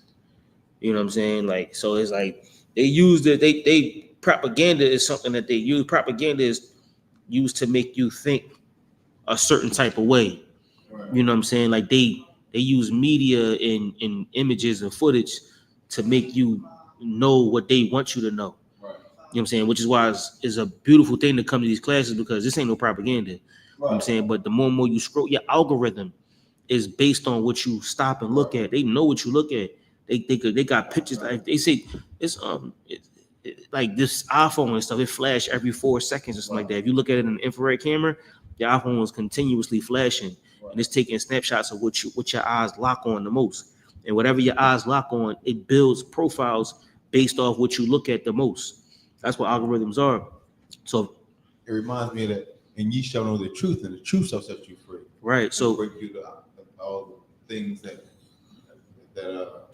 You know what I'm saying? Like, so it's like they used it. They propaganda is something that they use. Propaganda is used to make you think a certain type of way. Right. You know what I'm saying? Like they use media and images and footage to make you know what they want you to know. Right. You know what I'm saying? Which is why it's a beautiful thing to come to these classes, because this ain't no propaganda. You know what I'm saying? But the more and more you scroll, your algorithm is based on what you stop and look at. They know what you look at. They got pictures, like they say it's like this iPhone and stuff, it flash every 4 seconds or something like that. If you look at it in an infrared camera, your iPhone is continuously flashing, and it's taking snapshots of what your eyes lock on the most. And whatever your eyes lock on, it builds profiles based off what you look at the most. That's what algorithms are. So it reminds me of that, and ye shall know the truth, and the truth shall set you free. Right. So break you to all the things that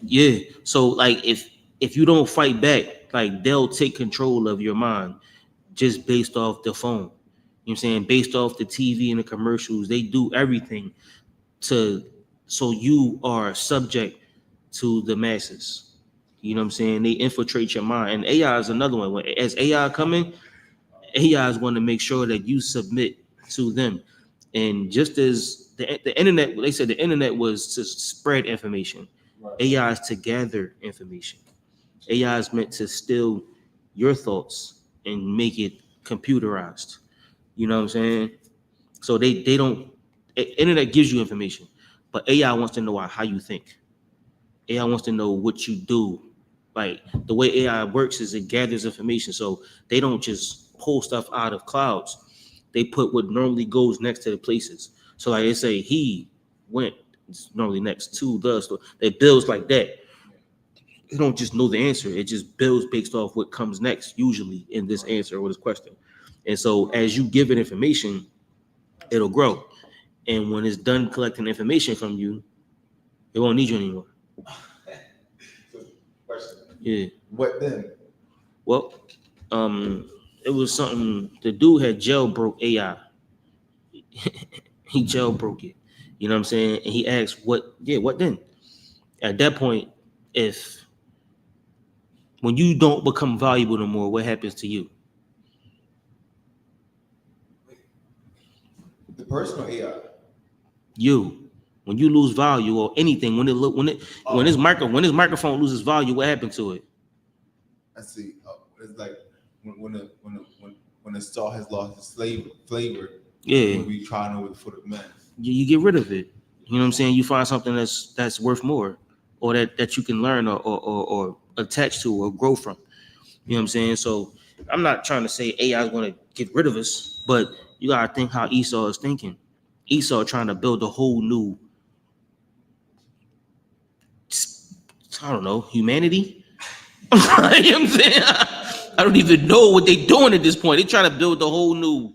yeah. So like if you don't fight back, like they'll take control of your mind just based off the phone. You know what I'm saying? Based off the TV and the commercials, they do everything so you are subject to the masses. You know what I'm saying? They infiltrate your mind. And AI is another one. As AI coming, AI is going to make sure that you submit to them. And just as the internet, they said the internet was to spread information. Right. AI is to gather information. AI is meant to steal your thoughts and make it computerized. You know what I'm saying? So they don't. Internet gives you information, but AI wants to know how you think. AI wants to know what you do. Like the way AI works is it gathers information. So they don't just pull stuff out of clouds. They put what normally goes next to the places. So like they say he went, it's normally next to the store. It builds like that. They don't just know the answer. It just builds based off what comes next, usually in this answer or this question. And so as you give it information, it'll grow. And when it's done collecting information from you, it won't need you anymore. Yeah. What then? Well, it was something. The dude had jailbroke AI. He jailbroke it. You know what I'm saying? And he asked, "What? Yeah, what then?" At that point, when you don't become valuable no more, what happens to you? The person or AI? You. When you lose value or anything, when this microphone loses value, what happened to it? I see. It's like when the salt has lost its flavor. Yeah. When we trying over the foot of man. You get rid of it. You know what I'm saying? You find something that's worth more, or that you can learn or attach to or grow from. You know what I'm saying? So I'm not trying to say AI is going to get rid of us, but you gotta think how Esau is thinking. Esau trying to build a whole new, I don't know, humanity. You know what I'm saying? I don't even know what they're doing at this point. They're trying to build a whole new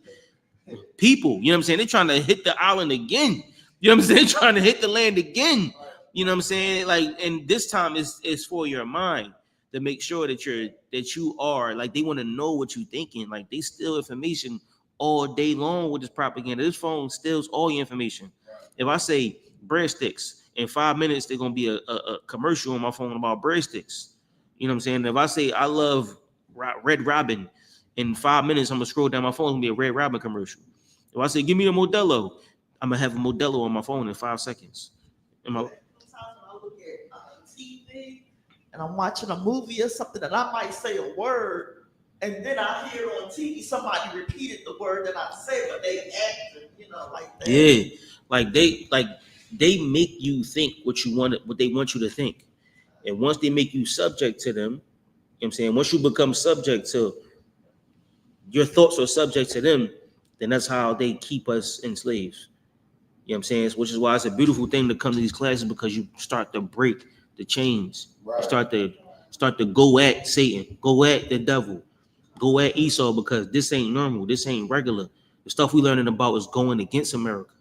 people. You know what I'm saying? They're trying to hit the island again. You know what I'm saying? Trying to hit the land again. You know what I'm saying? Like, and this time is for your mind to make sure that you are like, they want to know what you're thinking. Like, they steal information all day long with this propaganda. This phone steals all your information. If I say breadsticks, in 5 minutes they're gonna be a commercial on my phone about breadsticks. You know what I'm saying? If I say I love Red Robin, in 5 minutes I'm gonna scroll down my phone, it's gonna be a Red Robin commercial. If I say give me a Modelo, I'm gonna have a Modelo on my phone in 5 seconds. Sometimes when I look at TV and I'm watching a movie or something, and I might say a word, and then I hear on TV somebody repeated the word that I said, but they acted, like that. Yeah, like they make you think what they want you to think, and once they make you subject to them, you know what I'm saying, once you become subject to your thoughts are subject to them, then that's how they keep us enslaved. You know what I'm saying? Which is why it's a beautiful thing to come to these classes, because you start to break the chains. Right. You start to go at Satan, go at the devil, go at Esau, because this ain't normal. This ain't regular. The stuff we learning about is going against America.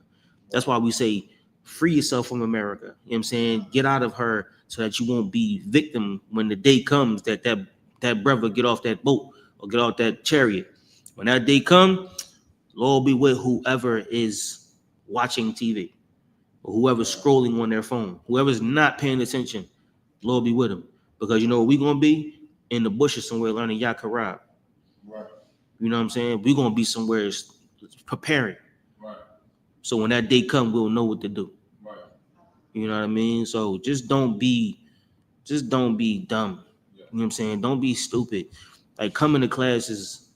That's why we say free yourself from America. You know what I'm saying? Get out of her so that you won't be victim when the day comes that brother get off that boat or get off that chariot. When that day come, Lord be with whoever is watching TV or whoever's scrolling on their phone, whoever's not paying attention, Lord be with them. Because you know where we're going to be? In the bushes somewhere learning Yakarab. Right. You know what I'm saying? We're going to be somewhere preparing. Right. So when that day comes, we'll know what to do. Right. You know what I mean? So just don't be dumb. Yeah. You know what I'm saying? Don't be stupid. Like, coming to class is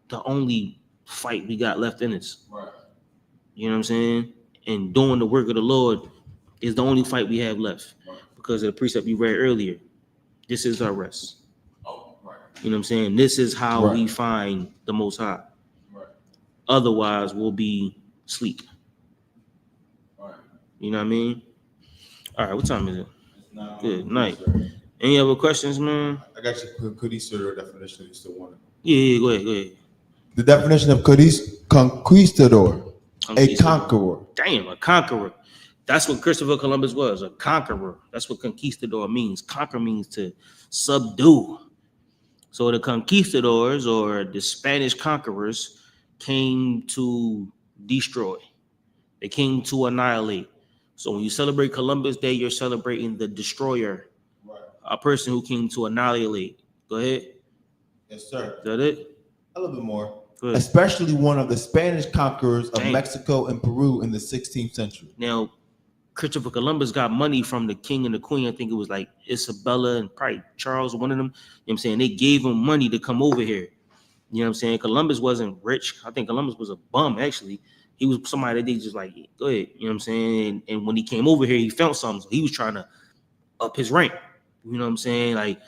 the only fight we got left in us. Right. You know what I'm saying? And doing the work of the Lord is the only fight we have left. Right. Because of the precept you read earlier. This is our rest. Oh, right. You know what I'm saying? This is how we find the Most High. Right. Otherwise, we'll be asleep. Right. You know what I mean? All right, what time is it? Good night. Any other questions, man? I got your conquistador definition. You still want it? Yeah, go ahead. The definition of conquistador, a conqueror. Damn, a conqueror. That's what Christopher Columbus was, a conqueror. That's what conquistador means. Conquer means to subdue. So the conquistadors, or the Spanish conquerors, came to destroy. They came to annihilate. So when you celebrate Columbus Day, you're celebrating the destroyer, right. A person who came to annihilate. Go ahead. Yes, sir. Is that it? A little bit more. Especially one of the Spanish conquerors of Mexico and Peru in the 16th century. Now, Christopher Columbus got money from the king and the queen. I think it was like Isabella and probably Charles, one of them. You know what I'm saying? They gave him money to come over here. You know what I'm saying? Columbus wasn't rich. I think Columbus was a bum, actually. He was somebody that they just like, go ahead. You know what I'm saying? And when he came over here, he felt something. So he was trying to up his rank. You know what I'm saying? Like,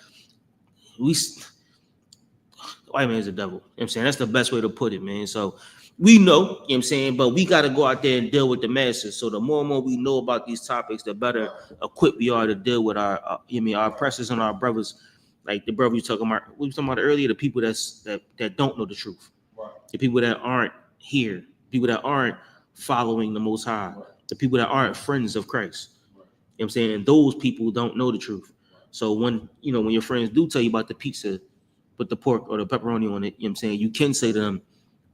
white man's a devil. You know what I'm saying? That's the best way to put it, man. So we know, you know what I'm saying, but we got to go out there and deal with the masses. So the more and more we know about these topics, the better equipped we are to deal with our oppressors and our brothers. Like the brother we were talking about earlier, the people that don't know the truth, right. The people that aren't here, people that aren't following the Most High, right. The people that aren't friends of Christ. Right. You know what I'm saying? And those people don't know the truth. Right. So when your friends do tell you about the pizza, put the pork or the pepperoni on it, you know what I'm saying? You can say to them,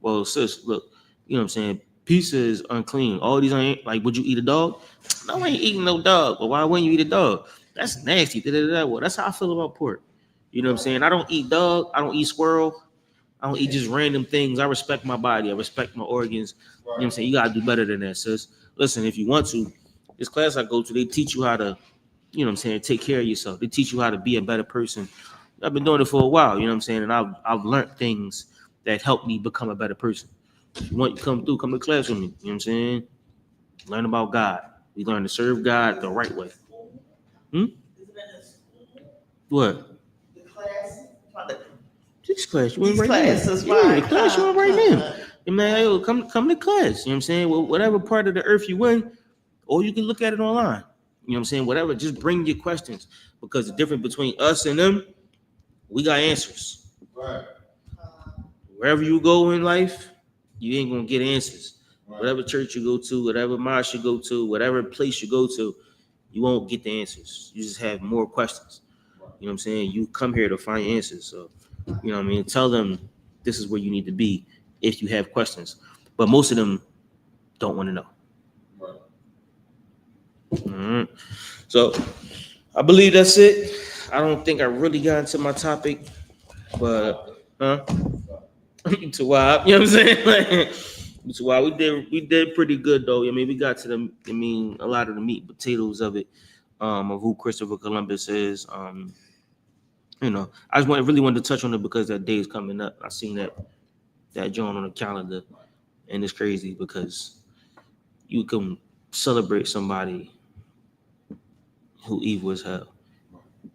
well, sis, look, you know what I'm saying? Pizza is unclean. All these ain't, like, would you eat a dog? No, I ain't eating no dog. But why wouldn't you eat a dog? That's nasty. Well, that's how I feel about pork. You know what I'm saying? I don't eat dog. I don't eat squirrel. I don't eat just random things. I respect my body. I respect my organs. You know what I'm saying? You got to do better than that, sis. Listen, if you want to, This class I go to, they teach you how to, you know what I'm saying, take care of yourself. They teach you how to be a better person. I've been doing it for a while, you know what I'm saying, and I've learned things that help me become a better person. If you want to come to class with me, you know what I'm saying? Learn about God. We learn to serve God the right way. What? The class. This class you in These right classes, now. right? Yeah, the class you in right now. And man, yo, come to class. You know what I'm saying? Well, whatever part of the earth you in, or you can look at it online. You know what I'm saying? Whatever, just bring your questions. Because the difference between us and them, we got answers. Right. Wherever you go in life, you ain't gonna get answers. Right. Whatever church you go to, whatever mosque you go to, whatever place you go to, you won't get the answers. You just have more questions. You know what I'm saying? You come here to find answers. So, you know what I mean? Tell them this is where you need to be if you have questions. But most of them don't want to know. Right. Mm-hmm. So I believe that's it. I don't think I really got into my topic, but to why, you know what I'm saying? Like, to why we did pretty good though. I mean, we got to a lot of the meat and potatoes of it, of who Christopher Columbus is. You know, I just really wanted to touch on it because that day is coming up. I seen that joint on the calendar, and it's crazy because you can celebrate somebody who evil as hell.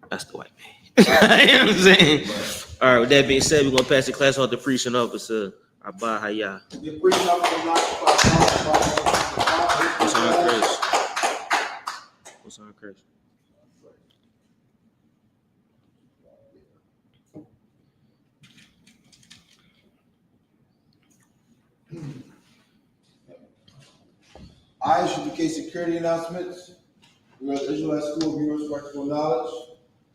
That's the white man. You know what I'm saying? All right, with that being said, we're gonna pass the class off to preaching officer Abahaya. What's on Chris? What's on Chris? I.S.U.P.K security announcements. We are the Israelite School of Universal Practical Knowledge.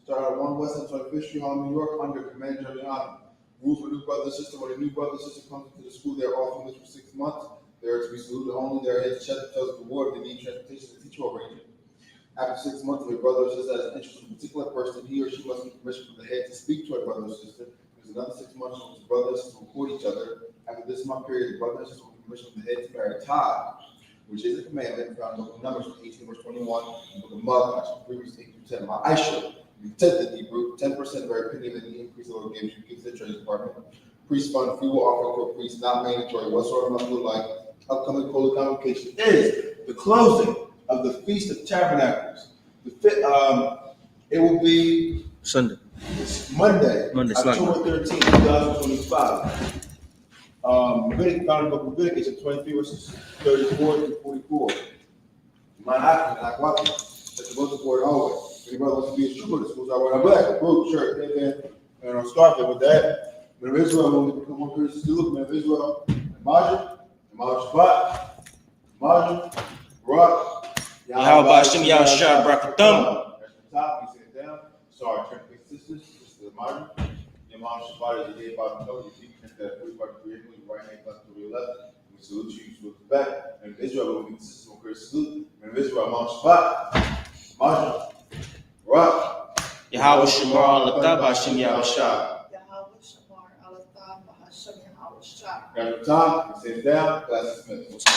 Started at 1 West and 25th Street, Harlem, New York, under Commander General YAHANNA. Rules for new brother and sister. When a new brother and sister comes into the school, they are off limits for 6 months. They are to be saluted only. They are here to check the tells the ward. They need transportation to teach or arrangement. After 6 months, if a brother or sister has an interest in a particular person, he or she must get permission from the head to speak to a brother or sister. There's another 6 months in which the brother and sister will court each other. After this month period, the brother and sister will get permission from the head to marry a tie, which is a commandment found in the book of Numbers 18, verse 21, and the book of Malachi, 3, verse 8 through 10. My I.S.U.P.K, the 10th in Hebrew, 10% of every penny that the increase the Lord gives you gives to the Treasury Department. Priest fund, free will offering for a priest, not mandatory whatsoever must look like. Upcoming holy convocation is the closing of the Feast of Tabernacles. It will be Monday, October 13, 2025. Leviticus, found in the book of Leviticus, 23 verses 34 to 44. My welcome. That's the most important always. Any brother wants to be a trooper, the schools are wearing black, blue shirt, and I'll start there with that. Men of Israel, when we become one person to look, men of Israel, Imagine, Shabbat, Imagine, Barak, Yahweh Hashem Yahshua Brakatham. That's the top, you sit down. Sorry, turn to your sisters, this is Imagine. Shabbat is your head, bottom, toe, your feet, that 45 degree angle, your right hand plus to your left. We salute you, salute the back. And Israel will be consistent with great salute. And Israel, Mount Shabbat, Imagine, Barak, Yahweh Shamar Alatab Hashem Yahshua. Grab your time, sit down, class is dismissed.